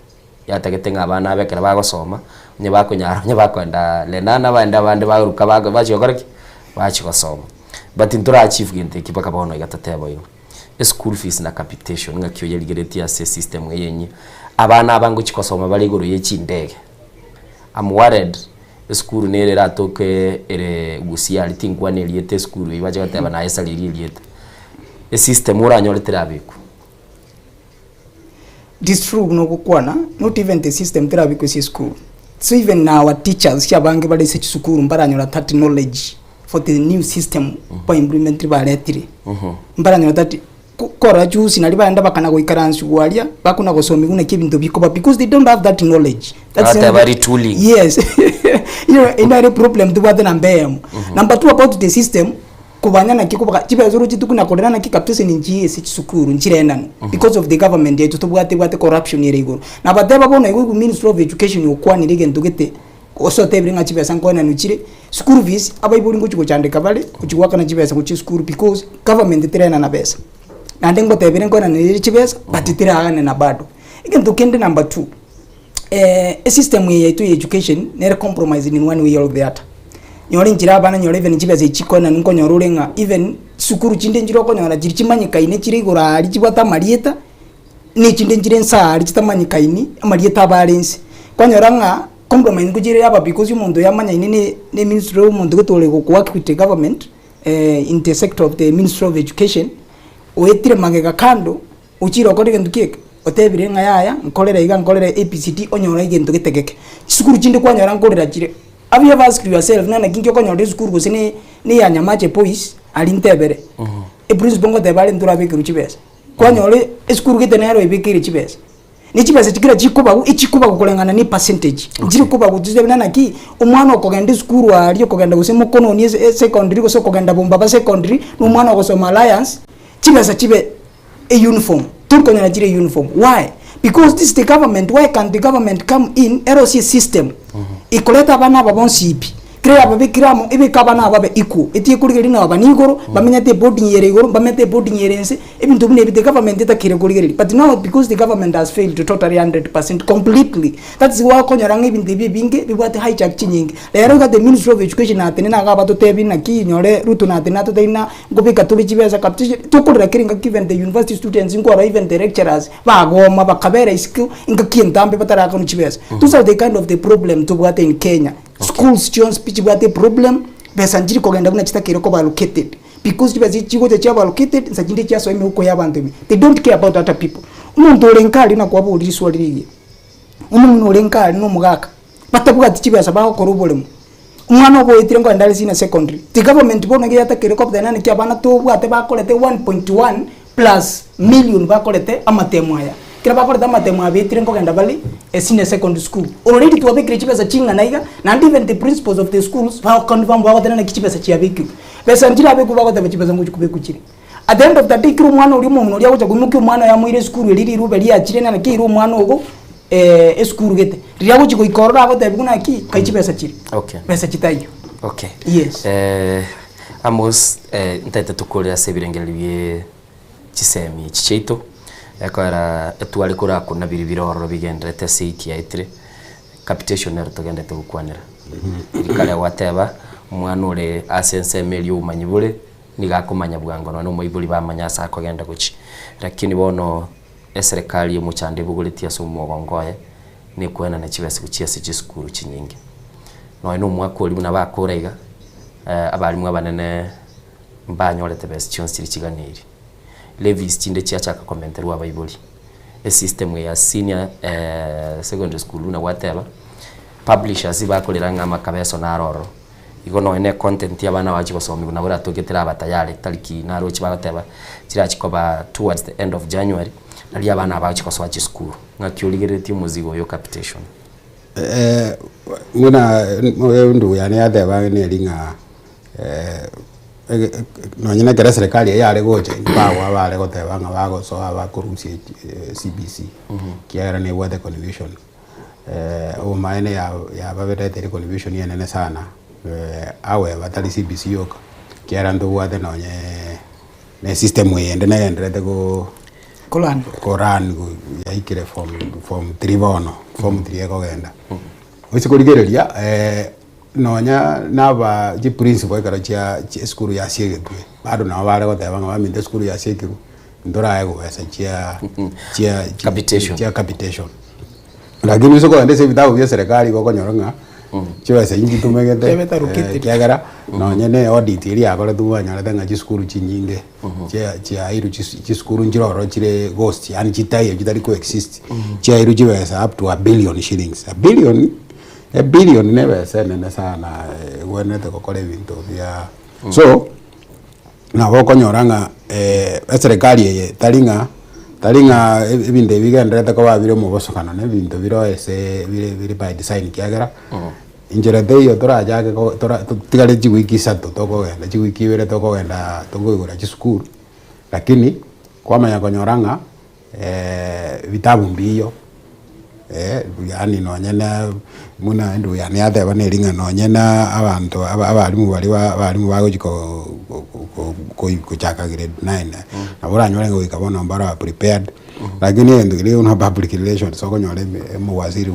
P: yatagetenga abana abekera bagosoma nye bakonyara nye bakwenda lenana banda bande baruka bachi okoreki bachi gosoma but intura achieve gente kipaka baono igatateba yo school fees na capitation ngakyo yeligeretia se system yenye abana abangu chikosoma bali guru yechindege I'm worried school nere ratoke ere gusia litingwa ne liete school ibaje gateba na esa liete a system uranyoletera abiku.
I: This true no kukwana not even the system therapy ku school. So even now our teachers shabange bali se school mbaranyola that knowledge for the new system pa implement baletire. Mbaranyola that kora juice na libanda bakana go ikaransu gwalia bakuna go somi gune kibintu bikoba because they don't have that knowledge.
P: That's very tooling.
I: Yes. You know, another problem to what number 2 about the system kubanyana kikuba chibe zuru chitukuna kodana kikaptese ninji sukuru nchirena because of the government yetu tubwate corruption ire igoro na bateba bona igu Ministry of Education yokwani rige ndugete oso tebringa chibe sankona nuchire school fees abayibuli nguchiko chandeka bale kuchiwaka na chibe sankuchi school because government tirena na pesa na ndengo tebire ngona ni chibe but tirana na bado igendo kende number 2 a system yetu education nere compromise in one way or the other nyore njira bana nyore even chibaze chikona nko nyorurenga even sukuru chinde njiro ko nyora chimanyika ine chiri gura ari chibata marieta ni chinde njire nsa ari chitamanyika ini marieta balance ko nyoranga compromise kujire aba because umuntu yamanya ine ne ministry umuntu gutole ko work with the government in the sector of the Ministry of Education oetire magega kando uchiro ko rigendu kike otebire nga yaya nkolera APCT onyora igento gitegeke sukuru chinde kwa nyora nkolera chire. Have you ever asked yourself nana kinyo konyora school gose ni ya nyamache boys ali ntebere e principal ngo tebale ntura bikuru chibesa kwanyora school gitenero ibikiri chibesa ni chibesa chikira chikuba kukolengana ni percentage njiri kuba kutuzebe nana ki umwana okogenda school ali okogenda gose mukono ni secondary gose okogenda bomba ba secondary umwana okosoma alliance chibesa chibe a uniform turkonyora chire uniform. Why? Because this is the government. Why can't the government come in ROC system ikoleta abana babonsipi krea babikiramo ibikabana ababe iku eti kurigeri na abanigoro bamenyate boarding yere igoro bamete boarding yere nse ibintu bine the government itakire kurigeri but now because the government has failed to totally 100% completely that's why konyaranga ibintu bibinge bibwate hijack chinyingi lero ga the Ministry of Education atene na ga bato tebi na ki nyore rutu na atene atena ngobika tuli chibeza kapti tukurira kiringa given the university students ngora even the lecturers bagoma bakabera isku inga kientambe batara kanu chibeza those are the kind of the problem to bwate in Kenya. Schools chons pitch bwate problem besa njiri kogenda kuna chitakire ko allocated because chibazi chigo cha allocated nsajinde cha soime uko yabantu they don't care about other people umuntu olenkali na kwabo uri swaliriye umuntu olenkali no mugaka batabuga chibesa baho korubole umwana obo itire ngo ndali sina secondary the government bona ngi yatakire ko dana ni abana to bwate bakolete 1.1 plus million bakolete amatemwaya kira bakolete amatemwa bitire ngo genda bali senior secondary school already to abekire chibesa chinga naiga and even the principals of the schools ba confirm ba dana kichibesa chiabiku besa njira abeku ba kota chibesa ngo chikube kuchiri at the end of the day kiro mwana uri mu uri akocha gumuke mwana ya muire school riri rubeli ya chire na kiro mwana ogo school gete riago chiko ikorora ko tebuna ki kaichibesa chiri
P: okay
I: pesa chitayo
P: okay
I: yes
P: amos ntete tukuria sebirengeli chisemi chicheito yakora etwali kura kuna biribiroro bigendrete site yaitire capitation ero tugendete gukwanira irikale wateba umwana ure asense meli umanyibure nigakumanya bwango no moibuli bamanya sa kogenda guchi lakini bono eserikali muchande bugulitia sumo gongoye ni kwena na chibese guchia sije skuru chinyingi no mwako oli muna bakorega abalimu abanene mbanyorete best chance chiganiri levis chinde chiacha ka commentary wa bible a system ya senior secondary school na whatever publishers bakolera ngama kabeso na roro igo no ene content ya bana bachi basomi na bora toketera abatayare tariki na rochi bagoteba kirachikoba towards the end of January nali abana bachi kosoachi school ngakiuligeretie muzigo yo capitation
E: muna ndu yani atheba ne ringa no nyina kera serikali ya goche bawa bale goteba nga bago so abakurusi CBC kiara ne wade contribution o maene ya babete contribution yenene sana awe batali CBC yoka kiara ndo wade no ne system yende na yendrete go Koran go yaikire form 3 bono form 3 ko genda usikurigereria nonya naba ji principal kara chia skuru ya siegetwe bado na wale goteba nga baminde skuru ya siegiru ndora ayo besa chia capitation lakini soko ende se vitabu vya serikali kwa konyoronga chiwa se ingi tumegete kiagara nonya ne audit iri akore tuwa nyara tanga ji skuru chinyinge chia iru chi skuru njiroro chire ghost yani chitai chitari ko exist chia iru chiwesa up to $1 billion shillings a billion never sene sana wene te kokole bintu bya so na boko nyoranga serikali talinga ebinde bigendrete ko babire mu bosokana ne bintu biro ese biri by design kiagera injerete yo tora jage ko tora tigale jiwiki sato toko genda jiwiki bere toko genda toko igora chi school lakini kwa manya konyoranga vitabu mbiyo yani nonyena muna ndu yani atheba ne ringa nonyena abantu abalimu bago ko chaka grade 9 na bora nyore ngo ikabona mbara prepared lakini ndu ile una public relations so konyore mu waziri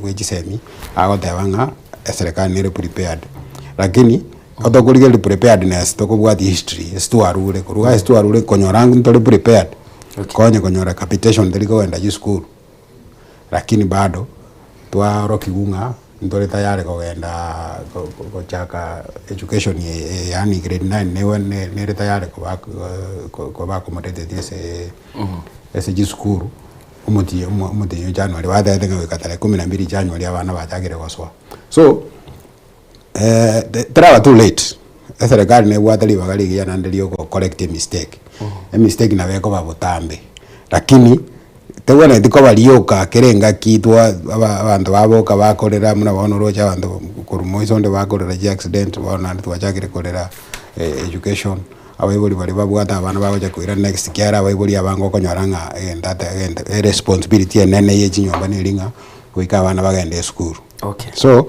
E: we gisemi agotheba nga serikali ni prepared lakini otokulige preparedness tokubwati history stuarure kuruga stuarure konyoranga ntole prepared konyora capitation ndiko enda ji school lakini bado twa kigunga ndore tayari kogenda kochaka education yani grade 9 ne tayari ko ba accommodate ese jiskuru umuti January wada tenga wikatale 12 January abana bachagire kwaswa so traba too late serikali ne bwatali bagali ya nandelio ko correct mistake a mistake na beko babotambe lakini tewone ndiko balioka kerenga kitwa abantu baboka bakorera muna bono rocha abantu kurumoizo nde bakorera ji accident bona twachakire korera education abayibuli bali babwata abana bagoja kuira next kiara abayibuli abango konyoranga endata responsibility enene ye chinyomba nelinga kuika abana bagende school
P: okay
E: so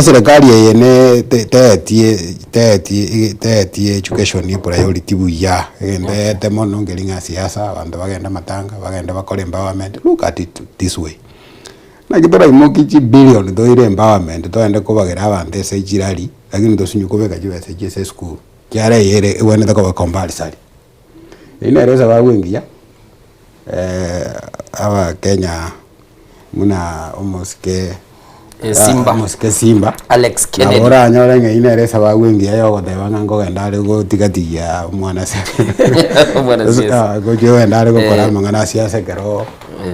E: serikali yene teti education ni priority buya ende temono ngelinga siasa abantu bagenda matanga bagenda bakole empowerment look at it this way na kitora imoki billion do ire empowerment to ende ko bagera abantu ese jirali lakini to sinyu kubeka jiwe ese school kyara yere wene to ko compulsory ina reza ba wengi ya awa Kenya muna omoske Simba
P: Alex Kennedy
E: ahora nyora ngeina resa ba wengi ayo goteba ngo gendare go tigatiya umwana se go jo gendare go kora mangana siasa kero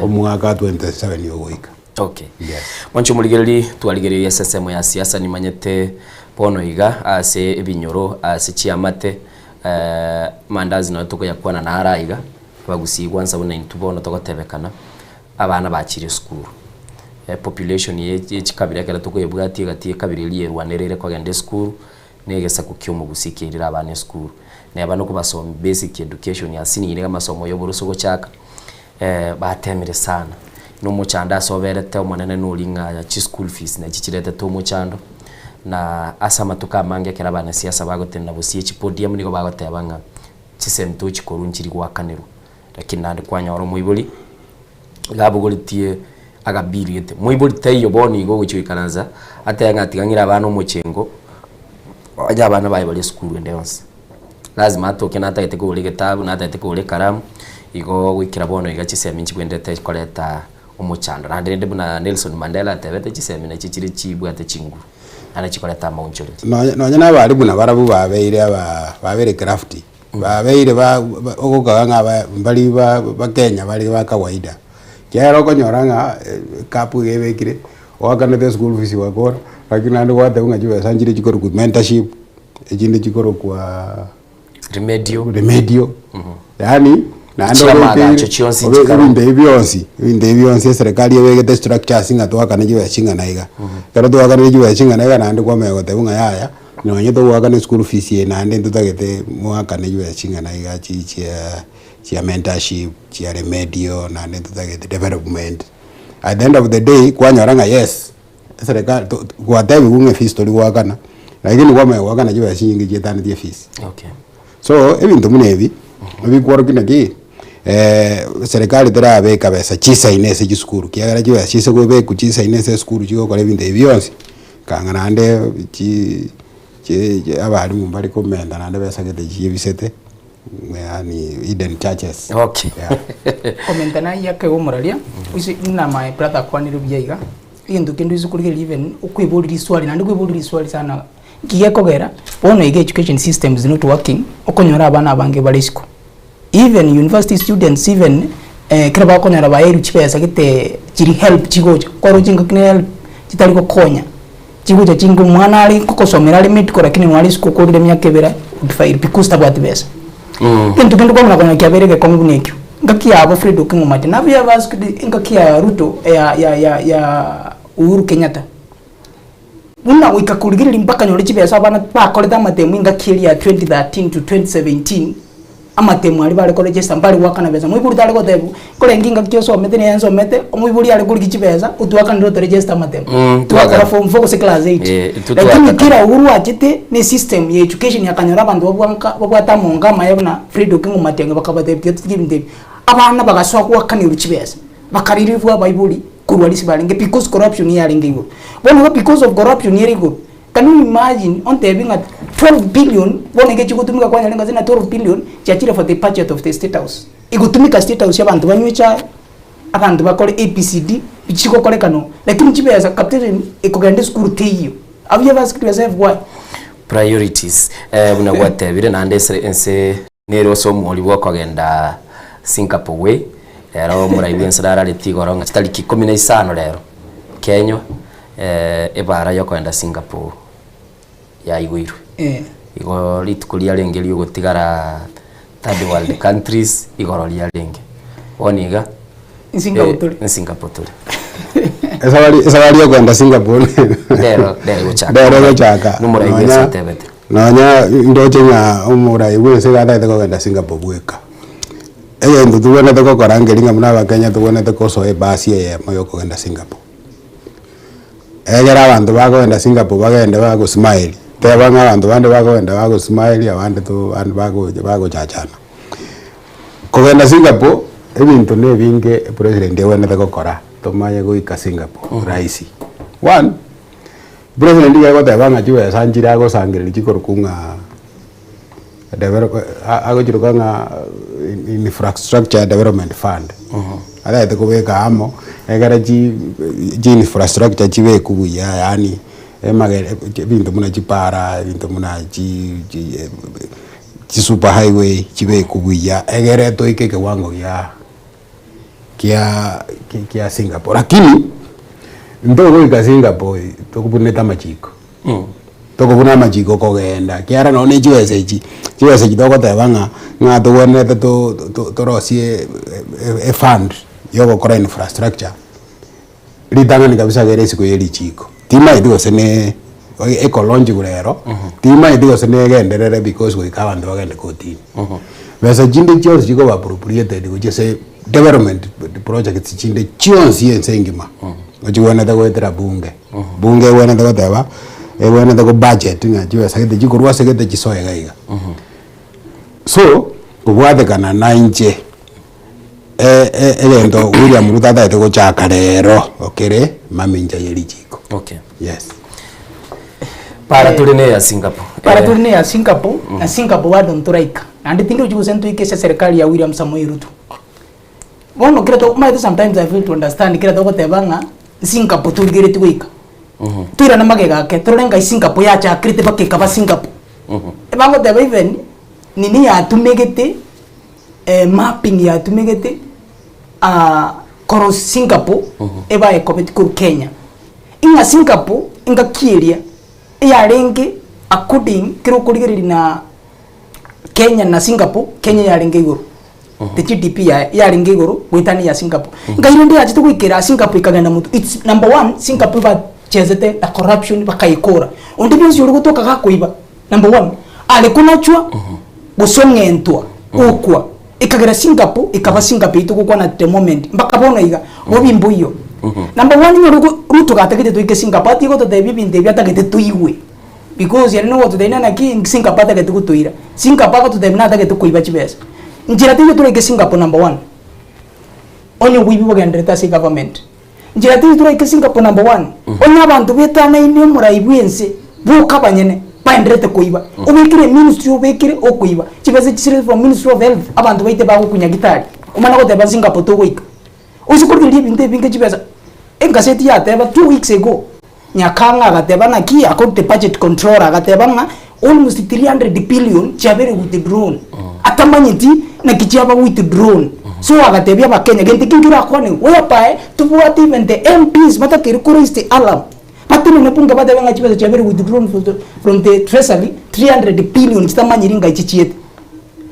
E: omwaka 27 yo week
P: okay yes mwancho muligereri twaligereri SSM ya siasa ni manyete pono iga ase ebinyoro ase chiamate mandazi na toko yakwana na haraiga bagusigwa nsabona intubono tokotebekana abana bakire school population ye chikabira kala toko yebwati gati kabiri liye rwanerere kwa gende school negesa kukyomo gusikirira abana school ne abana ko basoma basic education ya sinire amasomo yo burusugo chaka batemire sana no muchanda soberete omonene nulinga ya chi school fees na chichirete to muchando na asama tukamange kera bana siasa bagotenda busiye chi podium niko bagotebanga chisemto chikorunjiri gwa kanero lakini nandi kwanyoro muibuli gabugolitie agabirite muibuli tayo boni go guchikanaza atanga tigangira abantu mucengo ajya abana bayibali school endonse lazima atoke natagete ko ule gitabu natagete ko ule karamu igo wikira bono igacisema inchi kwendete koleta umuchando na ndende buna Nelson Mandela tebete cisema na chichiri chibwate chinguru ana chikoleta mauncholo
E: no nyana bari buna barabu babeire babere crafty babeire okuganga bali ba Kenya bali ba kawaida kyaro konyoranga kapu gebekire wakana school fees wakora lakini ando wate ungajiwa sanjire chikoro ku mentorship ejinde chikoro kwa remedio yani na ando ibinde byonsi serikali yebegete structure singa twakana jiwa chinga naiga kero twakana jiwa chinga naiga na ando kwa mego te unga yaya nonye to wakana school fees ye na ande tutagete mwakana jiwa chinga naiga chia mentorship chia remedio na ande tutagete development. At the end of the day kwanyoranga yes serikali kwa tabi unge fees to wakana lakini kwa mego wakana jiwa chinga jetani die fees.
P: Okay.
E: So ebintu munebi bikwaro kinaki serikali tera be kabesa chisa inese gisukuru kiagara jiwa chisa go be ku chisa inese skuru jigo kole binde byonse kangana ande abari mu bari komenda nande besa gete jibisete yani Eden Churches.
P: Okay.
I: Komenda na yake umuralia uzi na my brother kwani rubyaiga indu kindu izukurige even ukwibulira swali nandi kwibulira swali sana kiye kogera bono ige education system is not working okonyora abana abange bali school even university students even kiraba okonyora bayiru chipesa gite chiri help chigo koro chinga kine help chitali ko konya chigo cha chingu mwana ali kokosomera ali mid kora kine mwali school ko ile myaka ebera udifair because tabati besa kintu kintu kwa mwana kyabereke komunekyo ngaki abo Fred Okingomati na bya basku ngaki ya Ruto ya Uhuru Kenyatta una wikakurigirira mpaka nyore chibesa abana bakoreta amatemu ingakiri ya 2013 to 2017 amatemu ali bale college sambali wakana beza mwiburi tale ko tebu kole nginga kyoso mete ne enzo mete omwiburi ali kuri kichibesa utuwaka ndo to register amatemu tuwaka form focus class 8 lakini kira Uhuru achite ni system ya education yakanyora abantu babwata monga mayabona Fred Okingomati bakabate byotibinde abana bagaswa kuwakana uruchibesa bakaririvwa bayibuli kurwalisi balinge because corruption yalingigo bona because of corruption yerigo can you imagine on having a 12 billion bona ngechi kutumika kwanya lenga zina 12 billion chachira for the budget of the state house igutumika state house yabantu banywecha abantu bakole APCD bichiko kolekano lakini chibeza captain ikogende school teyo abiye basikiri yourself why
P: priorities buna gwatebire na ndese ense nero so muri bwakagenda Singapore way rero muraibu ensara ritigoro nga tariki 15 rero Kenya ebara yo kwenda Singapore ya igwiru igo litukulia lengeli ugotigara third world countries igoro lia lenge oniga Singapore tuli esawali yo kwenda Singapore rero gochaka numuraibu ensatebete
E: nanya ndoche nya umuraibu ensara kwenda Singapore bweka ndo tuwona toko korangelinga muna bakenya tuwona toko so ebasi ye moyo kugenda Singapore egera abantu bagenda Singapore bagenda bago smile tebanga abantu bande bagenda bago smile abandi to abantu bago chachana kugenda Singapore ebintu ne binge president wena toko kora tomaye go ika Singapore raisi one president yago tebanga chiwe sanjira go sangeli chikoro kunga develop ago chirukanga infrastructure development fund ala ite kubeka amo egara ji infrastructure chibe kubuya yani emagere bintu muna chipara bintu muna chi super highway chibe kubuya egere to ikeke wango ya kia Singapore lakini ndo ika Singapore to kubuneta machiko tokubuna majiko kogenda kiara no ne chiwese kitoko tebanga nga tuwone to rosie a fund yogo kora infrastructure litanga ni kabisa gere siku yeli chiko tima idigo sene ecolongi gurero tima idigo sene genderere because we kabantu bagende kotini besa jinde chios chiko ba appropriated which is a development project chinde chios yense ngima ochiwona tagwetera bunge wona tagoteba wena the budget nga jiwe sagete jikurwa sagete chisoya gaiga so kubwate kana nanje endo William Ruto ate go chaka rero okere maminja yeli jiko
P: okay
E: yes
P: para turine ya Singapore
I: na Singapore wado nturaika and tindu jusentu ikesha serikali ya William Samoei Ruto bono kira to might sometimes I feel to understand kira to gotebanga Singapore tugire tuika tuira na magega ke turenga Singapore ya cha krite bakeka ba Singapore ebango tebe even nini ya tumegete mapping ya tumegete koro Singapore eba ekobeti ku Kenya inga Singapore inga kiria ya renge according kiro kuligiri na Kenya na Singapore Kenya ya renge iguru the GDP ya renge iguru gwitani ya Singapore ngairo ndi ajitu gwikira Singapore ikagenda mutu it's number 1 Singapore ba chezete na corruption bakaikora undi byose uri gutoka gakuiba number 1 ale kunachwa busongentwa ukwa ikagera Singapore ikaba Singapore itukukwa na the moment mpaka bona iga bobimbo iyo number 1 nyo ruto gategete tuike Singapore atiko to the bibinde byatagete tuiwe because you know what they na ki Singapore atagete kutuira Singapore to the na atagete kuiba chibesa njira tiyo tuike Singapore number 1 only we people can retase government njira tiyo tuike Singapore number 1 only abantu betana ine murayibwense bukabanyene baenderete kuiba ubikire ministry ubikire okuiba chibese chisire from ministry of health abantu baite bago kunyagitari umana ko teba Singapore to week usikurdi libinde binge chibesa engaseti ya teba 2 weeks ago nyakanga agateba na ki according to budget controller agateba nga almost 300 billion chabere with drone atamanyiti na kichaba with drone so agatebia ba Kenya gente kingira kwani whereby to what even the MPs matakiri kuristi alarm patino nepunga bada wenga chibesa chabere with drone from the treasury 300 billion chitamanyiringa ichichiete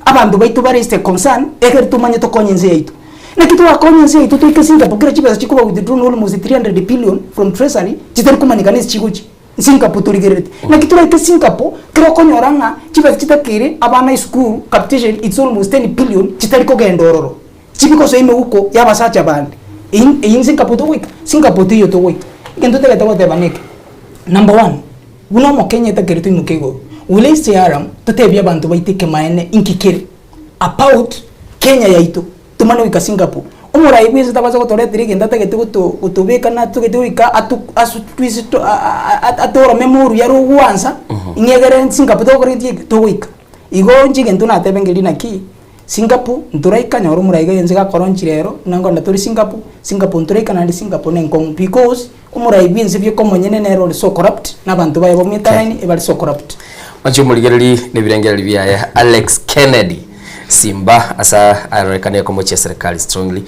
I: abantu baitu bariste concern eger tumanye to konyenze yitu na kitu akonyenze yitu to ikesinga pokira chibesa chikuba with drone almost 300 billion from treasury chitari kumanikanis chiguchi Singapore turigerete na kitu like Singapore kiro konyoranga chibesa chitakire abana school capitation it's almost 10 billion chitari ko gendororo chibiko so ime uko yabasacha bandi in Singapore to week Singapore tiyo to week kendo tele tawo tebaneke number 1 uno mo Kenya takeretu mukego ule searam totebya bantu baitike maene inkikire about Kenya yaito tumano wika Singapore umura ibwize tabaza ko toretire genda taketu kutubeka na tuketu wika asu twist atora memory yaro uansa ingegere Singapore to koriti to wika igo njigendo na tebengeli na ki Singapore nturaika nyoro muraiga yenziga koronchi rero nango ndatori Singapore nturaika na Singapore nenkong because umurai binzi byo komonyene nero so corrupt nabantu baye bomitani ebali so corrupt
P: Manchu muligereri nebirengereri bya Alex Kennedy Simba asa arekane ko moche serikali strongly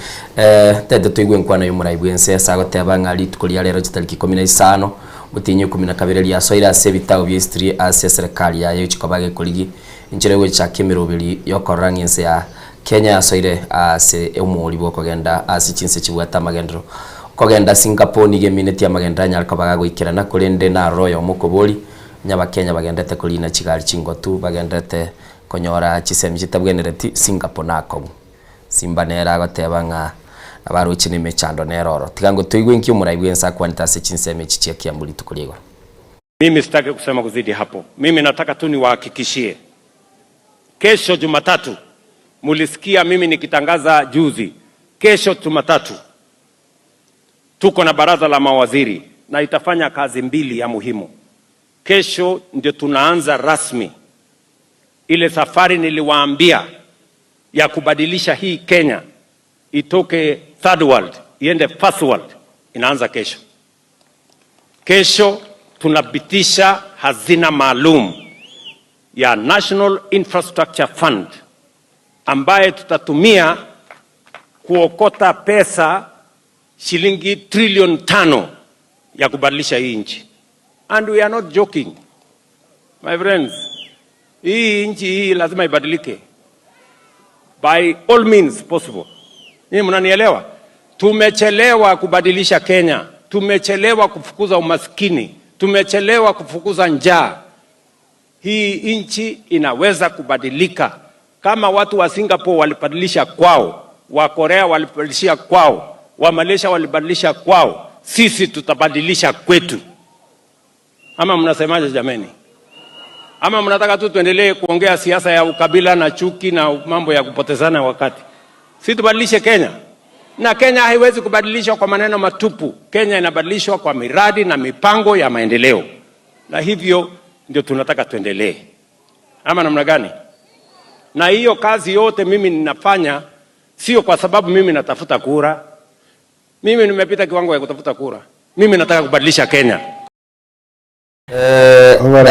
P: tete tuigwe nkwana y'umurai bwense asa gotebanga litukulia rero kitariki 15 mutinye 12 lya soira sebitawo bya history ase serikali yayo chikobage kuligi incherewe cha kemirobili yokoranga ense ya Kenya asoire ase umuri bwo kogenda ase chinse chibwata magendro kogenda Singapore nige minute ya magenda nyalka bagagwikira na kulende na royo mukoboli nyaba Kenya bagendete kulina chigali chingotu bagendete konyora chisemi chitabwenereti Singapore nako Simba nera gotebanga abaru chini mechando neroro tigango tuigwe nki umuraibwe nsa kwanita ase chinseme chichia kiambuli tukuliwa.
A: Mimi sitaki kusema kuzidi hapo. Mimi nataka tu niwahakikishie kesho Jumatatu, mulisikia mimi nikitangaza juzi, kesho Jumatatu tuko na baraza la mawaziri na itafanya kazi mbili ya muhimu. Kesho ndio tunaanza rasmi ile safari niliwaambia ya kubadilisha hii Kenya itoke third world iende first world, inaanza kesho. Kesho tunapitisha hazina maalum ya National Infrastructure Fund ambaye tutatumia kuokota pesa shilingi trilioni 5 ya kubadilisha hii nchi. And we are not joking. My friends, hii nchi hii lazima ibadilike. By all means possible. Ni mnanielewa? Tumechelewa kubadilisha Kenya. Tumechelewa kufukuza umaskini. Tumechelewa kufukuza njaa. Hii nchi inaweza kubadilika. Kama watu wa Singapore walibadilisha kwao, wa Korea walibadilisha kwao, wa Malaysia walibadilisha kwao, sisi tutabadilisha kwetu. Ama mnasemaje jameni? Ama mnataka tu tuendelee kuongea siasa ya ukabila na chuki na mambo ya kupotezana wakati? Sisi tubadilishe Kenya. Na Kenya haiwezi kubadilishwa kwa maneno matupu. Kenya inabadilishwa kwa miradi na mipango ya maendeleo. Na hivyo ndio tunataka tuendelee. Ama namna gani? Na hiyo kazi yote mimi ninafanya sio kwa sababu mimi natafuta kura. Mimi nimepita kiwango ya kutafuta kura. Mimi nataka kubadilisha Kenya.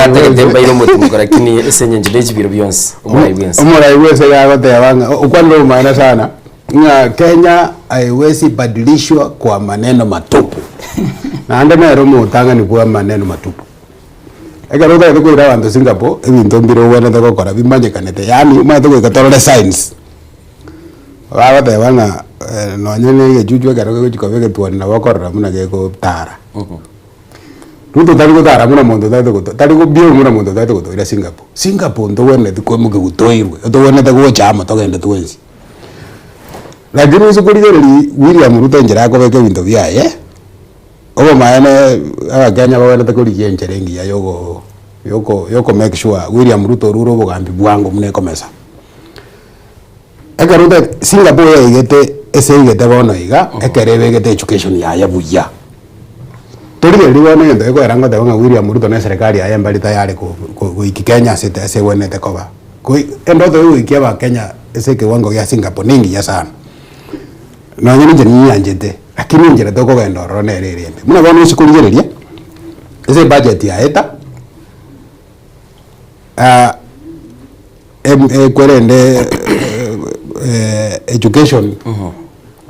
P: Ategedemba ilo mutumukora lakini esenye njideji biro byonse
E: umuraiwense yagotebanga ukwando maana sana nga Kenya haiwezi badilishwa kwa maneno matupu. na ande na romo tanga ni kwa maneno matupu ekero ta ko ira bantu Singapore ebinto mbiro wena ta gukora bimanye kanete yani umathe ko gatorole science baba te bana no nyene ye juju ekero ko chikobege tuona bakorora muna ge ko tara ruto tari ko tara muna mondo tari ko bio muna mondo tari ko ira Singapore ndo wena te ko muge gutoirwe to wena te go chama to gende twenzi lakini usikurigeri William Ruto njira ko beke binto byaye obo maana abaganya bawena te kuriye njerengi ya yoko make sure William Ruto ruro bogambi bwango mune komesa ekaruta Singapore yegete esegete bono iga ekerebe gete education ya buya tori ri bono ndo eko erango te bonga William Ruto na serikali ya mbali tayari ko ikikenya sete ese wenete koba ko endo to ikiaba Kenya ese kiwango ya Singapore ningi ya sana no nyine njeni yanjete lakini njira toko gendo rone rere muna bono sikurigereria ese budget ya eta kwerende education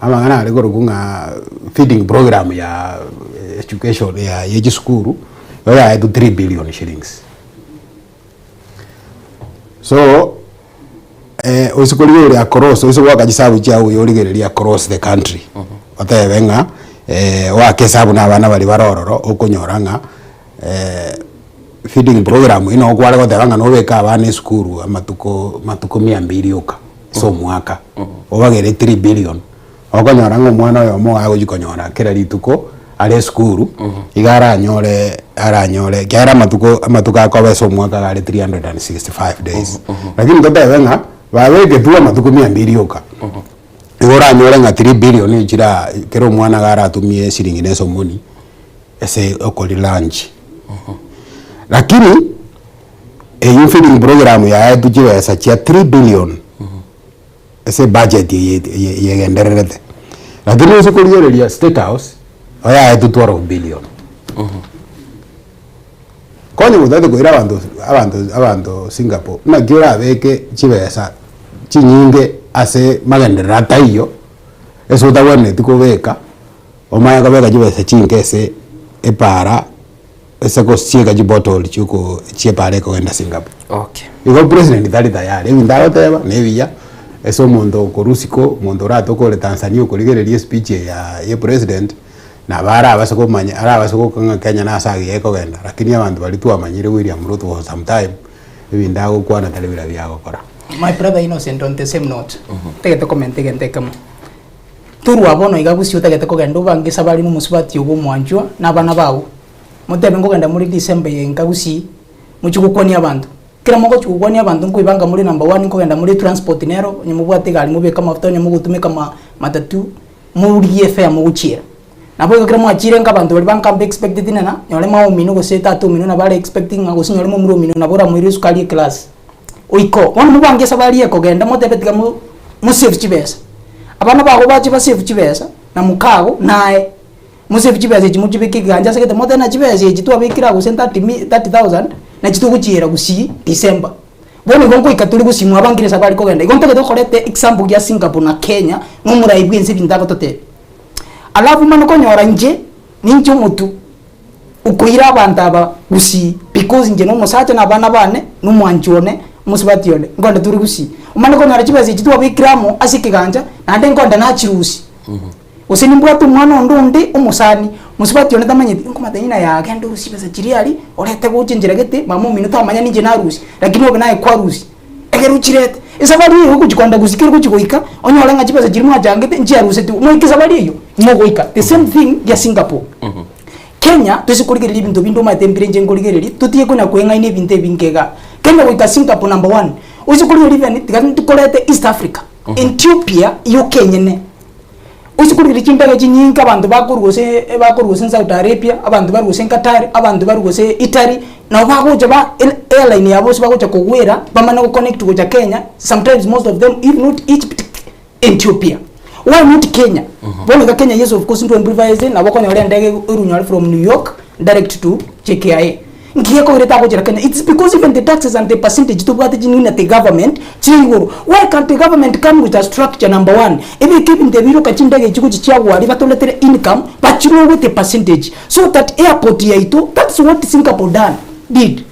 E: amangana ari gorugunga feeding program ya education ya yeji skuru ya 3 billion shillings so usikolire across usiwaka jisabu chao yorigereria across the country otebenga wake sabu na bana bali barororo okonyoranga feeding program ino kwale gotebanga no beka abana skuru amatuko 200 yoka so mwaka obagere 3 billion okonyoranga mwana yo mo ago jikonyora kera rituko ale skuru igara aranyore kera amatuko akobe so mwaka gale 365 days lakini gotebanga babeke tuwa matuko 200 yoka igora anyore nga 3 billion ijira kero mwana gara atumie shilingi neso moni ese okoli lunch lakini you feeding program ya edu jiwe sachi ya 3 billion ese budget ye gendererete lakini usikuliereria State House oya edu 12 billion konye mudade ko ira abantu Singapore na gira beke chibesa chinyinge ase magenderata iyo eso tabone tikobeka omaya kabeka chibesa chinkese epara ese ko siega jibotol chuko chiepare ko enda Singapore
P: okay
E: iko president dali tayari ndaro teba nebiya eso mondo korusiko mondo rato ko le Tanzania ko ligereria speech ya president na bara abasoko manya ara abasoko kanga Kenya na asagi eko genda lakini abantu bali tu amanyire William Ruto sometime ebindago kwana talibira byako kora
I: my brother Innocent on the same note tegete comment gente kama turu abono igabusi utegete ko genda ubangisa bali mu musubati ubu mwanjwa nabana bawo mutebe ngo genda muri December yengabusi muchukukoni abantu kira moko chukukoni abantu ngo ibanga muri number 1 ngo genda muri transport nero nyumubwate gali mube kama mafuta nyumugutumika matatu muri FA muguchira nabo kira mwachire ngabantu bali banka expected nana nyole mawo minu go seta 3 minu na bali expecting ngo sinyole mu miro minu na bora muri sukali class oiko wanu mubange sabali eko genda mutebe tiga mu save chibesa abana bago bachi ba save chibesa na mukago nae musave chibesa chimujibiki ganja sekete motena chibesa chitwa bikira go 30000 na chitu kuchira gusi December bone gongo ikatuli gusimwa abangire sabali ko genda igonte kedo korete example ya Singapore na Kenya ngumura ibwinse bindago tote alafu mano konyora nje ninjo mutu ukuira abantu aba gusi because nje no musacha na bana bane no mwanjone musibati yone ngonde turi gusi umane konyora chibesa chitwa bikiramo asikiganja nande ngonde na chirusi usini mbwatu mwana ndundi umusani musibati yone tamanye nkomatanyina ya gendo usibesa chiriali orete guchinjira gete mama minuta amanya ninje na rusi lakini obe naye kwa rusi egeru chirete isabali yo kuchikonda gusikira kuchikoika onyora nga chibesa chiri mwajangete nje rusi tu moike sabali yo mogoika the same thing ya Singapore Kenya tusikurigirira ibintu bindu matembire nje ngurigirira tutiye kuna kwenga ine binte bingega Kenya wika Singapore number 1 usikurigirira ni tikolete East Africa Ethiopia yo Kenya usikurigirira chimbega chinyinga abantu bakurugose Saudi Arabia abantu barugose Qatar abantu barugose Italy na bagoje ba airline yabo bagoje kugwera bamana ko connect go Kenya sometimes most of them if not Egypt Ethiopia why not Kenya bona Kenya yes of course ndo improvise na bakonya ole ndege urunyali from New York direct to JKIA ngiye ko reta ko jira Kenya. It's because even the taxes and the percentage to what the government chiguru. Why can't the government come with a structure? Number one, if you keep in the biro kachindege chikuchi chiagwa rivatolete income, but you know with the percentage, so that airport yaito, that's what Singapore did.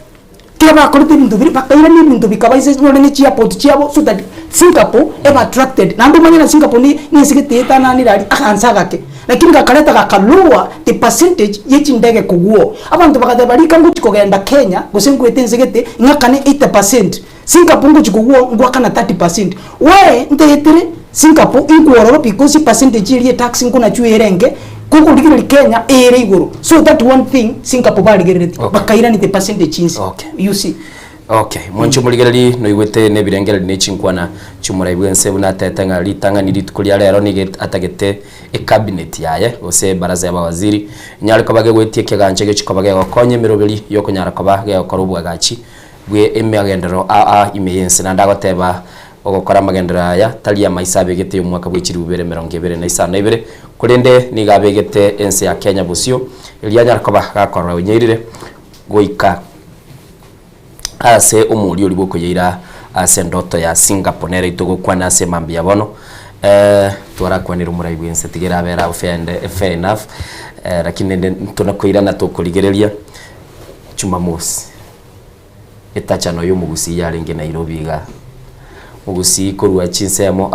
I: Keba kolete bintu biri pakaira ni bintu bikabaise nolene airport chiabo, so that Singapore ever attracted. Nando manya Singapore ni sikete na ni rali akansaga ke. Lakini kakaleta kakalua the percentage yechindege kuguo. Abantu bakadebalika ngo chikogenda Kenya, gosengu etenzegete ngakane 80%. Singapore ngo chikuguo ngwakana 30%. We nteyetere Singapore igororo because percentage ye tax ngona chuerenge kuko digiri Kenya ere igoro. So that one thing Singapore baligerete. Bakaira ni the percentage insi.
P: Okay.
I: You see.
P: Okay, mwancho muligerali no igwete ne birengera ne chinkwana chumura ibwense bunatetanga litanga ni litukulia lero ni atagete e cabinet yaye ose baraza y'abawaziri nyari ko bage gwetie kiganje gechiko bage gokonye mirobeli yoko nyara ko bage gokorubwa gachi bwe emagendero imeyense nandagoteba ogokora magendera ya talia maisabe gete umwaka bwikiri 2022 kurende ni gabegete ense ya Kenya busio ilianya ko bagakora unyirire goika ase umuri uri boko yira ase ndoto ya Singapore nere itugukwana ase mambia bono twarakwanira umurayi bwense tigera bera fair enough lakini tunakoira na tukurigereria Jumamosi etachano yo mugusi yaringe Nairobi ga mugusi korwa chinsemo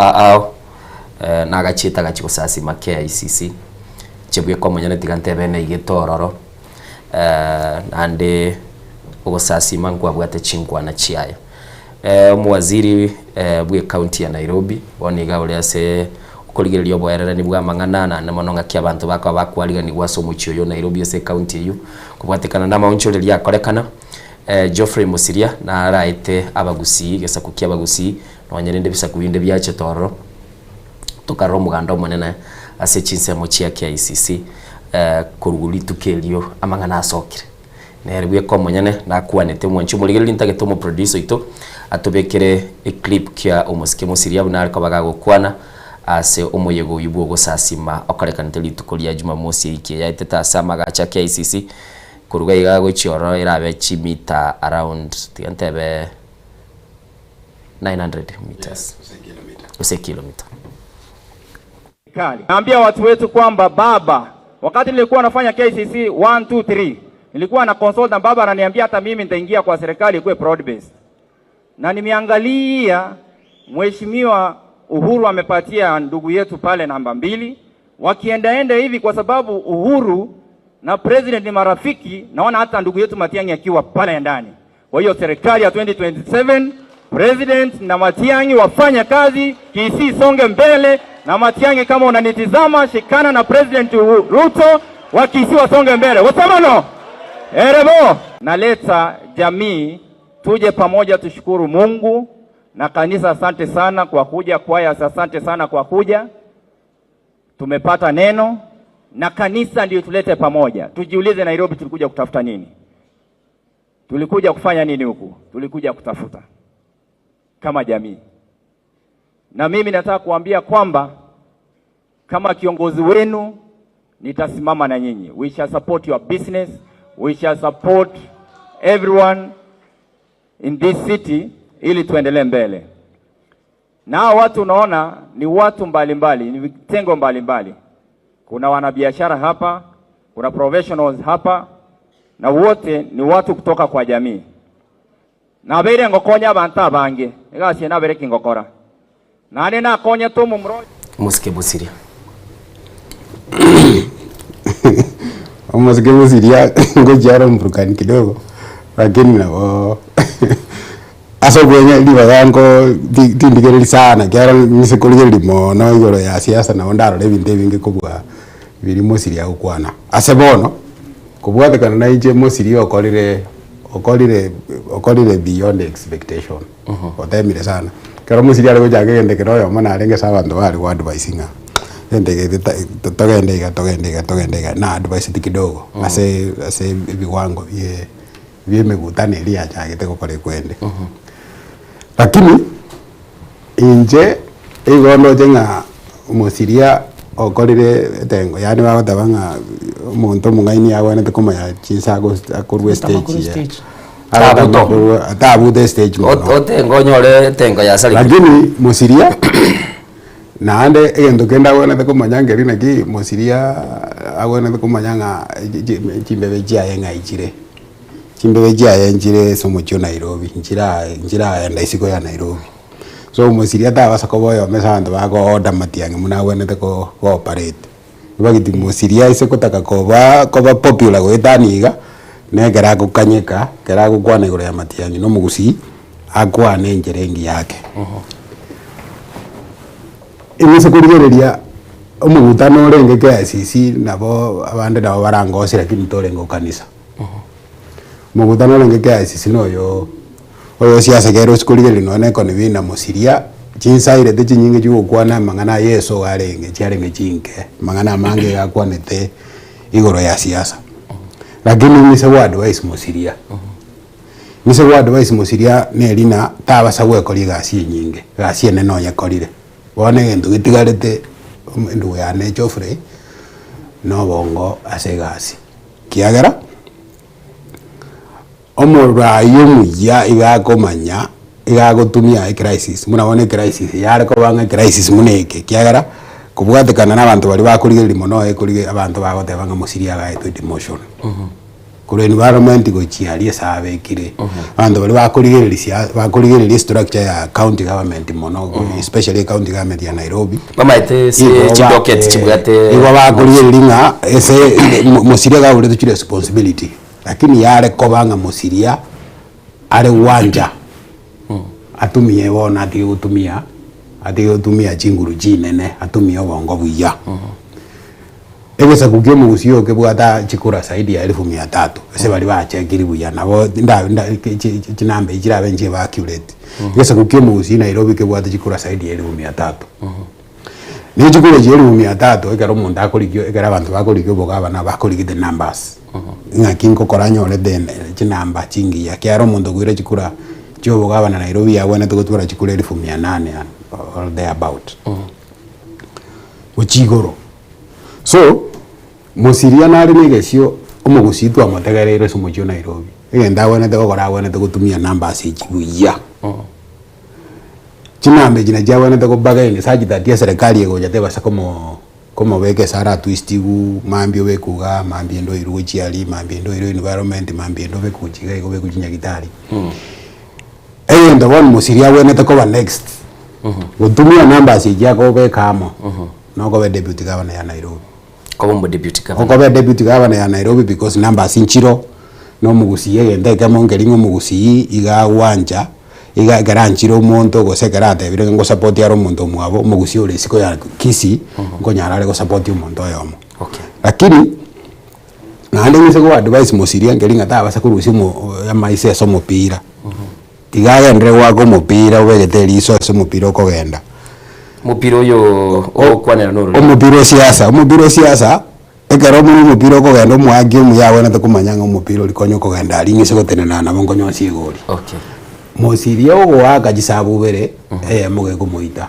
P: na agachita gachikosasi make ICC chebwe kwa munyane tigante bene igetororo ande ogosasi mangwa bwate chingwana chiaya muwaziri bwe county ya Nairobi woniga ule ase ukoligererio bwerera ni bwa mangana na mononga kia bantu bakwa bakwaliga ni gwaso muchyo yo Nairobi ase county yu kubwatikana na maunchole lya korekana Geoffrey Musiria na araite abagusi gesa kukia abagusi nonyerende bisa kubinde byache toro tukaro muganda monene ase chinsemo chia kia ICC kuruguli tukelio amangana asokire nerwe ko munyane nakwanete mwanchu muligerili ntagete mu producer ito atobekere e clip kya umuske Musiria bunari ko bagagokwana ase umuyego uyibwo gosasima okarekana litukulia Jumamosi iki yaiteta sama gacha kia ICC kuruga igago chioro irabe chimita around tiantebe 900 meters use kilomita.
O: Naambia watu wetu kwamba baba, wakati nilikuwa nafanya KCC 1 2 3 nilikuwa na consult na baba ananiambia hata mimi nitaingia kwa serikali kwa broad based. Na nimeangalia mheshimiwa Uhuru amepatia ndugu yetu pale namba 2 wakiendaenda hivi kwa sababu Uhuru na president ni marafiki, naona hata ndugu yetu Matiang'i akiwa pale ndani. Kwa hiyo serikali ya 2027 president na Matiang'i wafanya kazi, Kisii songe mbele, na Matiang'i kama unanitizama shikana na president Ruto wa Kisii wasonge mbele. Wasamano erebo naleta jamii tuje pamoja tushukuru Mungu na kanisa. Asante sana kwa kuja, kwaya asante sana kwa kuja, tumepata neno na kanisa ndio tulete pamoja. Tujiulize Nairobi tulikuja kutafuta nini? Tulikuja kufanya nini huku? Tulikuja kutafuta kama jamii. Na mimi nataka kuambia kwamba kama kiongozi wenu nitasimama na nyinyi. We shall support your business. We shall support everyone in this city ili tuendelee mbele. Na watu unaona ni watu mbalimbali, ni vitengo mbalimbali. Kuna wanabiashara hapa, kuna professionals hapa, na wote ni watu kutoka kwa jamii. Na bere ngokonya banta bange, ngasi na bere kingokora. Na ane na konya to mumro
P: Musike Musiria.
E: Musike Musiria ngojara mbrukani kidogo. Lakini na aso bwenye liba yango tindigereli sana kyara nisekuligeli mono igoro ya siasa na ondaro lebinte binge kubwa biri Musiria ukwana asebono kubwatekana na ije Musiria okolire beyond expectation otemire sana kero Musiria lego jage gende kero yo mana arenge sabantu bali wa advising ndege togende na advice kidogo ase biwango bie megutane lia chagete kokore kwende lakini inje igono jenga Musiria okorire tengo yani bagotabanga omonto mungaini yagwenete komanya chinsa akorwe stage atabute stage
P: otengo onyore tengo ya sari
E: lakini musiria naande egento kenda agwenete komanya ngeri naki musiria agwenete komanya nga chimbebe chiaye ngaichire chimbebe chiaye njire somochio Nairobi njira enda isiko ya Nairobi so musiria tabasa koboyo mesa bantu bako order matiange muna agwenete ko operate bagiti musiria ise kotaka koba popular gwetaniga negera gukanyeka kera gukwana igoro ya matiange no mugusi akwane njerengi yake imese kurigereria omugutano orenge KICC nabo abande nabo barangosira kintorengo kanisa mugutano orenge KICC noyo oyo siasa kero sikurigereria none kono bina musiria chinsaire te chinyinge chugukwana mangana Yesu arenge chiarenge chinke mangana mange gakwanete igoro ya siasa lakini mise wa advice musiria mise wa advice musiria nerina tabasa gwekori gasi nyinge gasi ene nonya korire wone gento gitigarete ndu ya ne Geoffrey no bongo ase gasi kiagera omurayo muya igakomanya igagotumia crisis muna wone crisis yare ko banga crisis muneke kiagera kubwatekana n'abantu bali bakurigerira mono ekurige abantu bagotebanga musiria gaito emotion kuri environment go chiarie sabe kire abantu bali bakurigerira structure ya county government mono especially county government ya Nairobi
P: mama ite si chidocket chibwate
E: iwa bakurigerira ese musiria ga uri tuchire responsibility lakini yare ko banga musiria are wanja atumie bona ati chinguru chinene atumia bongo buya egesa kukie mugusio ke bwata chikura saidi ya 1300 ese bali bachekiri buya nabo nda chinambe ikira benje ba accurate egesa kukie mugusi Nairobi ke bwata chikura saidi ya 1300 ni chikura je 1300 ekero munda akorikio ekera abantu bakorikio bogaba na bakorikio the numbers ngakinko koranyo le den chinamba chingi ya kiaro mundo gwire chikura cyo bogaba na Nairobi ya wana tugotura chikura 1800 or there about uchigoro so musiria nari nigesio omugusitwa amategerere somochio Nairobi egenda wana tegokora wana tegutumia numbers ichiguya chinambe jina jawana tegobaga enge sajitatia serikali ego jatebasa como beke sara twistigu mambio bekuga mambiendo irugo chiali mambiendo iru environment mambiendo bekuchiga ego bekuchinya gitari egenda wana musiria wana tegoba next utumia numbers ijako bekamo noko be deputy governor ya Nairobi
P: ko deputy governor
E: ko be deputy governor ya Nairobi because numbers inchiro no mugusiye gende kamo ngeringo mugusiyi iga wanja iga garanchiro monto go sekarate bire ngo support yaro monto mwabo mugusiyo le siko ya kisi ngo nyarare go support monto yomo
P: okay
E: lakini na ande ngise go advice musiria ngeringa tabasa kurusi mo ya maise so mupira tigaga ndre wako mupira ubegete liso so mupira okogenda
P: mupira oyo okwanera noro
E: omupira siasa ekero muri mupira okogenda omwagi omuyawe na tukumanyanga omupira likonyo okogenda alingise gotenena na bongo nyonsi igori
P: okay
E: musiria ogo akajisabu bere muge kumuita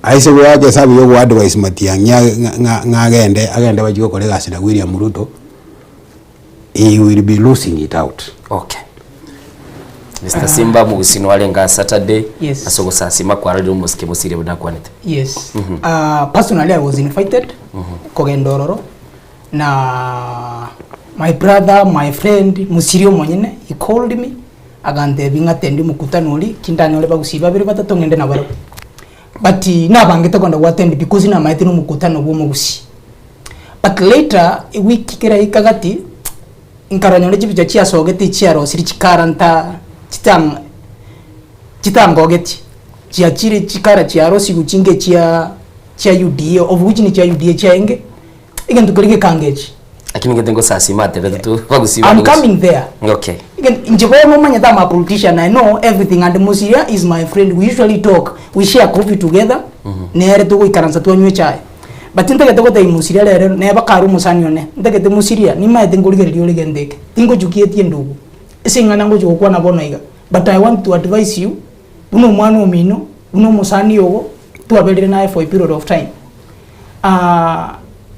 E: aise go yake sabu yo advice matianya agende bajigo kolega sina William Ruto he will be losing it out
P: okay Mr. Simba mugusino walenga Saturday
I: yes.
P: Asogo sasima kwa radio mosque musiria budakwanete
I: yes personally I was invited kogendororo na my brother my friend musirio monyene he called me agande binga tendi mukutano oli kindanyole bagusiba bere batatu ngende nabaro but nabangete konda watendi because na maiti no mukutano bwo mugusi but later a week kera ikagati inkaranyole chipicha chia sogeti chia ro siri chikaranta chitangogeti chia chiri chikara chia ro sigu chinge chia UDA of which ni chia UDA chia enge igendo kurige kangeji
P: lakini ngetengo sasima tebetu bagusiba
I: I'm coming there
P: okay
I: njebo mumanya that I'm a politician I know everything and Musiria is my friend we usually talk we share coffee together nere to ikaranza twanywe chai but ndagete ko Musiria rero ne bakaru musani one ndagete Musiria ni maite ngurigerio legendeke tingo jukietie ndugu isingana ngo jukwa na bona iga but I want to advise you uno mwana omino uno musani yogo tu abelire naye for a period of time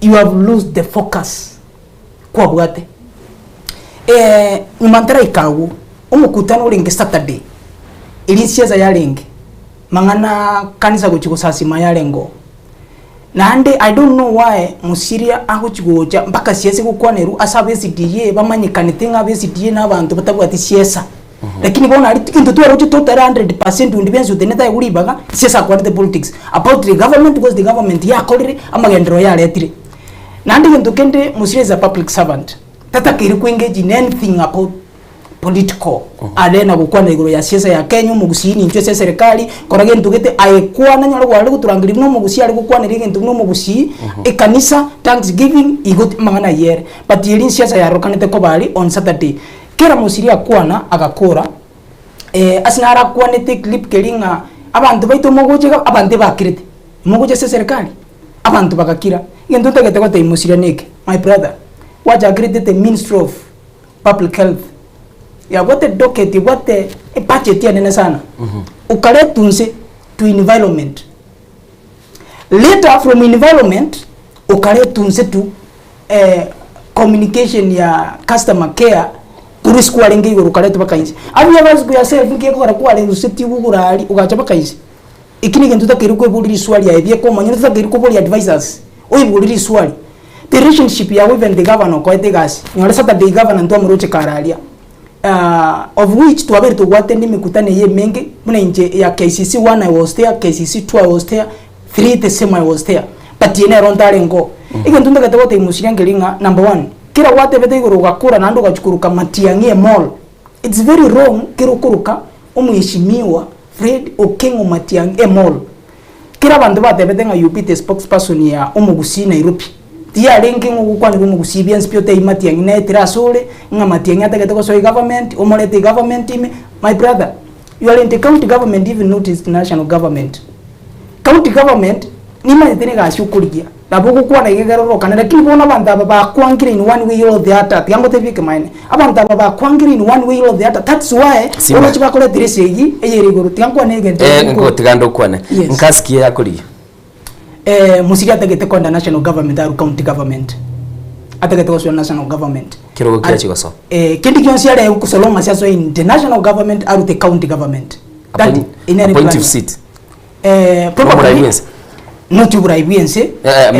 I: you have lost the focus kwa bwate nyumantara ikagu umukutano ulinge Saturday ili siasa yalinge mangana kanisa guchiko sasima yalengo nande I don't know why musiria aho chigoja mpaka siasa gukwaneru asabe CDA bamanyikanite ngabe CDA n'abantu batabwati siasa lakini bona ari kintu twara uchi total 100% undibenzo deneta yuribaga siasa kwa the politics about the government because the government yakolire amagendero yaletire nandi kintu kende musiria is a public servant tata kiri ku engage in anything about political arena gukwana iguru ya siasa ya Kenya mugusini ntwe se serikali korage ntugete ayekwana nyoro gwale guturangiri no mugusi ari gukwana iri ntu no mugusi ekanisa Thanksgiving igot mangana yere but yiri siasa ya rokanete ko bali on Saturday kera musiria kwana agakora asinara kwanete clip kelinga abantu baito mogoje abande bakirete mogoje se serikali abantu bakakira ngendo tegete ko te musiria neke my brother wacha accredit the Ministry of Public Health ya wote docket wote budget ya nene sana ukale tunse to environment later from environment ukale tunse to communication ya customer care kuri square ngi ukale to bakainzi abi yabazi ku yourself ngi ko kwa le useti bugurali ugacha bakainzi ikini kintu takiri ko buliri swali ya ebye ko manyo takiri ko buliri advisors oyi buliri swali the relationship ya even the governor ko etegas nyore Saturday governor ndo amuroche karalia of which to abere to watendi mikutane ye menge muna nje ya KCC 1 I was there, KCC 2 I was there, 3 the same I was there, but yene rontale ngo ikintu ndaka tawote musirangelinga number 1 kira wate bete iguru gakura nando gachukuruka matiangie mall it's very wrong kiro kuruka umuyishimiwa Fred Okengo matiangie mall kira bantu bate bete nga UP the spokesperson ya umugusi Nairobi tia linki ngukwana umugusi bien spiote imatiangie na etrasole nga matiangie atakete ko so government umolete government ime my brother you are in the county government even notice national government county government ni manitene ga shukuligia nabuko kwa na igero kana lakini bona banda ba kwangire in one way or the other yango tevike mine abanda ba kwangire in one way or the other that's why ona chiba kole diresegi eyeri guru tiangwa ne gente
P: ngo tigando kwana nkasikie yakuri
I: musika tagete kwa national government or county government atagete kwa national government
P: kirogo kia chigoso
I: kindi kyonsi yale kusoloma siaso in the national government or the county government that in any
P: appointive seat
I: probably not uraibiense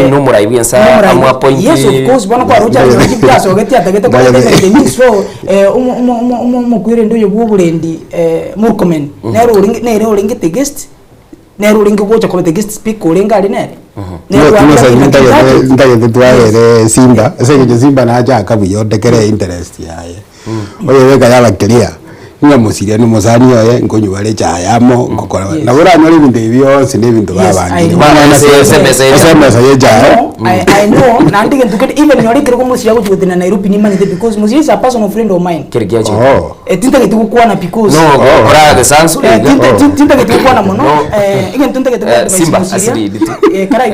P: no muraibiensa amu appoint
I: yes of course bona kwa roja njipya so geti atagete kwa the mix so mukwire ndo yobubulendi murkomen nero uringi the guest nero uringi gocha kwa the guest speak uringa ali nere
E: nero ndage tware Simba ese Simba na aja akabuyo ndekere interest yaye oye weka yaba clear nga musiria no muzani oye ngonyubale cyayamo ngokora na burano ari binde byose n'ibintu babanje
I: bana
E: na SMS yeja
I: I know na ndige ntukete even yori kire ko musiria kujude na Nairobi ni manite because musiria is a personal friend of mine
P: kirgia cyo
I: tinta kitu kuwa na because
P: no ora the sansu
I: tinta kitu kuwa na mono igen tinta kitu
P: Simba asili
I: kara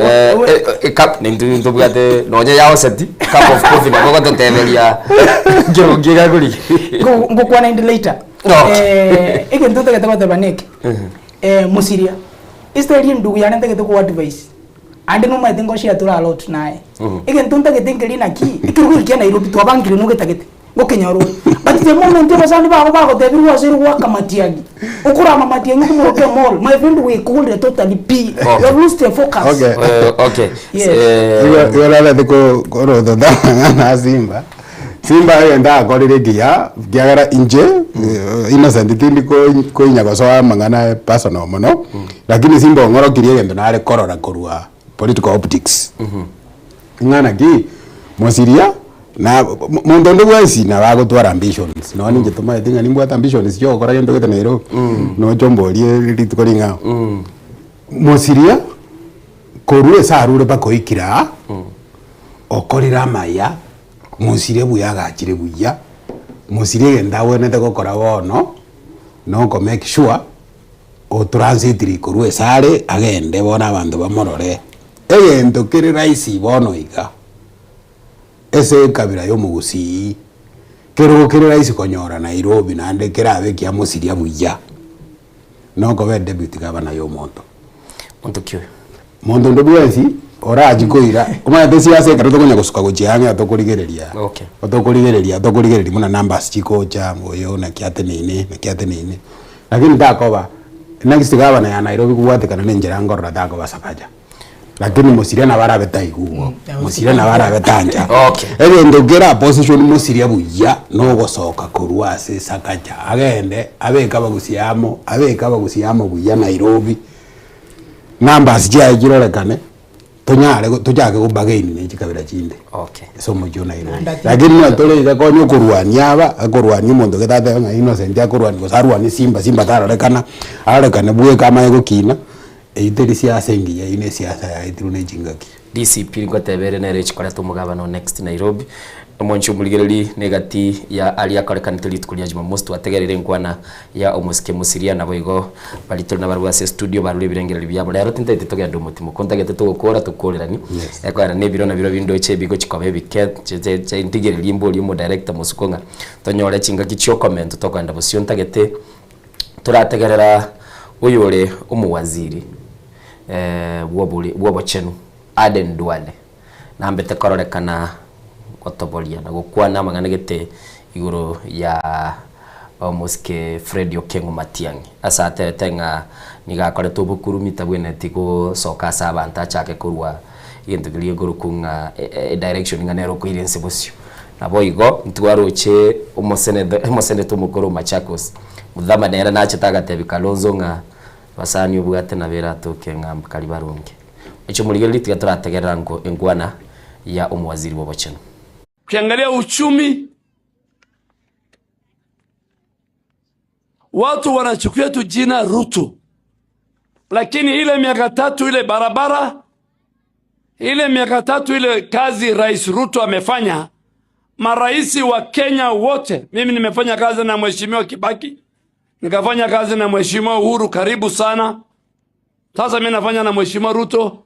P: cup ni ndu bwate nonya yao seti cup of coffee na gogo tevelia gero giga guri
I: ngokwa na later igen tinta kitu kwa baneke musiria isteri ndugu yana tinta kitu kwa advice ande no ma tengo shia tura lot nae igen tinta kitu ngelina ki ikiru kia Nairobi to abangire no getagete ngokenyaro but the moment basani bago debiru wasiru wa kamatiagi ukura mamatiagi kumuroke mall my friend we called totally p you have lost your focus
P: okay
E: you are the go do na Simba yenda akorire gia giagara inje innocent tindi ko inyago so mangana personal mono lakini Simba ngoro kirie gendo nare korora korua political optics ngana gi mosiria na mundu ndu wesi na bagutwara ambitions no ninje tuma tinga nimbwa ambitions yo kora yendo gete nairo no chomborie litikoringa mosiria korue sarure bakoikira okorira maya musire buyaga akire buya musire genda wene te gukora bono no ko make sure o transit rikorwe sare agende bona abantu bamorore egento kiri raisi bono iga ese kabira yo mugusi kero kiri raisi konyora Nairobi nande kirabe kia musiria buya no ko be deputy governor yo monto
P: kyo
E: mondo ndo bwezi ora jikoira kuma besi ase karo tokonya gusuka gujianga atokurigereria
P: okay
E: atokurigereria muna numbers chikocha ngoyo na kiate nini lakini ndakoba next gava na ya Nairobi kuwatekana nenjera ngorra ndakoba sakaja lakini musiria na bara betaiguo musiria na bara betanja
P: okay
E: ere ndogera position musiria buya no gosoka kurwa ase sakaja agende abeka bagusiamo buya Nairobi numbers jya girorekane tujage kubagaini ne chikabira chinde
P: okay
E: so mujo Nairobi lakini natole konyo kurwania akorwania mondo getate nga innocent akorwania gosarwania simba tarorekana buwe kama yego kina eiteri siasa ingi ya ine siasa ya itirune jingaki
P: DCP ngotebere na reach kora tumugabano next Nairobi Mwancho muligereri negati ya alia korekaniteli tukulia Jumamosi twategerere nkwana ya omusike musiria na boigo balitona barwa se studio barule birengereri byabo rero tintete togya ndo mutimo kontagete tugukora tukorerani ekora ne biro na biro bindo eche bigo chikobe biket che intigereri mboli mo director musukonga tonyore chinga kicho comment tokanda bosio ntagete turategerera uyore umuwaziri wobo chenu Aden Duale nambete kororekana otobolia na gukwana magana gete iguru ya omuske Fred Okengo Matiang'i asate tenga nigakore tubukuru mitabwene tiko soka sabanta chake kurwa yento giliye guru kunga direction nganero ko irense bosio nabo igo ntwaroche umosene tumukuru Machakos mudhama nera nacho tagate Kalonzo nga basani ubugate na bera tokenga mbakali barunge echo muligeli turategerera ngo engwana ya umwaziri wa Bocheno.
F: Ukiangalia uchumi, watu wanachukua tu jina Ruto, lakini ile miaka 3 ile barabara, ile miaka 3 ile kazi Rais Ruto amefanya, maraisi wa Kenya wote, mimi nimefanya kazi na Mheshimiwa Kibaki, nikafanya kazi na Mheshimiwa Uhuru karibu sana, sasa mimi nafanya na Mheshimiwa Ruto.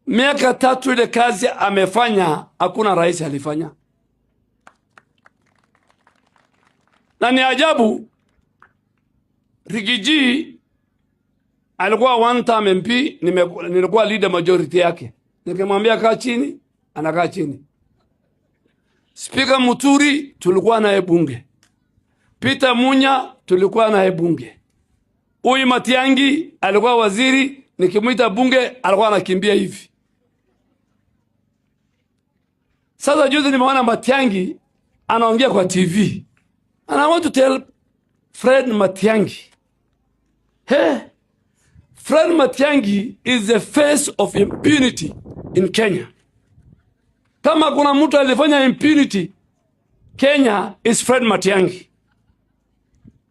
F: Miaka 3 ile kazi amefanya, hakuna rais alifanya. Na ni ajabu, Rigiji alikuwa one time MP, nilikuwa leader majority yake. Nikimwambia kaa chini, anakaa chini. Speaker Muturi tulikuwa naye bunge. Peter Munya tulikuwa naye bunge. Huyu Matiang'i alikuwa waziri, nikimuita bunge alikuwa anakimbia hivi. Sasa juzi nimeona Matiang'i anaongea kwa TV. And I want to tell Fred Matiang'i, hey, Fred Matiang'i is the face of impunity in Kenya. Kama kuna mtu alifanya impunity Kenya is Fred Matiang'i.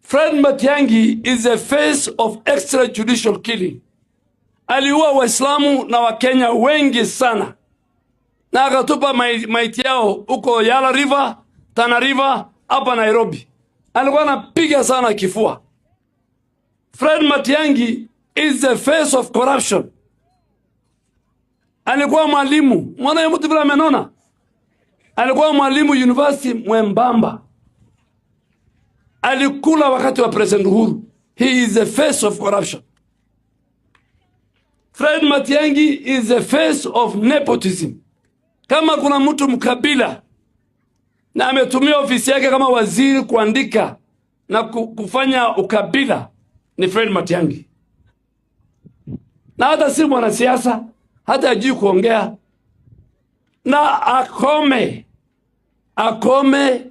F: Fred Matiang'i is the face of extrajudicial killing. Aliua Waislamu na Wakenya wengi sana. Na akatupa maiti yao uko Yala River, Tana River, hapa Nairobi. Alikuwa anapiga sana kifua. Fred Matiang'i is the face of corruption. Alikuwa mwalimu. Mwana ya mtu vile amenona. Alikuwa mwalimu university mwembamba. Alikula wakati wa President Uhuru. He is the face of corruption. Fred Matiang'i is the face of nepotism. Kama kuna mtu mkabila na ametumia ofisi yake kama waziri kuandika na kufanya ukabila ni Fred Matiang'i. Na hata si mwanasiasa, hata hajui kuongea. Na akome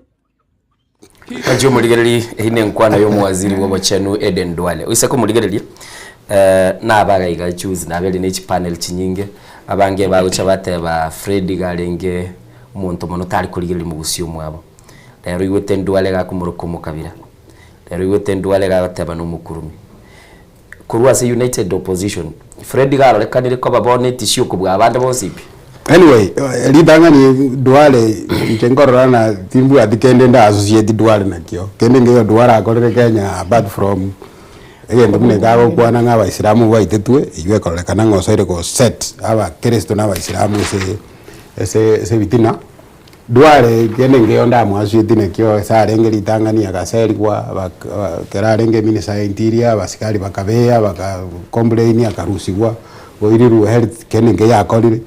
P: Kajo muligereri hine nkwana yo mwaziri wa Bocheno Aden Duale. Uisako muligereri na abagaiga choose na beli ne panel chinyinge abange bagucha bateba Fred Galenge umuntu mono tari kuligereri mu gusyo mwabo. Rero iwete Duale gakumuroko mukabira. Rero iwete Duale gateba no mukurumi. Kurwa se United Opposition. Fred Galenge kanire ko babone tishio kubwa abandi bosipi.
E: Anyway, lidanga ni Duale nkengorora na timbu atikende nda associate Duale nakyo. Kende ngeyo Duale akorere Kenya apart from egendo mune gago kwana nga Abaisilamu baitetwe iwe korekana ngosoire ko set aba Kristo na Abaisilamu ese bitina Duale kende ngeyo nda mu associate nakyo sarenge litangani akaseri kwa kerarenge minister interior basikali bakabea baka complain akarusiwa oiriru health keninge yakorire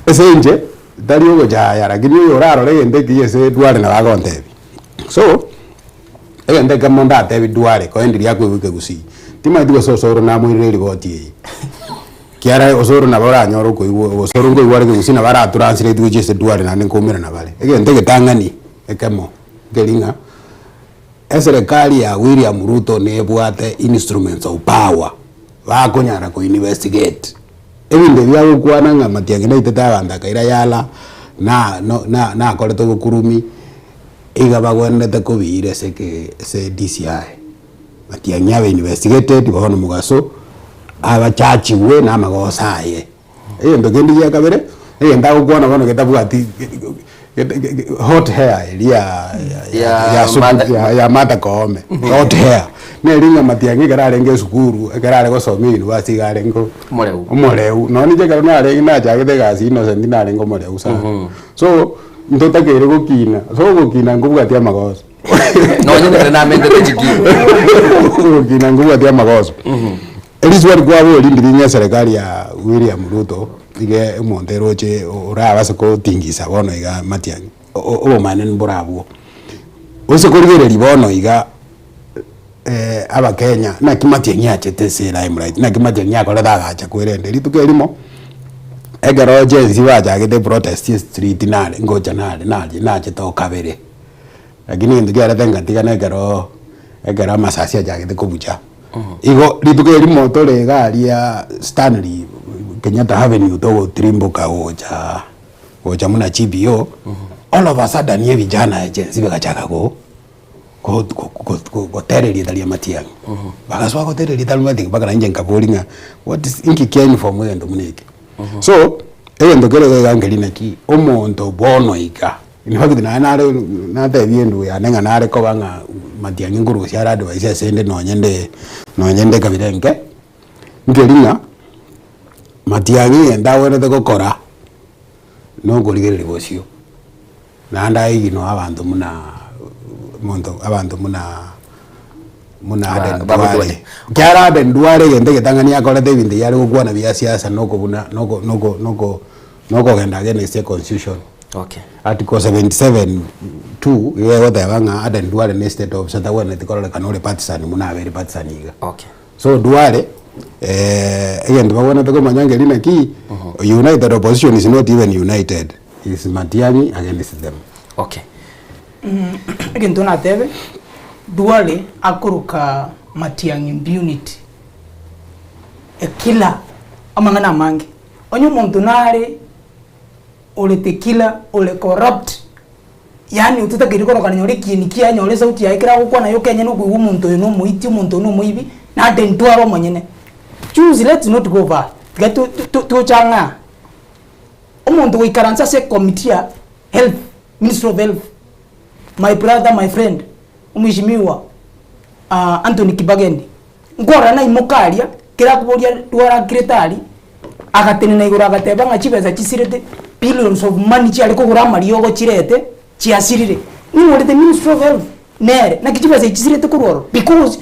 E: ese nje dari ogo jaya lakini yoraro legende kiyese Duale na bagontebi so egende kamonda atebi Duale ko endi yakwe wike gusi tima digo sosoro na mwireri boti kiara osoro na bara nyoro ko iwo osoro ngo iware gusi na bara translate ujese Duale na nkomira na bale egende getangani ekemo gelinga serikali ya William Ruto nebwate instruments of power bakonyara ko investigate ebinde bya gukwana nga matiangina itetaba kaira yala na koleto gukurumi iga bagwendete kubire se DCI matiangya be investigated bono mugaso abachachi we na magosaye ndo gendi ya kabere ndako kuona bono getabuga ati hot hair ya Martha Koome hot hair nelinga matiangi kararenge sukuru karare gosomini basi garengo moleu no nije karona arengi na jagete gasi innocent na arengo moleu sana so ndota kere gukina so gukina ngubuga tia magoso
P: no nyende na mente tejiki
E: gukina ngubuga tia magoso eliswali kwa bo lindi serikali ya William Ruto ige Montero che ora basa ko tingisa bono iga matiangi o manen borabo ose korigere libono iga aba Kenya na kimatiangi achete se limelight na kimatiangi akora daga cha kwerende lituke limo egero jenzi baja gete protest street nale ngoja nale naje to kabere lakini ndigera tenga tigana egero masasi aja gete kubucha igo lituke limo tole garia Stanley Kenyatta Avenue to trimboka oja muna GBO all of a sudden ye vijana agency bakachaka go tereri dalia matiangi bagaswa ko tereri dalia matiangi bakana nje nkabolinga what is inki came from wendo muneke so endo kele gangelina ki omonto bono ika in fact na tebiendo ya nenga nare ko banga matiangi nguru cia advice sende no nyende kabirenke ngelinga matiangi endawere de gukora no kurigirira bocio na ndai no abantu muna aden Duale kyara aden Duale gende getangania akorete ibindi yari gukwana bya siasa noko genda against constitution
P: okay
E: article 77(2) yewe tabanga aden Duale ne state of Satawana tikora kanole partisan muna very partisan iga
P: okay
E: so Duale again babona to manyanga lina ki united opposition is not even united, is Matiang'i against them.
P: Okay.
I: Again tuna tebe Duale akuruka Matiang'i impunity ekila amangana mangi onyo muntu nare ole tekila ole corrupt yani utatakirikoro kananyore kinikia nyore sauti ya ikira gukwa nayo Kenya no gwiwu muntu no muiti muntu no muibi na dentwaro monyene choose, let's not go back get to changa umuntu wikaranza se committee health, minister of health, my brother, my friend umishimiwa Anthony Kibagendi ngora na imokaria kira kuboria Duara kiretari agatenena igura agateba nga chibeza chisirete billions of money cyari ko gura mariyogo kirete cyasirire ni muri the minister of health nere na kichibeza chisirete kuroro because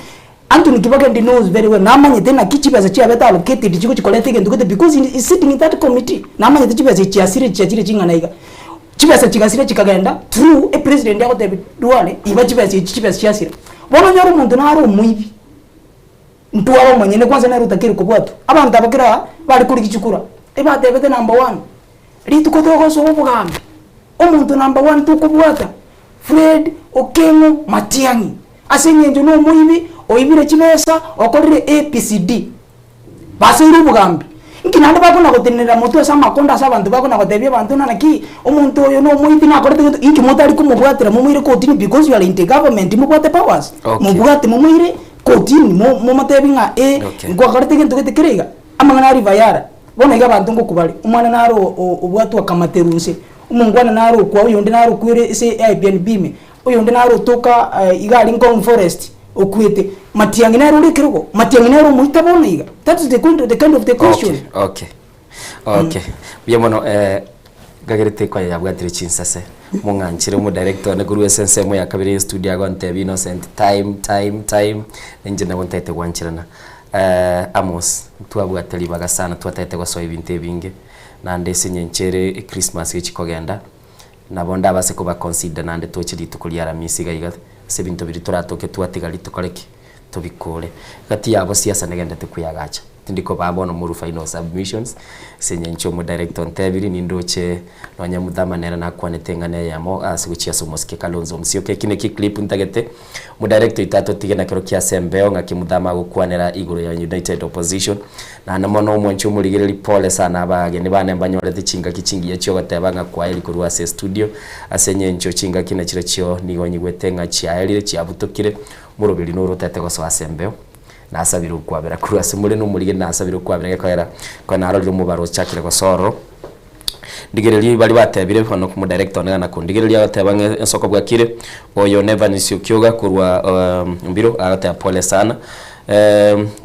I: Anthony Kibagendi knows very well namanye tena kichibeza cyabeta allocated chiko chikolete ngende because he is sitting in that committee namanye kichibeza cyasire cyakire cingana chibeza chigasire chikagenda through a president yako David Duale iba chibeza cyasire bono nyoro umuntu naro umwibi ntuwabo manyene kwanza na rutakiri kubwatu abantu abakira bari kuri kichukura eba David number 1 ritu ko togo so bugambi umuntu number 1 tukubwata Fred Okengo Matiang'i asenye njo no muibi oibire chibesa okorire APCD base uru bugambi nkinande bakona gotenera moto asa makonda asa abantu bakona gotebye abantu nanaki umuntu oyo no muibi na korete inki moto ari kumubwatira mumwire kotini because you are in the government mubwate powers mubwate mumwire kotini mo matebi nga ngwa korete gento getekerega amangana ari vayara bona iga abantu ngokubali umwana naro ubwatu akamaterunse umungwana naro kwa uyo ndi naro kwire se IPNB me uyo ndi naro toka igali Ngong Forest okwete Matiang'i naro lekerego Matiang'i naro muitabona iga that is the kind of the question.
P: Okay biamono gagerete kwa ya bwatire chinsase munganchire mu director ne guru essence ya kabiri studio agonte Innocent time nje na wontete gwanchirana Amos twabwatari baga sana twatete gwa soya ibintu bingi na ndese nyenchere Christmas yechikogenda nabo ndabase kuba consider nande tochiri tukuliara misi gaiga se bintu biri turatoke twatigali tukoreki tubikore gati yabo siasa negenda tukuyagacha ndiko babono muri final submissions senyencho mu director ntebiri nindoche nonya mudhamanera na kwanetengane yamo asiguchia somoske kalonzo msioke kine clip ntagete mu director itato tigena kero kya sembeo ngakimudhama gukwanera iguru ya United Opposition na namono mwancho muligeri pole sana abageni bane mbanyole thichinga kichingi yacho gatebanga kwa ili kurwa se studio asenyencho chinga kine chirachio nigonyi gwetenga chiaelire chiabutukire murobiri n'urutete go so sembeo nasabira ukwabera kuri asimure no muri nasabira ukwabera kwera kwa narorire umubaro cyakire go soro ndigereri bali batebire hano ku director na kundigereri abatebange ensoko bwakire oyo never nisukyoga kurwa mbiro agata pole sana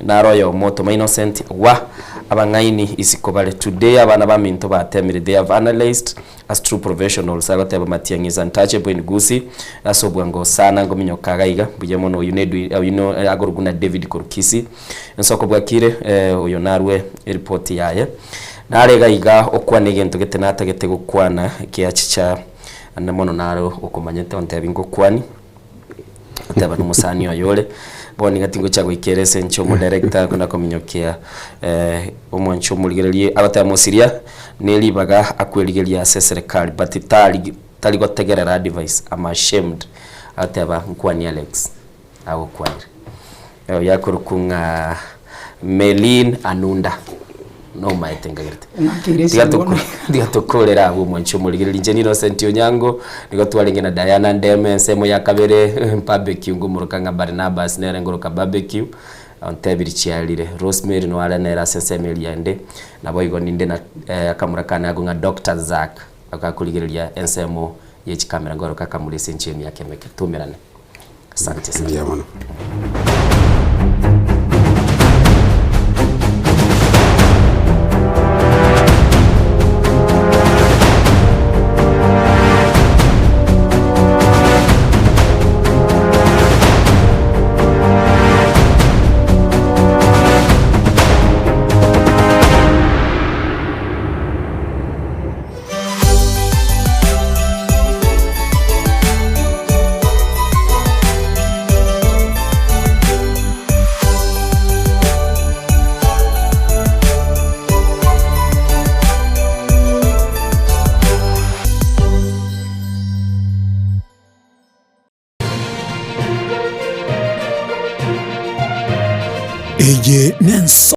P: naroyo moto my innocent wa abangaini isikobale today abana baminto batemire they have analyzed as true professionals agateba matiangiza untouchable ngusi asobwa ngo sana ngo minyoka gaiga bujemo no you agoruguna David Korkisi nsoko bwakire uyo narwe report yaye nare gaiga okwane gento getenata gete gukwana kiachicha anamono naro okomanyete ontebi ngo kwani ndaba numusani oyole boni gatingo chago ikerese ncho mo director kuna kominyokia omwancho muligerelie abatamosiria nelibaga akweligelia serikali but tali gotegerera advice am ashamed ataba nkwani Alex awo kwani yakurukunga Melin Anunda no maitenga gerete ndiatokorera abo mwancho muligerelie Engineer Sentio Nyango nigo twalinge na Diana Ndeme semo ya kabere barbecue ngumurukanga Barnabas nere ngoroka barbecue ontebiri chialire Rosemary no ala nera sensemeli yande nabo igo ninde na akamurakana agunga Dr. Zack akakuligerelia ensemo yechi kamera ngoroka kamulese nchemi yake meke tumerane asante sana.
D: Eye Nenso